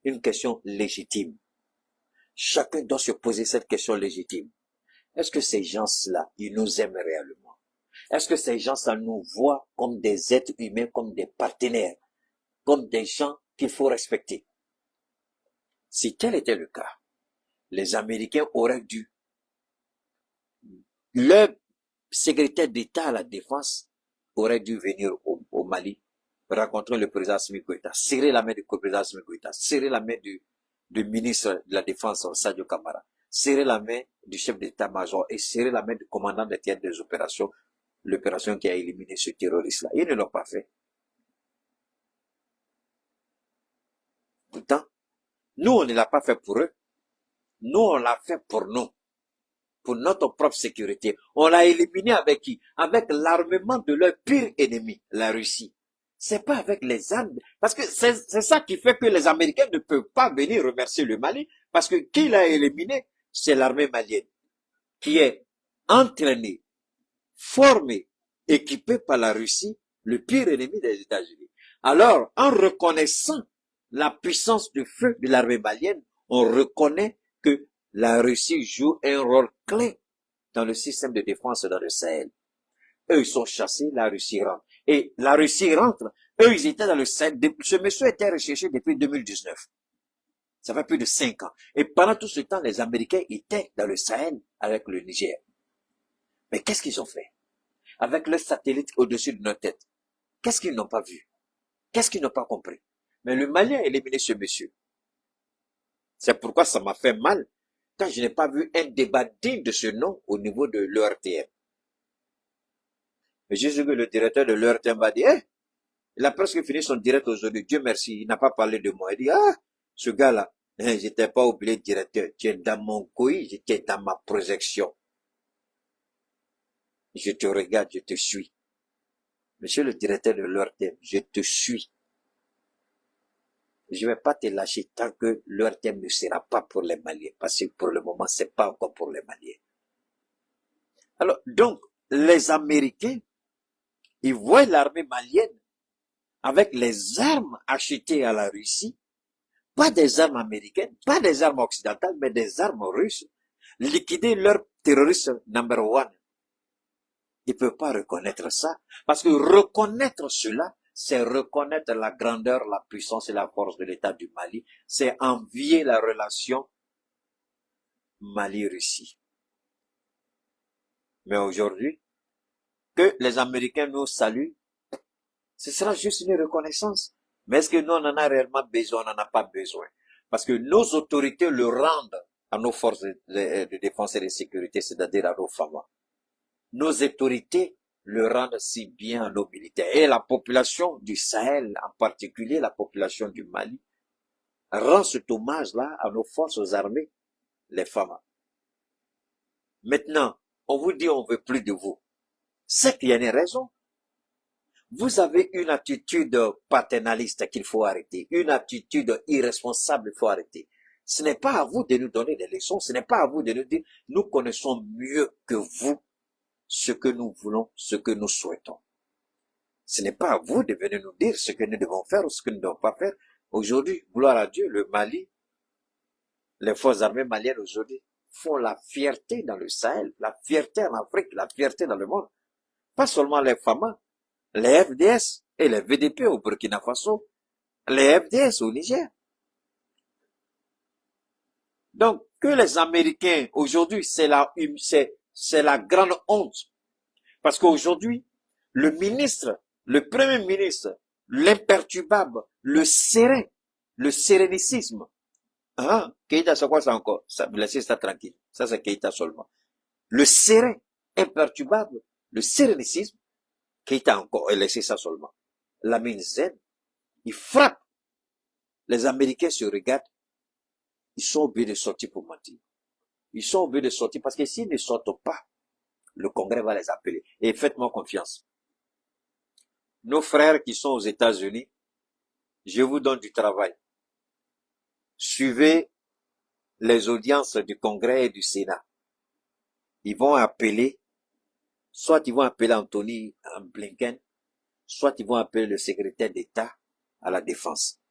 une question légitime. Chacun doit se poser cette question légitime. Est-ce que ces gens-là, ils nous aiment réellement? Est-ce que ces gens-là nous voient comme des êtres humains, comme des partenaires, comme des gens qu'il faut respecter? Si tel était le cas, les Américains auraient dû, leur secrétaire d'État à la défense aurait dû venir au Mali, rencontrer le président Assimi Goïta, serrer la main du président Assimi Goïta, serrer la main du ministre de la Défense Sadio Kamara, serrer la main du chef d'état-major et serrer la main du commandant des tiers des opérations, l'opération qui a éliminé ce terroriste-là. Ils ne l'ont pas fait. Pourtant, nous, on ne l'a pas fait pour eux. Nous, on l'a fait pour nous. Pour notre propre sécurité. On l'a éliminé avec qui? Avec l'armement de leur pire ennemi, la Russie. C'est pas avec les armes. Parce que c'est ça qui fait que les Américains ne peuvent pas venir remercier le Mali. Parce que qui l'a éliminé? C'est l'armée malienne. Qui est entraînée, formée, équipée par la Russie, le pire ennemi des États-Unis. Alors, en reconnaissant la puissance du feu de l'armée malienne, on reconnaît que la Russie joue un rôle clé dans le système de défense dans le Sahel. Eux, ils sont chassés, la Russie rentre. Et la Russie rentre, eux, ils étaient dans le Sahel. Ce monsieur était recherché depuis 2019. Ça fait plus de 5 ans. Et pendant tout ce temps, les Américains étaient dans le Sahel avec le Niger. Mais qu'est-ce qu'ils ont fait? Avec le satellite au-dessus de notre tête. Qu'est-ce qu'ils n'ont pas vu? Qu'est-ce qu'ils n'ont pas compris? Mais le Mali a éliminé ce monsieur. C'est pourquoi ça m'a fait mal quand je n'ai pas vu un débat digne de ce nom au niveau de l'ERTM. Mais j'ai vu que le directeur de l'ERTM m'a dit, il a presque fini son direct aujourd'hui. Dieu merci, il n'a pas parlé de moi. Il dit, ce gars-là, j'étais pas oublié directeur. Tu es dans mon couille, j'étais dans ma projection. Je te regarde, je te suis. Monsieur le directeur de l'ERTM, je te suis. Je vais pas te lâcher tant que l'ERTM ne sera pas pour les Maliens. Parce que pour le moment, c'est pas encore pour les Maliens. Alors, donc, les Américains, ils voient l'armée malienne avec les armes achetées à la Russie, pas des armes américaines, pas des armes occidentales, mais des armes russes, liquider leur terroriste number one. Ils ne peuvent pas reconnaître ça. Parce que reconnaître cela, c'est reconnaître la grandeur, la puissance et la force de l'État du Mali. C'est envier la relation Mali-Russie. Mais aujourd'hui, que les Américains nous saluent, ce sera juste une reconnaissance. Mais est-ce que nous, on en a réellement besoin? On n'en a pas besoin. Parce que nos autorités le rendent à nos forces de défense et de sécurité, c'est-à-dire à nos femmes. Nos autorités le rendent si bien à nos militaires. Et la population du Sahel, en particulier la population du Mali, rend cet hommage-là à nos forces armées, les femmes. Maintenant, on vous dit on veut plus de vous. C'est qu'il y a une raison. Vous avez une attitude paternaliste qu'il faut arrêter, une attitude irresponsable qu'il faut arrêter. Ce n'est pas à vous de nous donner des leçons, ce n'est pas à vous de nous dire nous connaissons mieux que vous ce que nous voulons, ce que nous souhaitons. Ce n'est pas à vous de venir nous dire ce que nous devons faire ou ce que nous ne devons pas faire. Aujourd'hui, gloire à Dieu, le Mali, les forces armées maliennes aujourd'hui font la fierté dans le Sahel, la fierté en Afrique, la fierté dans le monde. Pas seulement les FAMA, les FDS et les VDP au Burkina Faso, les FDS au Niger. Donc, que les Américains, aujourd'hui, c'est la grande honte. Parce qu'aujourd'hui, le ministre, le premier ministre, l'imperturbable, le serein, le sérénicisme. Hein? Keïta, c'est quoi ça encore? Ça, laissez ça tranquille. Ça, c'est Keïta seulement. Le serein, imperturbable, le sérénicisme. Keïta encore, et laissez ça seulement. Lamine Zen, il frappe. Les Américains se regardent. Ils sont obligés de sortir pour mentir. Ils sont obligés de sortir parce que s'ils ne sortent pas, le Congrès va les appeler. Et faites-moi confiance. Nos frères qui sont aux États-Unis, je vous donne du travail. Suivez les audiences du Congrès et du Sénat. Ils vont appeler, soit ils vont appeler Anthony Blinken, soit ils vont appeler le secrétaire d'État à la Défense.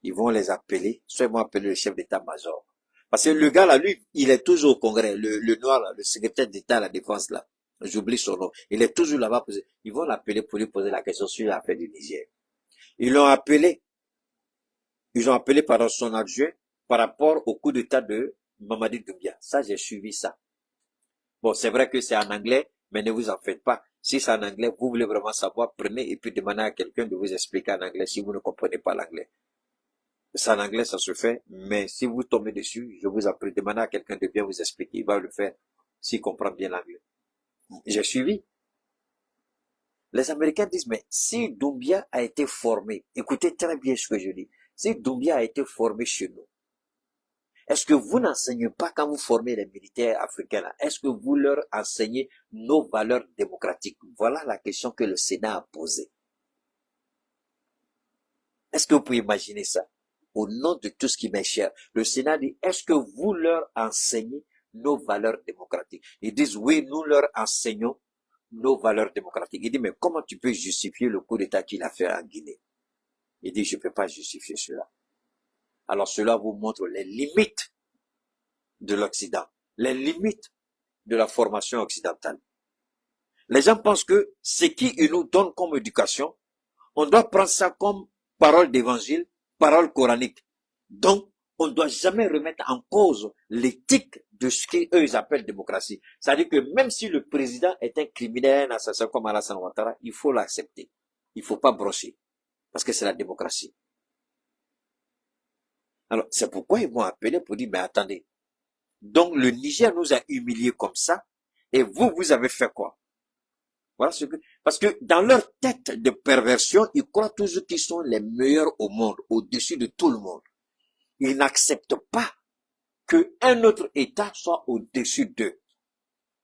Ils vont les appeler, soit ils vont appeler le chef d'État-major. Parce que le gars là, lui, il est toujours au Congrès, le noir là, le secrétaire d'État à la Défense là. J'oublie son nom. Il est toujours là-bas. Ils vont l'appeler pour lui poser la question sur l'affaire du Niger. Ils l'ont appelé. Ils ont appelé par son adjoint par rapport au coup d'état de Mamadi Doumbia. Ça, j'ai suivi ça. Bon, c'est vrai que c'est en anglais, mais ne vous en faites pas. Si c'est en anglais, vous voulez vraiment savoir, prenez et puis demandez à quelqu'un de vous expliquer en anglais si vous ne comprenez pas l'anglais. C'est en anglais, ça se fait, mais si vous tombez dessus, je vous en prie, demandez à quelqu'un de bien vous expliquer. Il va le faire s'il comprend bien l'anglais. J'ai suivi. Les Américains disent, mais si Doumbia a été formé, écoutez très bien ce que je dis, si Doumbia a été formé chez nous, est-ce que vous n'enseignez pas quand vous formez les militaires africains là, est-ce que vous leur enseignez nos valeurs démocratiques? Voilà la question que le Sénat a posée. Est-ce que vous pouvez imaginer ça? Au nom de tout ce qui m'est cher, le Sénat dit, est-ce que vous leur enseignez nos valeurs démocratiques? Ils disent, oui, nous leur enseignons nos valeurs démocratiques. Il dit, mais comment tu peux justifier le coup d'État qu'il a fait en Guinée? Il dit, je ne peux pas justifier cela. Alors cela vous montre les limites de l'Occident, les limites de la formation occidentale. Les gens pensent que ce qu'ils nous donnent comme éducation, on doit prendre ça comme parole d'évangile, parole coranique. Donc, on ne doit jamais remettre en cause l'éthique de ce qu'eux appellent démocratie. C'est-à-dire que même si le président est un criminel, un assassin comme Alassane Ouattara, il faut l'accepter. Il ne faut pas brocher. Parce que c'est la démocratie. Alors, c'est pourquoi ils m'ont appelé pour dire, mais attendez. Donc, le Niger nous a humiliés comme ça, et vous avez fait quoi? Voilà ce que, parce que dans leur tête de perversion, ils croient toujours qu'ils sont les meilleurs au monde, au-dessus de tout le monde. Ils n'acceptent pas qu'un autre État soit au-dessus d'eux.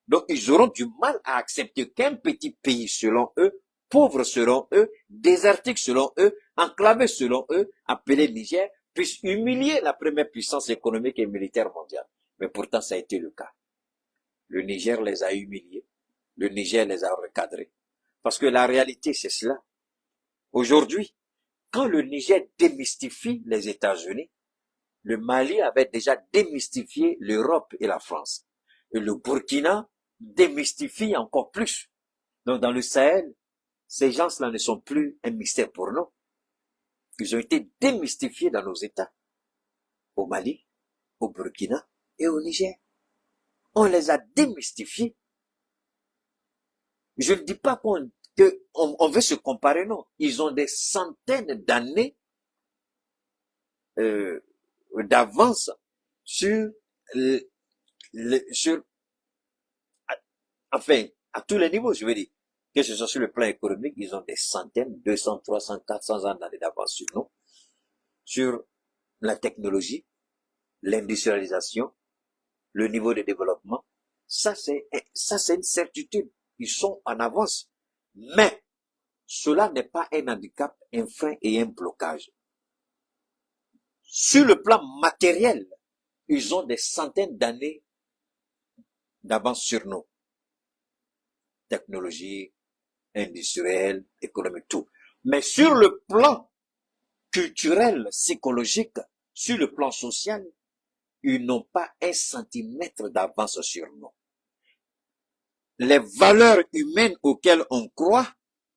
Donc, ils auront du mal à accepter qu'un petit pays, selon eux, pauvre selon eux, désertique selon eux, enclavé selon eux, appelé Niger, puisse humilier la première puissance économique et militaire mondiale. Mais pourtant, ça a été le cas. Le Niger les a humiliés. Le Niger les a recadrés. Parce que la réalité, c'est cela. Aujourd'hui, quand le Niger démystifie les États-Unis, le Mali avait déjà démystifié l'Europe et la France. Et le Burkina démystifie encore plus. Donc dans le Sahel, ces gens-là ne sont plus un mystère pour nous. Ils ont été démystifiés dans nos États. Au Mali, au Burkina et au Niger. On les a démystifiés. Je ne dis pas qu'on veut se comparer, non. Ils ont des centaines d'années d'avance sur enfin, à tous les niveaux, je veux dire. Que ce soit sur le plan économique, ils ont des centaines, 200, 300, 400 ans d'avance sur nous. Sur la technologie, l'industrialisation, le niveau de développement. Ça, c'est une certitude. Ils sont en avance. Mais, cela n'est pas un handicap, un frein et un blocage. Sur le plan matériel, ils ont des centaines d'années d'avance sur nous. Technologie, industriel, économique, tout. Mais sur le plan culturel, psychologique, sur le plan social, ils n'ont pas un centimètre d'avance sur nous. Les valeurs humaines auxquelles on croit,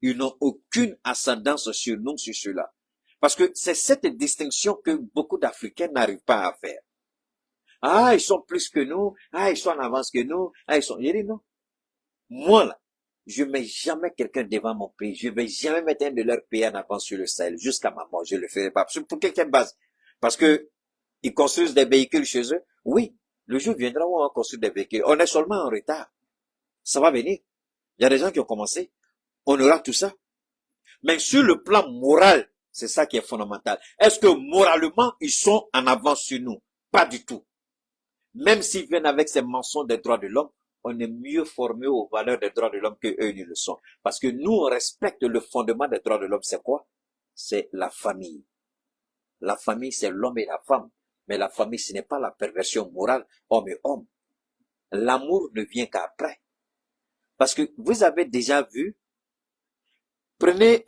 ils n'ont aucune ascendance sur nous, sur cela. Parce que c'est cette distinction que beaucoup d'Africains n'arrivent pas à faire. Ah, ils sont plus que nous. Ah, ils sont en avance que nous. Ah, ils sont... Il dit non. Moi, là, je mets jamais quelqu'un devant mon pays. Je vais jamais mettre un de leurs pays en avance sur le Sahel. Jusqu'à ma mort, je le ferai pas. Pour quelle base? Parce que ils construisent des véhicules chez eux. Oui, le jour viendra où on va construire des véhicules. On est seulement en retard. Ça va venir. Il y a des gens qui ont commencé. On aura tout ça. Mais sur le plan moral, c'est ça qui est fondamental. Est-ce que moralement, ils sont en avance sur nous? Pas du tout. Même s'ils viennent avec ces mensonges des droits de l'homme, on est mieux formé aux valeurs des droits de l'homme que eux, ils le sont. Parce que nous, on respecte le fondement des droits de l'homme. C'est quoi? C'est la famille. La famille, c'est l'homme et la femme. Mais la famille, ce n'est pas la perversion morale, homme et homme. L'amour ne vient qu'après. Parce que vous avez déjà vu, prenez,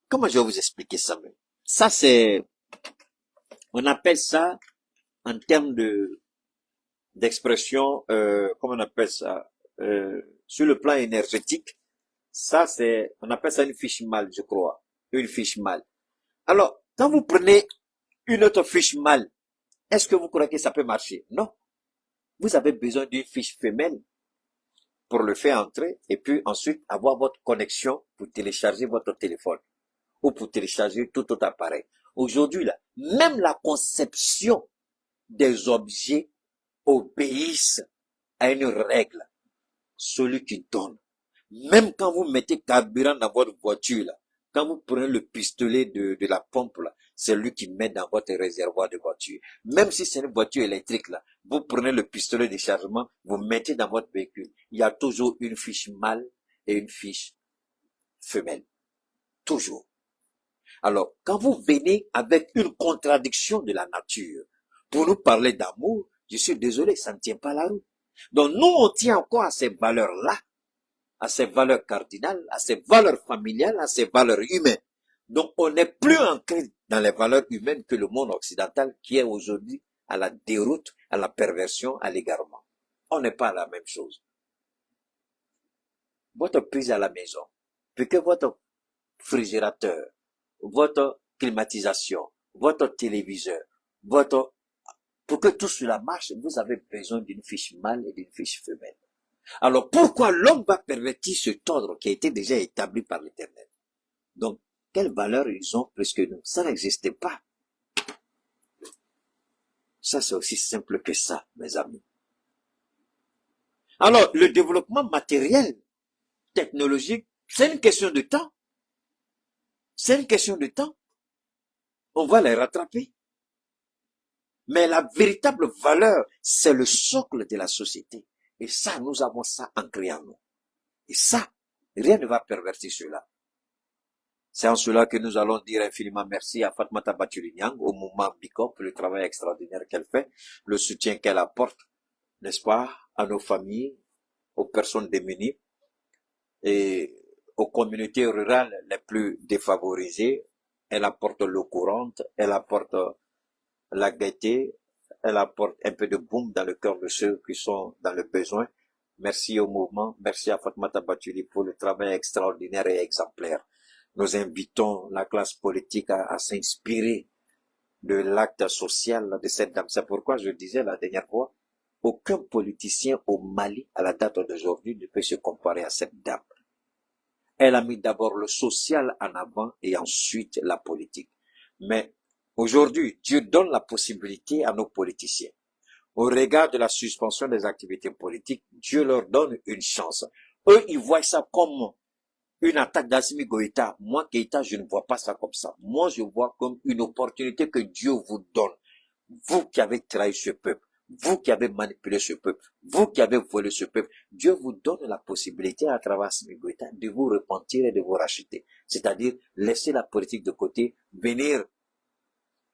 comment je vais vous expliquer ça même? Ça c'est, on appelle ça, en termes d'expression, comment on appelle ça, sur le plan énergétique, ça c'est, on appelle ça une fiche mâle, je crois, une fiche mâle. Alors, quand vous prenez une autre fiche mâle, est-ce que vous croyez que ça peut marcher? Non. Vous avez besoin d'une fiche femelle pour le faire entrer et puis ensuite avoir votre connexion pour télécharger votre téléphone ou pour télécharger tout autre appareil. Aujourd'hui, là, même la conception des objets obéissent à une règle. Celui qui donne. Même quand vous mettez carburant dans votre voiture, là, quand vous prenez le pistolet de la pompe, là, c'est lui qui met dans votre réservoir de voiture. Même si c'est une voiture électrique, là, vous prenez le pistolet de chargement, vous mettez dans votre véhicule. Il y a toujours une fiche mâle et une fiche femelle. Toujours. Alors, quand vous venez avec une contradiction de la nature, pour nous parler d'amour, je suis désolé, ça ne tient pas la route. Donc, nous, on tient encore à ces valeurs-là, à ces valeurs cardinales, à ces valeurs familiales, à ces valeurs humaines. Donc, on n'est plus ancré dans les valeurs humaines que le monde occidental qui est aujourd'hui à la déroute, à la perversion, à l'égarement. On n'est pas à la même chose. Votre prise à la maison, puis que votre réfrigérateur, votre climatisation, votre téléviseur, pour que tout cela marche, vous avez besoin d'une fiche mâle et d'une fiche femelle. Alors, pourquoi l'homme va pervertir cet ordre qui a été déjà établi par l'Éternel? Donc, quelle valeur ils ont plus que nous? Ça n'existait pas. Ça, c'est aussi simple que ça, mes amis. Alors, le développement matériel, technologique, c'est une question de temps. C'est une question de temps. On va les rattraper. Mais la véritable valeur, c'est le socle de la société. Et ça, nous avons ça ancré en nous. Et ça, rien ne va pervertir cela. C'est en cela que nous allons dire infiniment merci à Fatmata Batuli-Niang, au mouvement Bicop, pour le travail extraordinaire qu'elle fait, le soutien qu'elle apporte, n'est-ce pas, à nos familles, aux personnes démunies et aux communautés rurales les plus défavorisées. Elle apporte l'eau courante, elle apporte la gaieté, elle apporte un peu de boum dans le cœur de ceux qui sont dans le besoin. Merci au mouvement, merci à Fatmata Batuli pour le travail extraordinaire et exemplaire. Nous invitons la classe politique à s'inspirer de l'acte social de cette dame. C'est pourquoi je disais la dernière fois, aucun politicien au Mali, à la date d'aujourd'hui, ne peut se comparer à cette dame. Elle a mis d'abord le social en avant et ensuite la politique. Mais aujourd'hui, Dieu donne la possibilité à nos politiciens. Au regard de la suspension des activités politiques, Dieu leur donne une chance. Eux, ils voient ça comme une attaque d'Assimi Goïta. Moi, Keïta, je ne vois pas ça comme ça. Moi, je vois comme une opportunité que Dieu vous donne. Vous qui avez trahi ce peuple, vous qui avez manipulé ce peuple, vous qui avez volé ce peuple, Dieu vous donne la possibilité à travers Assimi Goïta de vous repentir et de vous racheter. C'est-à-dire, laisser la politique de côté, venir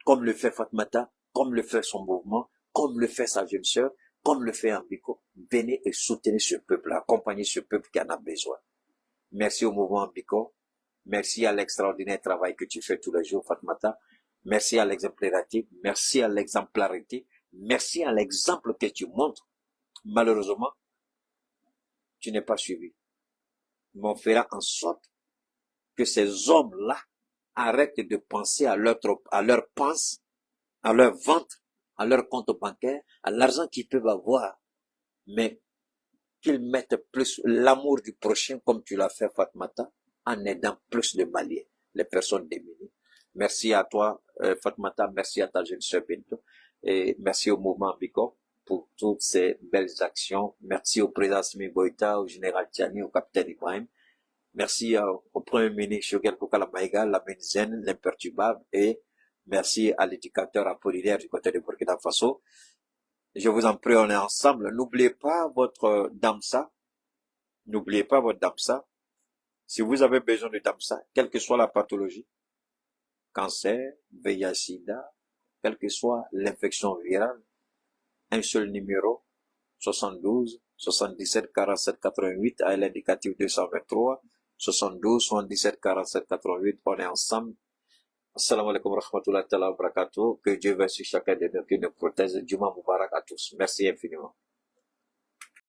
comme le fait Fatmata, comme le fait son mouvement, comme le fait sa jeune sœur, comme le fait Ambiko. Venez et soutenir ce peuple, accompagner ce peuple qui en a besoin. Merci au mouvement Biko. Merci à l'extraordinaire travail que tu fais tous les jours, Fatmata. Merci à l'exemplarité. Merci à l'exemplarité. Merci à l'exemple que tu montres. Malheureusement, tu n'es pas suivi. Mais on fera en sorte que ces hommes-là arrêtent de penser à leur pense, à leur ventre, à leur compte bancaire, à l'argent qu'ils peuvent avoir, mais qu'ils mettent plus l'amour du prochain comme tu l'as fait, Fatmata, en aidant plus de Maliens, les personnes démunies. Merci à toi, Fatmata, merci à ta jeune sœur Bintou, et merci au mouvement Biko pour toutes ces belles actions. Merci au président Simi Goïta, au général Tiani, au capitaine Ibrahim. Merci au premier ministre Shogel Kokalamaïga, la zen, l'imperturbable, et merci à l'éducateur Apollinaire du côté de Burkina Faso. Je vous en prie, on est ensemble. N'oubliez pas votre Damsa. N'oubliez pas votre Damsa. Si vous avez besoin de Damsa, quelle que soit la pathologie, cancer, VIH, SIDA, quelle que soit l'infection virale, un seul numéro, 72 77 47 88 à l'indicatif 223, 72 77 47 88, on est ensemble. Assalamu alaikum wa rahmatullahi wa barakatuh. Que Dieu veille sur chacun de nous, qui nous protège. Juma Mubarak à tous. Merci infiniment.